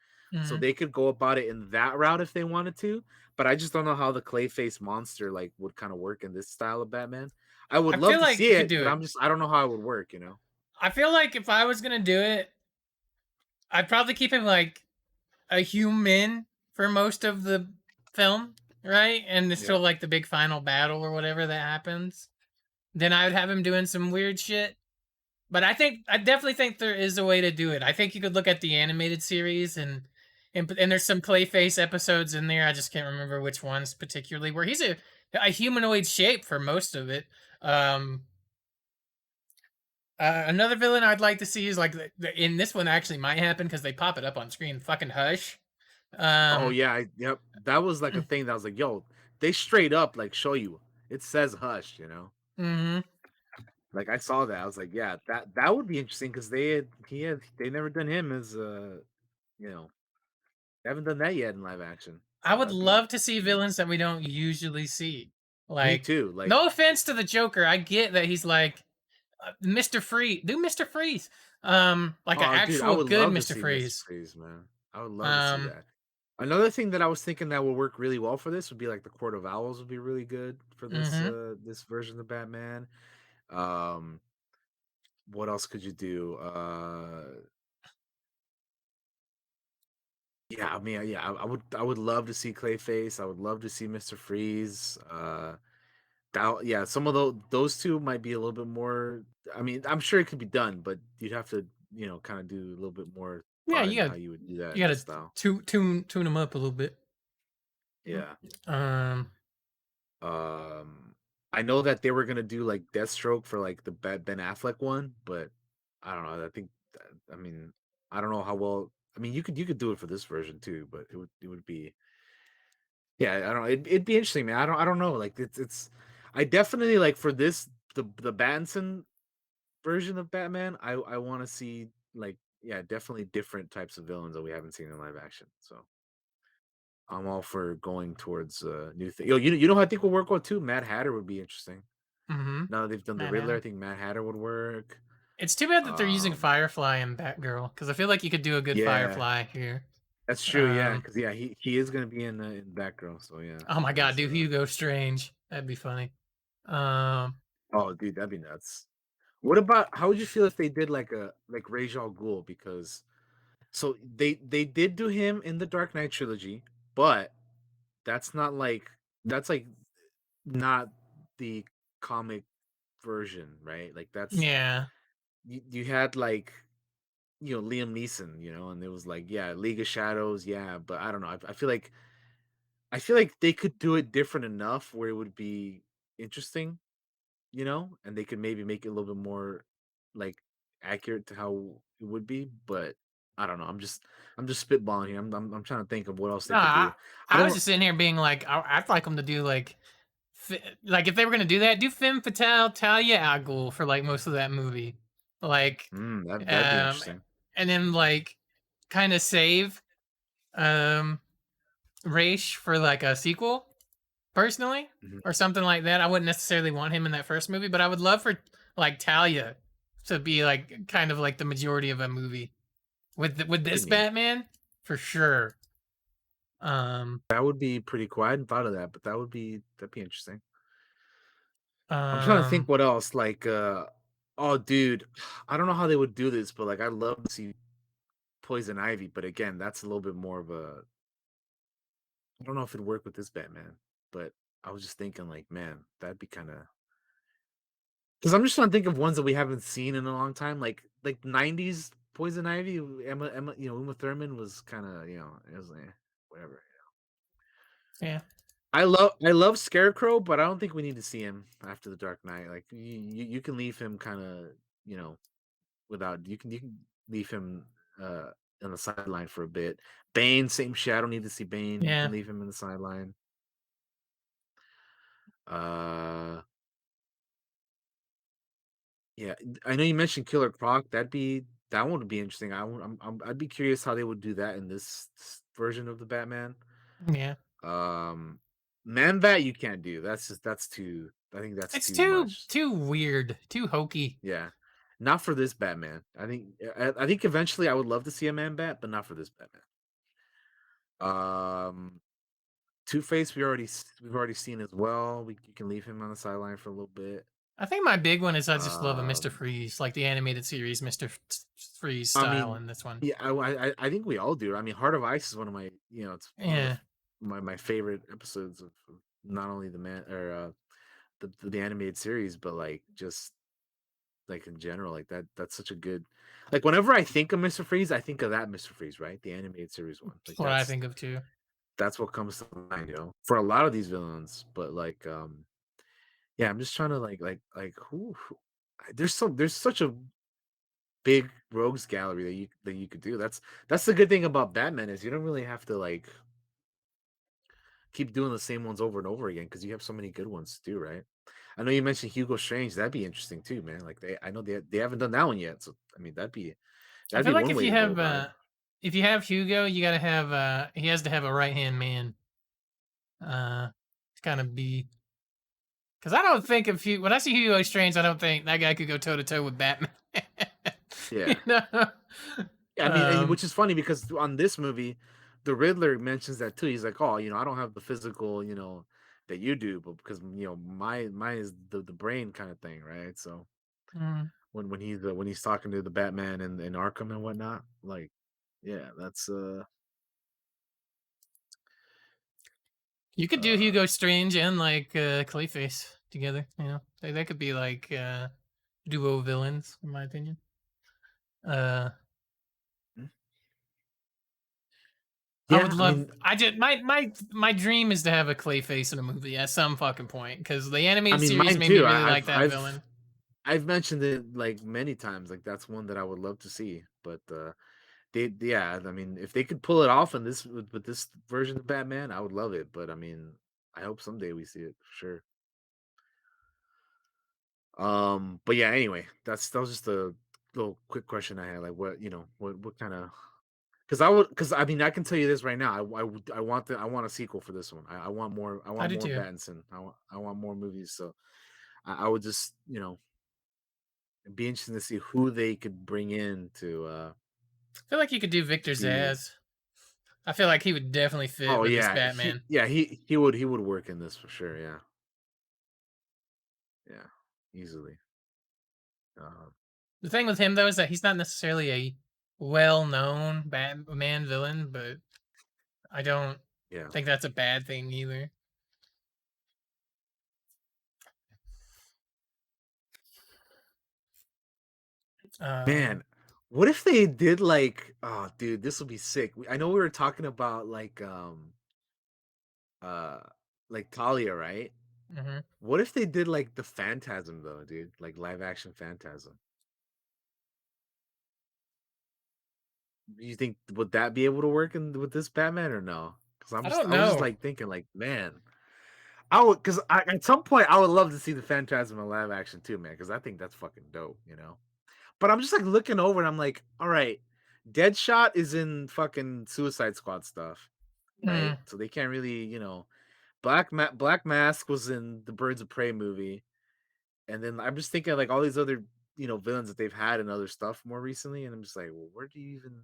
So Mhm. they could go about it in that route if they wanted to, but I just don't know how the Clayface monster like would kind of work in this style of Batman. I would I love feel to like see you could it, do but it. I don't know how it would work. I feel like if I was gonna do it, I'd probably keep him like a human for most of the film, right? And Yeah. until like the big final battle or whatever that happens, then I would have him doing some weird shit. But I definitely think there is a way to do it. I think you could look at the animated series and there's some Clayface episodes in there. I just can't remember which ones particularly where he's a humanoid shape for most of it. Um, another villain I'd like to see is like in this one actually might happen because they pop it up on screen. Fucking Hush. Oh Um, yeah, yep. That was like a thing that was like, yo, they straight up like show you. It says hush. mhm. Like I saw that. I was like, yeah, that would be interesting because they never done him as you know, they haven't done that yet in live action. I So would that'd be love to see villains that we don't usually see. me Like, too. Like, no offense to the Joker, I get that he's like Mr. Freeze. Do Mr. Freeze. Like an oh dude, I actual would good love to Mr. see Mr. Freeze. Freeze, man. I would love to see Um, that. Another thing that I was thinking that would work really well for this would be like the Court of Owls would be really good for mm-hmm. this version of Batman. Um what else could you do? Yeah, I mean, yeah, I would love to see Clayface. I would love to see Mr. Freeze. Yeah, some of those two might be a little bit more. I mean, I'm sure it could be done, but you'd have to, kind of do a little bit more Yeah, thought into how you would do that you in this gotta style. tune them up a little bit. Yeah. Um, Um, I know that they were gonna do like Deathstroke for like the Ben Affleck one, but I don't know. I mean, I don't know how well. I mean, you could do it for this version too, but it would be. Yeah, I don't know. It'd be interesting, man. I don't know. Like it's I definitely like for this the Battinson version of Batman, I want to see like yeah, definitely different types of villains that we haven't seen in live action. So I'm all for going towards new thing. Yo, you know who I think will work well too? Mad Hatter would be interesting. mm-hmm. Now that they've done the Mad Riddler, I Hatter. think Mad Hatter would work. It's too bad that they're using Um, Firefly and Batgirl because I feel like you could do a good yeah, Firefly here. that's true. Yeah, Um, because yeah, he is gonna be in Batgirl. So yeah, oh my that god, is do Hugo Strange. That'd be funny. Um, oh dude, that'd be nuts. What about how would you feel if they did like a like Ra's al Ghul? Because so they did do him in the Dark Knight trilogy, but that's not like that's like not the comic version, right? Like that's yeah. you had like Liam Neeson, and it was like yeah, League of Shadows, yeah, but I don't know. I feel like they could do it different enough where it would be interesting, and they could maybe make it a little bit more like accurate to how it would be, but I don't know. I'm just spitballing here. I'm trying to think of what else they No, could do. I I was don't just sitting here being like, I'd like them to do like, like if they were gonna do that, do Femme Fatale, Talia al Ghul for like most of that movie, like, that'd be um, interesting. and then like kind of save um Raish for like a sequel, personally, Mhm. or something like that. I wouldn't necessarily want him in that first movie, but I would love for like Talia to be like kind of like the majority of a movie with That'd this be neat. Batman for sure. Um, That would be pretty cool. I hadn't thought of that, but that'd be interesting. I'm trying to think um, what else. Like, oh, dude, I don't know how they would do this, but like, I'd love to see Poison Ivy. But again, that's a little bit more of a. I don't know if it'd work with this Batman, but I was just thinking, like, man, that'd be kind of. Because I'm just trying to think of ones that we haven't seen in a long time, like '90s Poison Ivy. Emma, Uma Thurman was kind of, it was like whatever. yeah. I love Scarecrow, but I don't think we need to see him after the Dark Knight. Like you can leave him kind of, without you can leave him on the sideline for a bit. Bane, same shit. I don't need to see Bane. You can Yeah. leave him in the sideline. Uh yeah, I know you mentioned Killer Croc. That one would be interesting. I'd be curious how they would do that in this version of the Batman. Yeah. Um Man Bat you can't do. That's too I think that's It's too too much. too weird, too hokey. Yeah. Not for this Batman. I think eventually I would love to see a Man Bat, but not for this Batman. Um Two-Face we've already seen as well. You can leave him on the sideline for a little bit. I think my big one is I just love a Mister Um Freeze, like the animated series Mister Freeze I style mean, in this one. yeah, I think we all do. I mean, Heart of Ice is one of my, it's one of Yeah. my favorite episodes of not only the man or the animated series, but like just like in general, like that's such a good like whenever I think of Mr. Freeze, I think of that Mr. Freeze, right? The animated series one. That's Like what I think of too. that's what comes to mind, for a lot of these villains. But like yeah, I'm just trying to like who there's such a big rogues gallery that you could do. That's the good thing about Batman is you don't really have to like keep doing the same ones over and over again because you have so many good ones to do, right? I know you mentioned Hugo Strange. That'd be interesting too, man. Like I know they haven't done that one yet, so I mean I that'd feel be like one way to go about it. if you have Hugo, you gotta have he has to have a right hand man. To kind of be because I don't think if you when I see Hugo Strange, I don't think that guy could go toe to toe with Batman. you Yeah. know. Yeah, I mean, and Um. which is funny because on this movie, the Riddler mentions that too. He's like, "Oh, I don't have the physical, that you do, but because mine is the brain kind of thing, right?" So mm, when he's talking to the Batman and Arkham and whatnot, like, yeah, that's You could do uh Hugo Strange and like Clayface together. They could be like duo villains, in my opinion. Uh, mm, I would yeah. I love. mean, I just my dream is to have a Clayface in a movie at some fucking point because the animated series mine made me too. really I, like I've that I've villain. I've mentioned it like many times. Like that's one that I would love to see, but yeah, I mean, if they could pull it off in this with this version of Batman, I would love it. But I mean, I hope someday we see it for sure. But yeah, anyway, that was just a little quick question I had. Like, what kind of? Because I mean, I can tell you this right now. I want a sequel for this one. I want more. I I want do more too. Battinson. I want more movies. So I would just It'd be interesting to see who they could bring in I feel like you could do to Victor be. Zsasz. I feel like he would definitely fit Oh with this yeah, he Batman. yeah he would work in this for sure. Yeah, yeah, easily. Um, The thing with him though is that he's not necessarily a well-known Batman villain, but I don't yeah, think that's a bad thing either. Um, man, what if they did like? Oh, dude, this would be sick. I know we were talking about uh Talia, right? mhm. What if they did like the Phantasm though, dude? Like live action Phantasm. You think would that be able to work in with this Batman or no? Because I don't I was just know. like thinking like, man, I would because at some point I would love to see the Phantasm in live action too, man. Because I think that's fucking dope, you know. But I'm just like looking over and I'm like, all right, Deadshot is in fucking Suicide Squad stuff, right? Hmm. So they can't really, Black Mask was in the Birds of Prey movie, and then I'm just thinking like all these other villains that they've had and other stuff more recently, and I'm just like, well, where do you even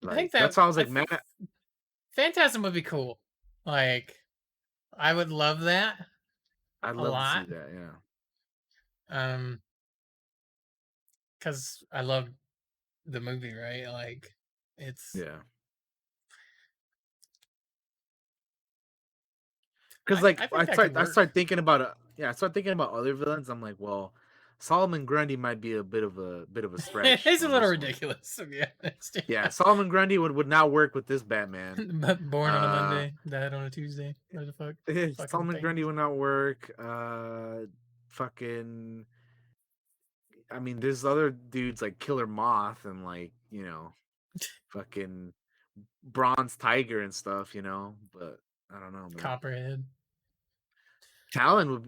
I think That's that why I was like, man, Phantasm would be cool. Like, I would love that I'd a love to see lot. that. Yeah, Um, because I love the movie, right? Like, it's yeah. Because like I think that could I work. start thinking about I start thinking about other villains. I'm like, well, Solomon Grundy might be a bit of a stretch It's a on little this one. ridiculous to be honest. Yeah, Solomon Grundy would not work with this Batman. But born on a Uh, Monday, died on a Tuesday. What the fuck? Fucking Solomon Grundy things. would not work. Fucking. I mean, there's other dudes like Killer Moth and like fucking Bronze Tiger and stuff. But I don't know, man. Copperhead. Talon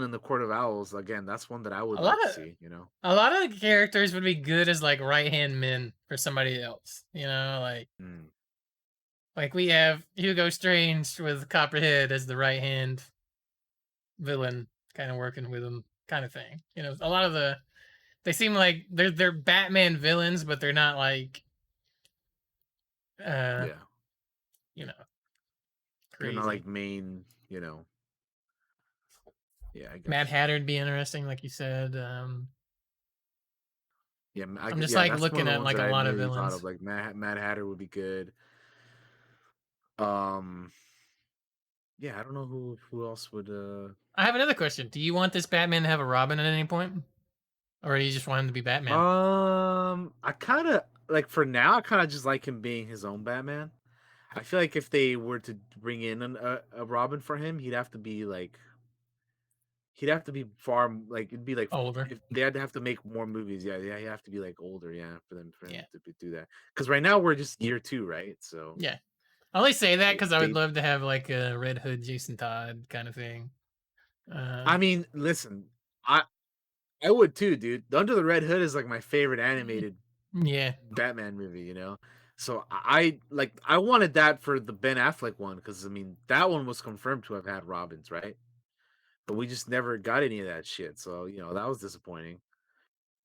in the Court of Owls again. That's one that I would A lot like to of see. a lot of the characters would be good as like right hand men for somebody else. Mm, Like we have Hugo Strange with Copperhead as the right hand villain, kind of working with him, kind of thing. A lot of they seem like they're Batman villains, but they're not like uh yeah, you know they're not crazy. like main. Yeah, I Mad got you. Hatter would be interesting, like you said. Yeah, I'm just yeah, like that's one of looking the at ones like that a I lot of immediately thought of. villains. Like Mad Hatter would be good. Um, yeah, I don't know who else would. I have another question. Do you want this Batman to have a Robin at any point, or do you just want him to be Batman? I kind of like for now. I kind of just like him being his own Batman. I feel like if they were to bring in a Robin for him, he'd have to be far like it'd be like Older. if they had to have to make more movies. Yeah, he'd have to be like older. Yeah, for him Yeah. to do that. Because right now we're just year two, right? So Yeah. I only say that because I would they love to have like a Red Hood, Jason Todd kind of thing. Uh, I mean, listen, I would too, dude. Under the Red Hood is like my favorite animated yeah. Batman movie. So I wanted that for the Ben Affleck one because I mean that one was confirmed to have had Robins, right? But we just never got any of that shit. So that was disappointing.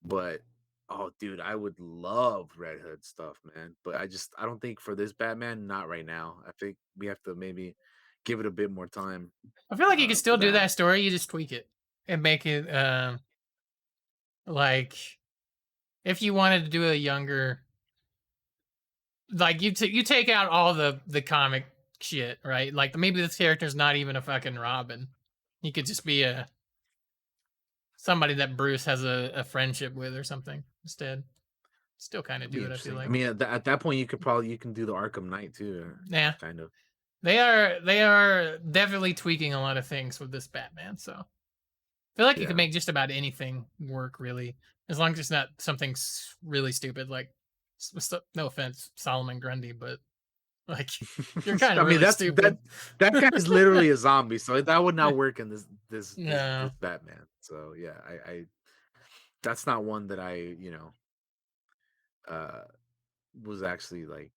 But oh, dude, I would love Red Hood stuff, man. But I don't think for this Batman, not right now. I think we have to maybe give it a bit more time I feel like you could for still do that. that story. You just tweak it and make it like if you wanted to do a younger, like you take out all the comic shit, right? Like maybe this character's not even a fucking Robin. He could just be a somebody that Bruce has a friendship with or something instead. Still kind of That'd do be it. I feel interesting. I like. mean, at that point, you can do the Arkham Knight too, Yeah, kind of. they are definitely tweaking a lot of things with this Batman. So I feel like you could Yeah. make just about anything work, really, as long as it's not something really stupid. Like, no offense, Solomon Grundy, but like you're kind I of mean, really that's stupid. that guy is literally a zombie, so that would not work in this No, Batman. So yeah, I that's not one that uh was actually like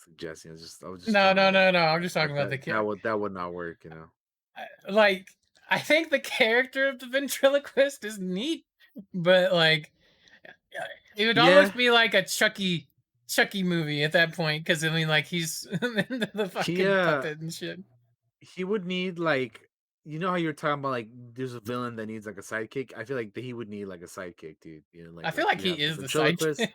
suggesting. I was just no, telling no, you like no, no. I'm just talking about the character. that would not work. Like, I think the character of the ventriloquist is neat. but like it would Yeah, almost be like a Chucky movie at that point because I mean like he's the he fucking puppet and shit. he would need like you know how you're talking about like there's a villain that needs like a sidekick. I feel like that he would need like a sidekick, dude. You know, I feel like like you he have the is the sidekick. ventriloquist,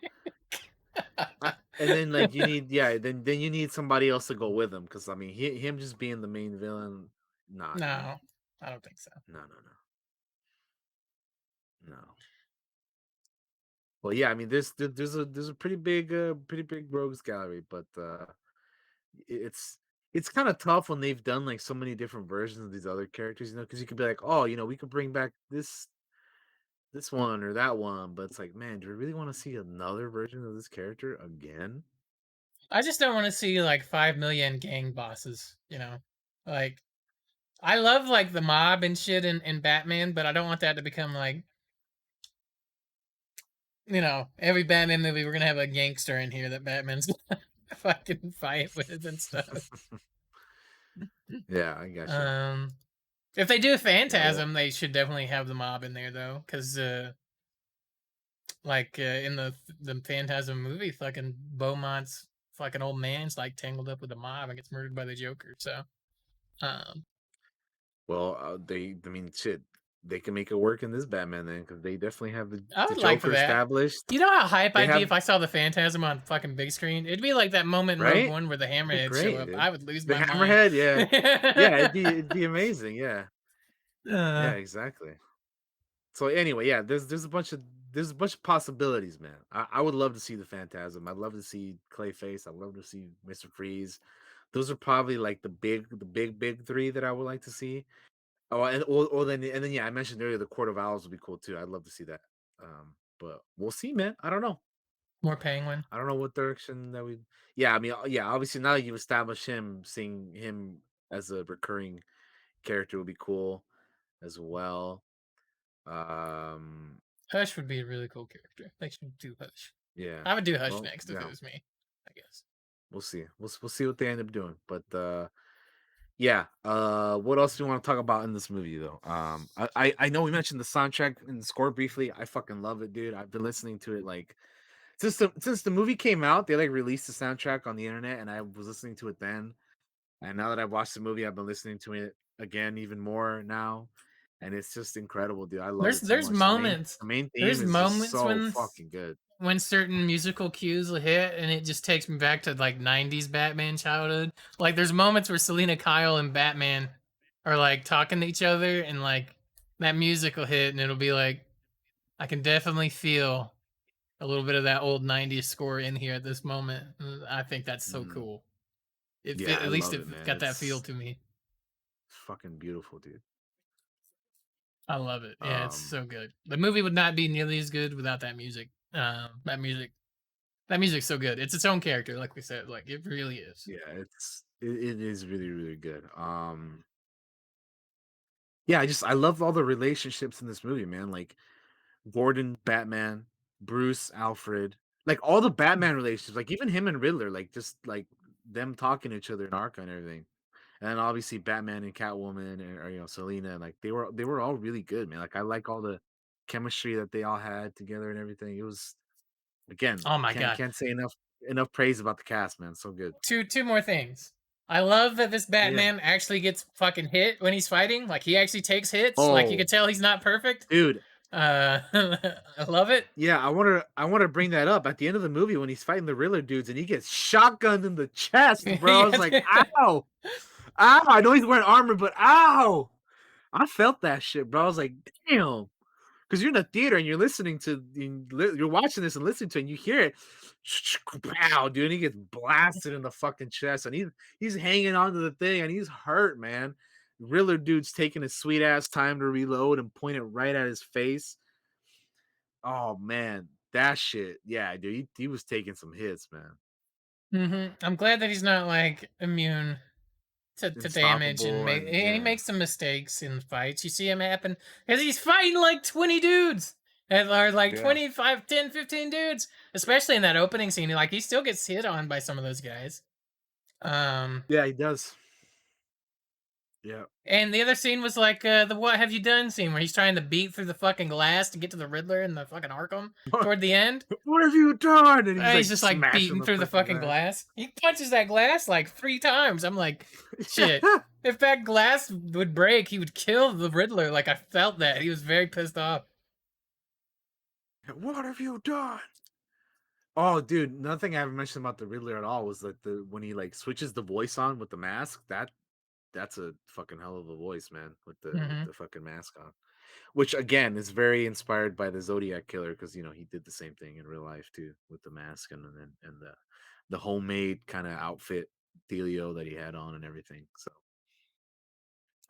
and then like you need then you need somebody else to go with him because I mean him just being the main villain, nah, dude, No, I don't think so. no, no. Well, yeah, I mean there's a pretty big rogues gallery, but it's it's kind of tough when they've done like so many different versions of these other characters, you know, because you could be like, oh, you know, we could bring back this one or that one, but it's like, man, do we really want to see another version of this character again? I just don't want to see like 5 million gang bosses. Like I love like the mob and shit in Batman, but I don't want that to become like every Batman movie we're gonna have a gangster in here that Batman's gonna fucking fight with and stuff. Yeah, I gotcha. Um, if they do Yeah, well, Phantasm, they should definitely have the mob in there though, because in the Phantasm movie, fucking Beaumont's fucking old man's like tangled up with the mob and gets murdered by the Joker. So, um, well, I mean, shit, they can make it work in this Batman then because they definitely have I the would like for Joker that. established. You know how hype They I'd be have if I saw the Phantasm on fucking big screen? It'd be like that moment in Rogue right. One where the It'd be Hammerheads show great, up. dude. I would lose The my mind. Hammerhead, yeah, yeah, it'd be amazing, yeah, yeah, uh, exactly. So anyway, yeah, there's a bunch of possibilities, man. I would love to see the Phantasm. I'd love to see Clayface. I'd love to see Mr. Freeze. Those are probably like big three that I would like to see. Oh, and then yeah, I mentioned earlier the Court of Owls would be cool too. I'd love to see that. But we'll see, man. I don't know. More Penguin. I don't know what direction that we. Yeah, I mean, yeah. Obviously, now that you've established him, seeing him as a recurring character would be cool as well. Um, Hush would be a really cool character. They should do Hush. yeah. I would do Hush Well, next if it yeah. was me, I guess. We'll see. We'll see what they end up doing. But yeah. What else do you want to talk about in this movie though? I know we mentioned the soundtrack and the score briefly. I fucking love it, dude. I've been listening to it like since the movie came out. They like released the soundtrack on the internet, and I was listening to it then. And now that I've watched the movie, I've been listening to it again even more now, and it's just incredible, dude. I love There's it so there's much. moments The main theme there's is just moments so fucking good. when certain musical cues will hit and it just takes me back to like 90s Batman childhood. Like there's moments where Selena Kyle and Batman are like talking to each other and like that music will hit and it'll be like I can definitely feel a little bit of that old 90s score in here at this moment. I think that's so Mm, cool. yeah, I At least love it it, man. got that feel It's to me. fucking beautiful, dude. I love it. Yeah, it's Um, so good. The movie would not be nearly as good without that music. That music's so good. It's its own character, like we said. Like it really is. yeah, it is really really good. Yeah, I love all the relationships in this movie, man. Like Gordon, Batman, Bruce, Alfred, like all the Batman relationships, like even him and Riddler, like just like them talking to each other in Arkham and everything. And then obviously Batman and Catwoman and or, you know, Selena, like they were all really good, man. Like I like all the chemistry that they all had together and everything. It was again, Oh my god. can't say enough praise about the cast, man. So good. Two more things. I love that this Yeah. Batman actually gets fucking hit when he's fighting. Like he actually takes hits. Like you Oh, can tell he's not perfect. dude. I love it. Yeah, I want to bring that up at the end of the movie when he's fighting the Riddler dudes and he gets shotgunned in the chest, bro. I was like, Yeah. ow, ow. I know he's wearing armor, but ow. I felt that shit, bro. I was like, damn. Because you're in the theater and you're listening to, you're watching this and listening to it, and you hear it, pow, dude, and he gets blasted in the fucking chest, and he's hanging onto the thing, and he's hurt, man. Riddler dude's taking his sweet ass time to reload and point it right at his face. Oh man, that shit, yeah, dude, he was taking some hits, man. I'm glad that he's not like immune to damage and Unstoppable, and he yeah, makes some mistakes in fights. You see him happen because he's fighting like 20 dudes. And are like yeah, 25, 10, 15 dudes, especially in that opening scene. Like he still gets hit on by some of those guys. Um, yeah, he does. Yeah. And the other scene was like the "What have you done" scene where he's trying to beat through the fucking glass to get to the Riddler and the fucking Arkham toward the end. What have you done? And he's He's like just like smashing beating the through the fucking fucking glass. glass. He punches that glass like 3 times. I'm like, shit. If that glass would break, he would kill the Riddler. Like I felt that. He was very pissed off. What have you done? Oh, dude, nothing I haven't mentioned about the Riddler at all was like the when he like switches the voice on with the mask. That's a fucking hell of a voice, man, with Hmm. the fucking mask on. Which again is very inspired by the Zodiac killer because he did the same thing in real life too with the mask and the homemade kind of outfit dealio that he had on and everything. So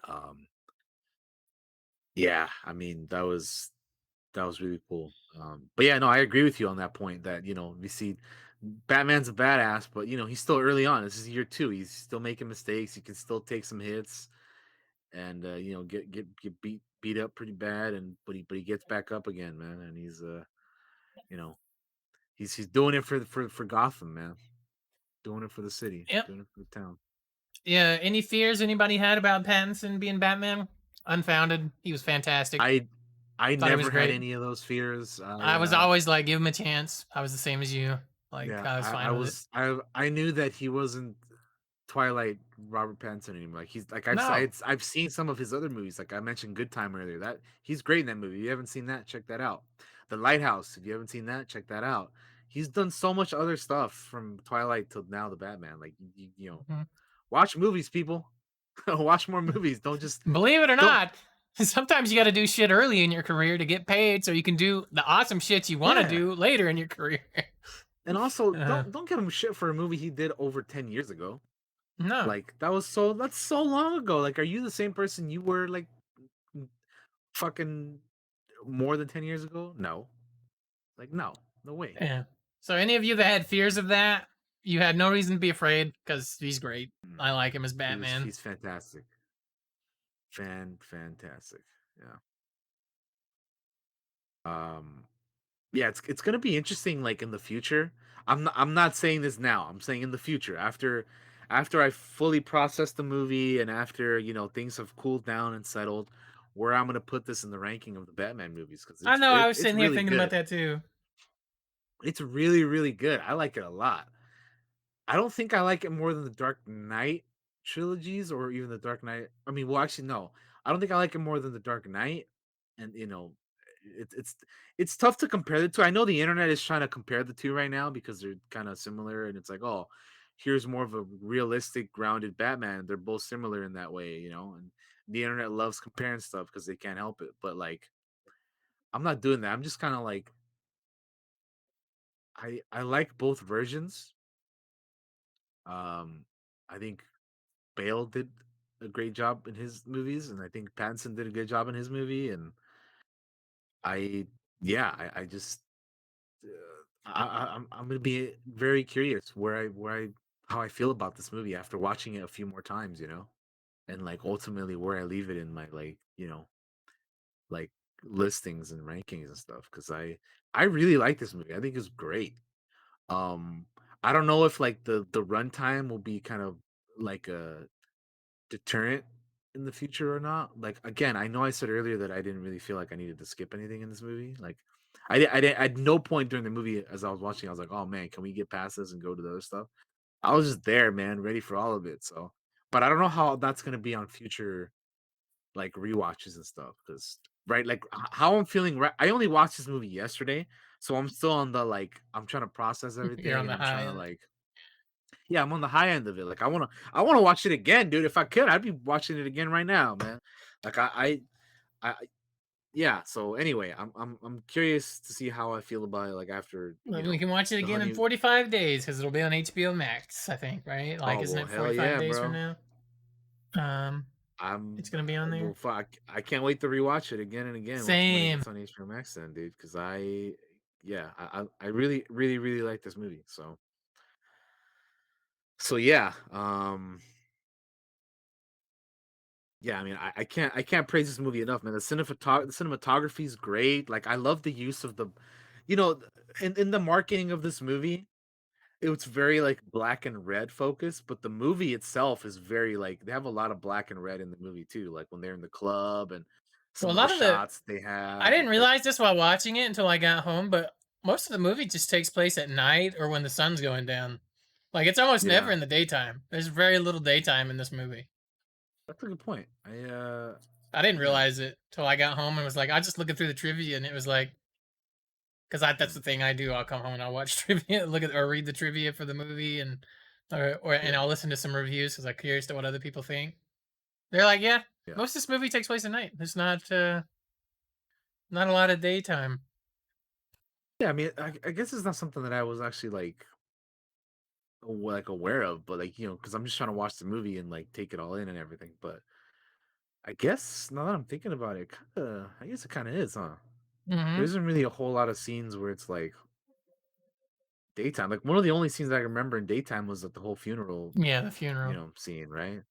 um yeah, I mean that was really cool. But yeah, no, I agree with you on that point that we see Batman's a badass, but he's still early on. This is year two. He's still making mistakes. He can still take some hits and get beat up pretty bad, and but he gets back up again, man. And he's you know he's doing it for Gotham, man. Doing it for the city, Yep. doing it for the town. Yeah. Any fears anybody had about Pattinson being Batman? Unfounded. He was fantastic. I I Thought he was never had great. any of those fears. I I was always like, give him a chance. I was the same as you. Like Yeah, I was I, fine I with it. was I knew that he wasn't Twilight Robert Pattinson anymore. Like he's like No. I've seen some of his other movies. Like I mentioned Good Time earlier. That he's great in that movie. If you haven't seen that, check that out. The Lighthouse. If you haven't seen that, check that out. He's done so much other stuff from Twilight till now the Batman. Like Mhm. watch movies, people. Watch more movies. Don't just Believe it or don't. not, sometimes you got to do shit early in your career to get paid so you can do the awesome shit you want to Yeah. do later in your career. And also uh, don't give him shit for a movie he did over 10 years ago. no. Like that's so long ago. Like, are you the same person you were like fucking more than 10 years ago? No. Like, no. No way. Yeah. So any of you that had fears of that, you had no reason to be afraid because he's great. Mm. I like him as He's Batman. he's fantastic. Fantastic. Yeah. Um yeah, it's gonna be interesting like in the future. I'm not saying this now. I'm saying in the future after I fully process the movie and after, things have cooled down and settled, where I'm gonna put this in the ranking of the Batman movies because I it's know. I it, was it's sitting here really thinking about good. that too. It's really, really good. I like it a lot. I don't think I like it more than the Dark Knight trilogies or even the Dark Knight. I mean, well, actually, no. I don't think I like it more than the Dark Knight. And it's tough to compare the two. I know the internet is trying to compare the two right now because they're kind of similar, and it's like, oh, here's more of a realistic, grounded Batman. They're both similar in that way, And the internet loves comparing stuff because they can't help it. But like, I'm not doing that. I'm just kind of like, I like both versions. Um, I think Bale did a great job in his movies, and I think Pattinson did a good job in his movie. And I, yeah, I just, I'm gonna be very curious how I feel about this movie after watching it a few more times, and like ultimately where I leave it in my like listings and rankings and stuff because I really like this movie. I think it's great. Um, I don't know if like the runtime will be kind of like a deterrent in the future or not. Like again, I know I said earlier that I didn't really feel like I needed to skip anything in this movie. Like I didn't at no point during the movie as I was watching, I was like, oh man, can we get past this and go to the other stuff? I was just there, man, ready for all of it. So, but I don't know how that's gonna be on future like rewatches and stuff. Because right, like how I'm feeling right. I only watched this movie yesterday, so I'm still on the like I'm trying to process You're everything on and the I'm high trying to end. like yeah, I'm on the high end of it. Like I wanna watch it again, dude. If I could, I'd be watching it again right now, man. Like yeah. So anyway, I'm curious to see how I feel about it. Like after Well, we can watch it the again in honey. 45 days because it'll be on HBO Max, I think, right? Like, Oh isn't well, it hell 45 yeah, days from bro. now? Um, it's I'm gonna be on well, there. fuck. I can't wait to rewatch it again and again when it Same. gets on HBO Max, then, dude. Because yeah, I really, really, really like this movie. So yeah, yeah, I mean, I can't praise this movie enough, man. The cinematography is great. Like, I love the use of the, you know, in the marketing of this movie. it's very, like, black and red focused, but the movie itself is very, like they have a lot of black and red in the movie too, like, when they're in the club and Well, some a of the lot of the shots they I have, didn't it's like realize this while watching it until I got home, but most of the movie just takes place at night or when the sun's going down. Like it's almost never yeah, in the daytime. There's very little daytime in this movie. that's a good point. I didn't Yeah, realize it till I got home and was like, I just looking through the trivia and it was like, because that's mm, the thing I do. I'll come home and I'll watch trivia, look at or read the trivia for the movie, and or and yeah, I'll listen to some reviews because I'm curious to what other people think. They're like, yeah, yeah. most of this movie takes place at night. There's not a lot of daytime. Yeah, I mean, I guess it's not something that I was actually, like, aware of, but, like, because 'cause I'm just trying to watch the movie and, like, take it all in and everything, but I guess now that I'm thinking about it, I guess it kinda is, huh? There Hmm. isn't really a whole lot of scenes where it's, like, daytime. Like, one of the only scenes I can remember in daytime was, like, the whole funeral, Yeah, the funeral. scene, right?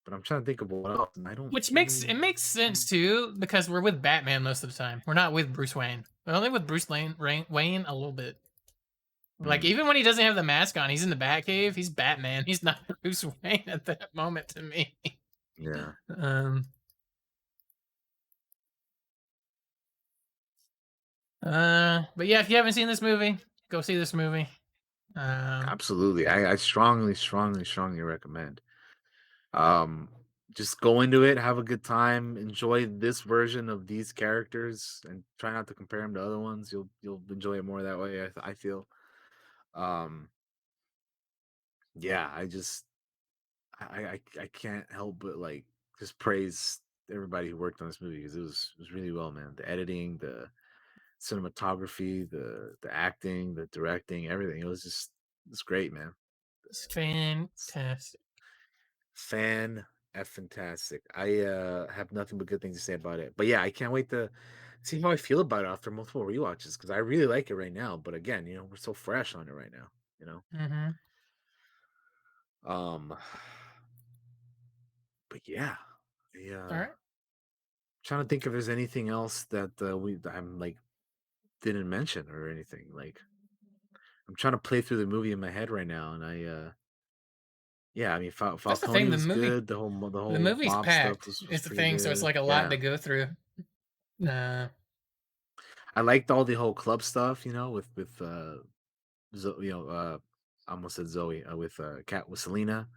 But I'm trying to think of what else, and I don't Which really makes sense too because we're with Batman most of the time. We're not with Bruce Wayne. We're only with Wayne a little bit. Like mm, even when he doesn't have the mask on, he's in the Batcave. He's Batman. He's not Bruce Wayne at that moment to me. yeah, um. But yeah, if you haven't seen this movie, go see this movie. Um. absolutely. I strongly, strongly, strongly recommend. Um, just go into it, have a good time, enjoy this version of these characters, and try not to compare them to other ones. You'll enjoy it more that way. I feel. Um, yeah, I can't help but like just praise everybody who worked on this movie because it was really well, man. The editing, the cinematography, the acting, the directing, everything. It's great, man. It's It's fantastic. fantastic. I have nothing but good things to say about it. But yeah, I can't wait to see how I feel about it after multiple rewatches because I really like it right now. But again, we're so fresh on it right now. You know, Hmm. um, but yeah, All yeah. right. Trying to think if there's anything else that I'm like didn't mention or anything. Like I'm trying to play through the movie in my head right now, and yeah, I mean That's the Falcone thing. was good. The The whole movie's mob stuff packed. was Is the pretty thing. So it's good. like a lot Yeah, to go through. Uh. I liked all the whole club stuff. With I almost said Zoe with Cat with Selena,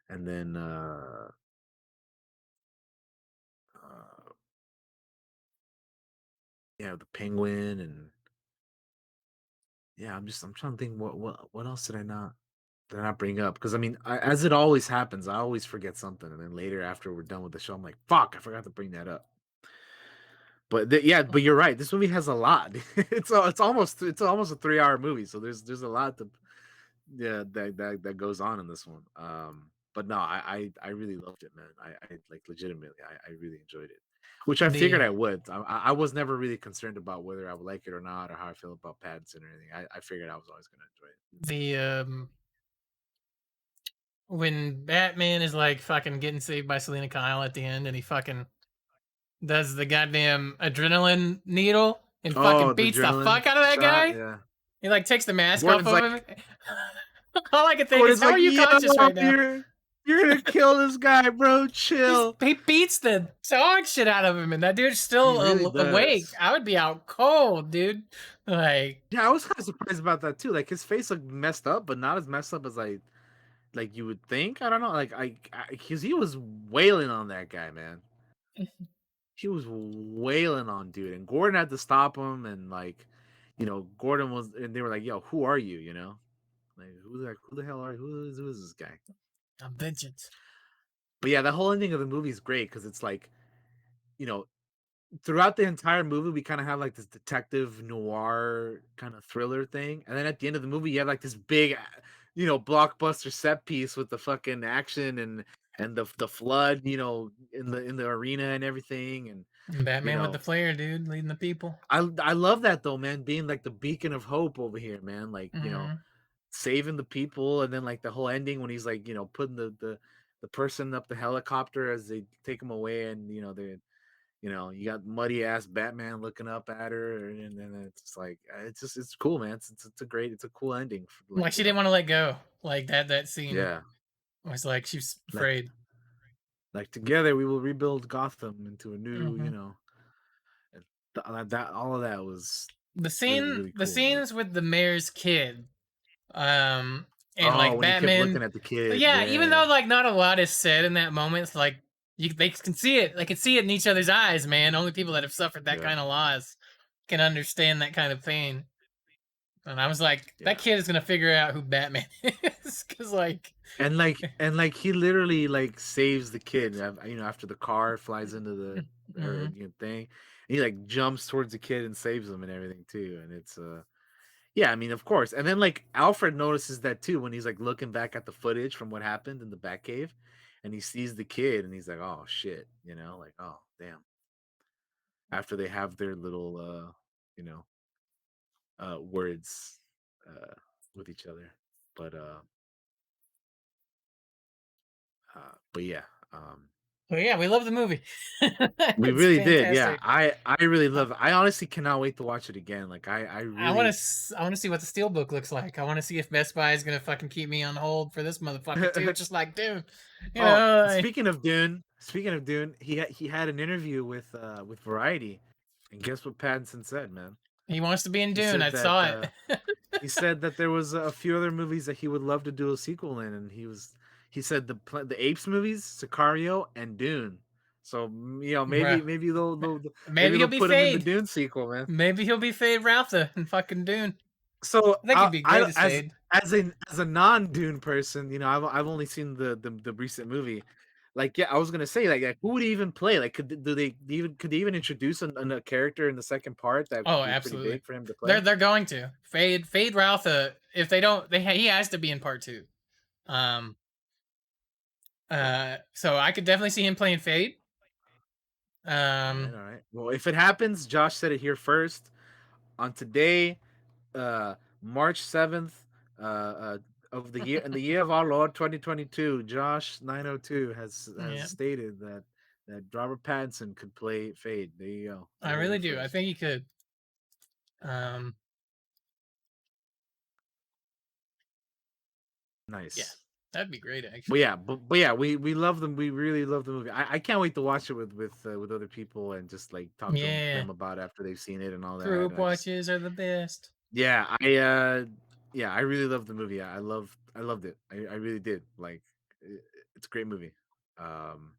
and then uh yeah, the Penguin, and yeah, I'm trying to think what else did I not bring up? Because I mean, as it always happens, I always forget something, and then later after we're done with the show, I'm like, "Fuck, I forgot to bring that up." But yeah, but you're right. This movie has a lot. It's almost a 3 hour movie, so there's a lot to yeah that goes on in this one. But no, I really loved it, man. I like legitimately, I really enjoyed it, which I figured The I would. I was never really concerned about whether I would like it or not, or how I feel about Pattinson or anything. I figured I was always gonna enjoy it. the when Batman is like fucking getting saved by Selena Kyle at the end, and he fucking does the goddamn adrenaline needle and fucking Oh, the beats the adrenaline fuck out of that shot, guy. yeah. He like takes the mask off Gordon's of like him. All I can think is, Gordon's how like, are you "Yo, conscious right now? you're gonna kill this guy, bro. Chill." He beats the dog shit out of him, and that dude's He still really awake. does. I would be out cold, dude. Like, Yeah, I was kind of surprised about that too. Like his face looked messed up, but not as messed up as like you would think. I don't know. Like because he was wailing on that guy, man. He was wailing on dude, and Gordon had to stop him, and like, Gordon was, and they were like, "Yo, who are you?" Like who the hell are you? Who is this guy? I'm vengeance. But yeah, the whole ending of the movie is great because it's like, you know, throughout the entire movie, we kind of have like this detective noir kind of thriller thing, and then at the end of the movie, you have like this big, blockbuster set piece with the fucking action and the flood, in the arena and everything, and you Batman with the know, flare, dude, leading the people. I love that though, man, being like the beacon of hope over here, man, like Hmm. saving the people, and then like the whole ending when he's like putting the person up the helicopter as they take him away, and they You know, you got muddy ass Batman looking up at her, and then it's like it's cool, man. It's a cool ending. For, like, Like she didn't want to let go. Like that scene yeah, was like she was like afraid. together we will rebuild Gotham into a new, Hmm. and that all of that was really The really the cool. scenes with the mayor's kid, um, and Oh, like when he kept Batman. looking at the kid, Yeah, even though yeah, like not a lot is said in that moment, it's like they can see it. They can see it in each other's eyes, man. Only people that have suffered that yeah, kind of loss can understand that kind of pain. And I was like, that yeah. kid is gonna figure out who Batman is, because like, And he literally like saves the kid, after the car flies into the or mhm. thing. He like jumps towards the kid and saves him and everything too. And it's yeah, I mean, of course. And then like Alfred notices that too when he's like looking back at the footage from what happened in the Batcave, and he sees the kid and he's like, "Oh shit," like, "Oh, damn." After they have their little you know, words uh with each other. But but yeah, But yeah, we love the movie. we It's really did. Yeah. fantastic. I really I, love it. I honestly cannot wait to watch it again. Like I I want really to. I want to see what the steelbook looks like. I want to see if Best Buy is gonna fucking keep me on hold for this motherfucker too, just like dude. You Oh, know, speaking of Dune, he had an interview with Variety, and guess what Pattinson said, man? he wants to be in He Dune. said I that saw it. he said that there was a few other movies that he would love to do a sequel in, and he said the Apes movies, Sicario, and Dune. So Bro, maybe maybe he'll they'll be put him in the Fade. Dune sequel, man. Maybe he'll be Fade Ralpha in fucking Dune. So I think he'd be great as as Fade. a non Dune person, I've only seen the recent movie. Like, yeah, I was gonna say, like who would he even play? Like, could they even introduce a character in the second part that Oh, could be pretty absolutely. big for him to They're play? they're going to Fade Ralpha. If they don't, he has to be in part two. Um. Okay. So I could definitely see him playing Fade. All right, Um. all right. Well, if it happens, Josh said it here first on today, March 7th, of the year in the year of our Lord 2022. Josh 902 has Yeah, stated that Robert Pattinson could play Fade. There you go. You I heard really it do. I first. think he could. Um. Yeah, Nice. that'd be great, But actually. yeah, but yeah, we love them. We really love the movie. I can't wait to watch it with other people and just like talk to Yeah, them about it after they've seen it and all that. group And I just watches are the best. yeah, I really love the movie. I loved it. I really did. Like it's a great movie. Um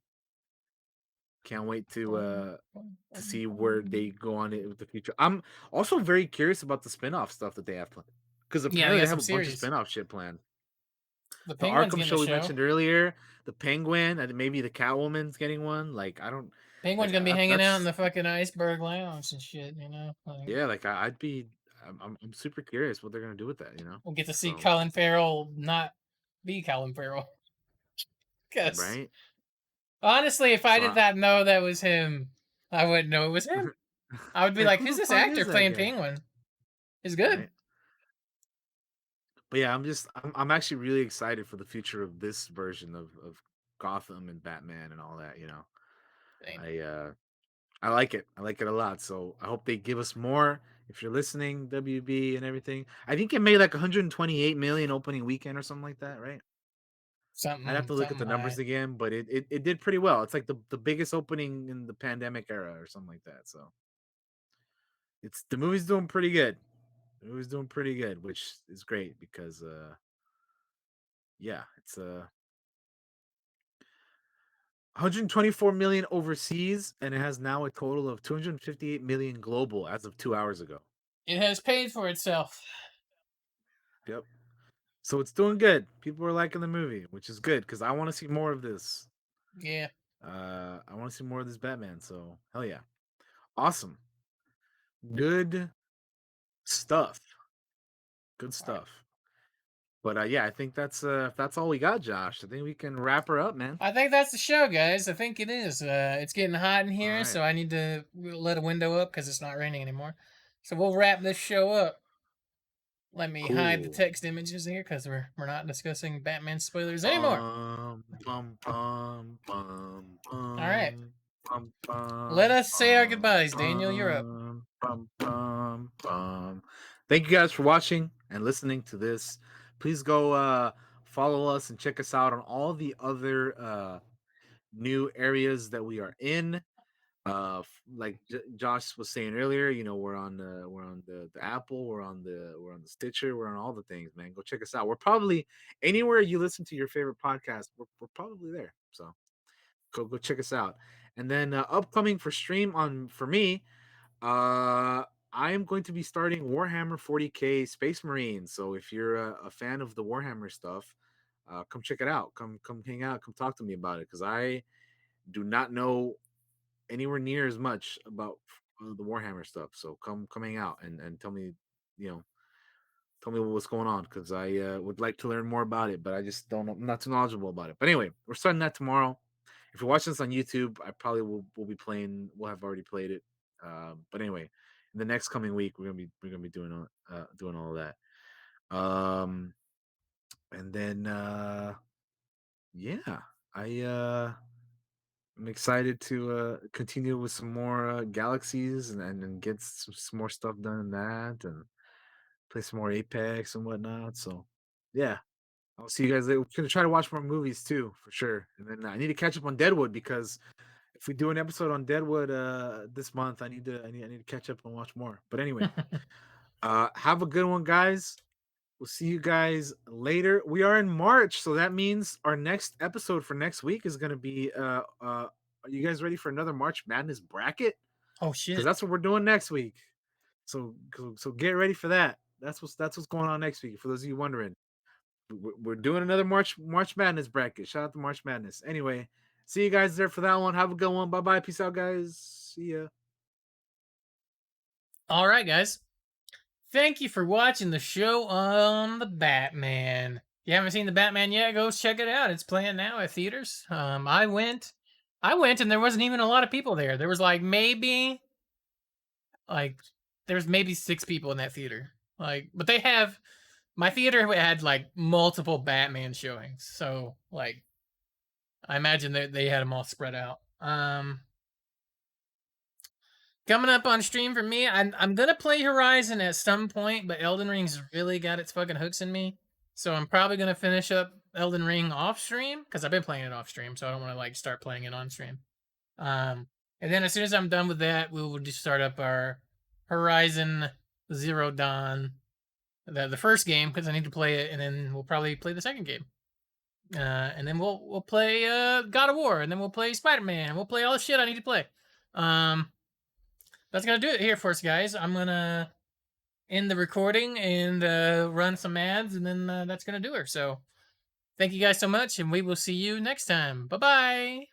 can't wait to see where they go on it with the future. I'm also very curious about the spin-off stuff that they have planned. Because Yeah, they apparently they got have some a bunch of series. spin-off shit planned. The The Penguin's Arkham getting a show we show. mentioned earlier, the Penguin, and maybe the Catwoman's getting one. Like I don't Penguin's like gonna be hanging out in that's the fucking iceberg lounge and shit. You know, like yeah, like I'd be I'm super curious what they're gonna do with that. we'll get to see So Colin Farrell not be Colin Farrell. Cause right. honestly, if I So did not know that was him, I wouldn't know it was him. I would be like like, who "Who's the this fuck actor is that playing guy? Penguin? He's good." Right. But yeah, I'm actually really excited for the future of this version of Gotham and Batman and all that. Same. I I like it. I like it a lot. So I hope they give us more. If you're listening, WB and everything. I think it made like 128 million opening weekend or something like that, right? I'd have to look at Something the numbers high. again, but it did pretty well. It's like the biggest opening in the pandemic era or something like that. So it's the movie's doing pretty good. The movie's doing pretty good, which is great because yeah, it's 124 million overseas, and it has now a total of 258 million global as of 2 hours ago. It has paid for itself. Yep. So it's doing good. People are liking the movie, which is good because I want to see more of this. Yeah. I want to see more of this Batman. So hell yeah, awesome, good stuff, good All right. stuff. But yeah, I think that's all we got, Josh. I think we can wrap her up, man. I think that's the show, guys. I think it is. It's getting hot in All here, right, so I need to let a window up because it's not raining anymore. So we'll wrap this show up. Let me hide the cool. text images here because we're not discussing Batman spoilers anymore. Bum bum bum bum All right. bum. Bum, Let bum, us say our bum, goodbyes. Daniel, you're up. bum, bum, bum, bum. Thank you guys for watching and listening to this. Please go follow us and check us out on all the other new areas that we are in. Like Josh was saying earlier, you know, we're on the Apple, we're on the Stitcher, we're on all the things, man. Go check us out. We're probably anywhere you listen to your favorite podcast, we're probably there. So go check us out. And then upcoming for stream on for me, I am going to be starting Warhammer 40K Space Marine. So if you're a fan of the Warhammer stuff, come check it out. Come hang out. Come talk to me about it because I do not know anywhere near as much about the Warhammer stuff. So come hang out and tell me, you know, tell me what's going on because I would like to learn more about it, but I just don't know. I'm not too knowledgeable about it. But anyway, we're starting that tomorrow. If you're watching this on YouTube, I probably will be playing. We'll have already played it. But anyway, in the next coming week, we're gonna be doing all of that. Um, and then yeah, I I'm excited to continue with some more galaxies and get some more stuff done in that and play some more Apex and whatnot. So yeah, I'll see you guys later. We're gonna try to watch more movies too, for sure. And then I need to catch up on Deadwood because if we do an episode on Deadwood this month, I need to catch up and watch more. But anyway, have a good one, guys. We'll see you guys later. We are in March, so that means our next episode for next week is gonna be are you guys ready for another March Madness bracket? Oh Because shit. that's what we're doing next week. So get ready for that. That's what's going on next week. For those of you wondering, we're doing another March Madness bracket. Shout out to March Madness. Anyway, see you guys there for that one. Have a good one. Bye bye. Peace out, guys. See ya. All right, guys. Thank you for watching the show on the Batman. If you haven't seen the Batman yet, go check it out. It's playing now at theaters. I went, and there wasn't even a lot of people there. There was like, there was maybe 6 people in that theater. Like, but they have my theater had like multiple Batman showings, so like, I imagine that they had them all spread out. Coming up on stream for me, I'm gonna play Horizon at some point, but Elden Ring's really got its fucking hooks in me. So I'm probably gonna finish up Elden Ring off stream because I've been playing it off stream, so I don't want to like start playing it on stream. And then as soon as I'm done with that, we will just start up our Horizon Zero Dawn, the first game because I need to play it, and then we'll probably play the second game. And then we'll play God of War, and then we'll play Spider Man. We'll play all the shit I need to play. Um, that's gonna do it here for us, guys. I'm gonna end the recording and run some ads, and then that's gonna do her. So thank you guys so much, and we will see you next time. Bye bye.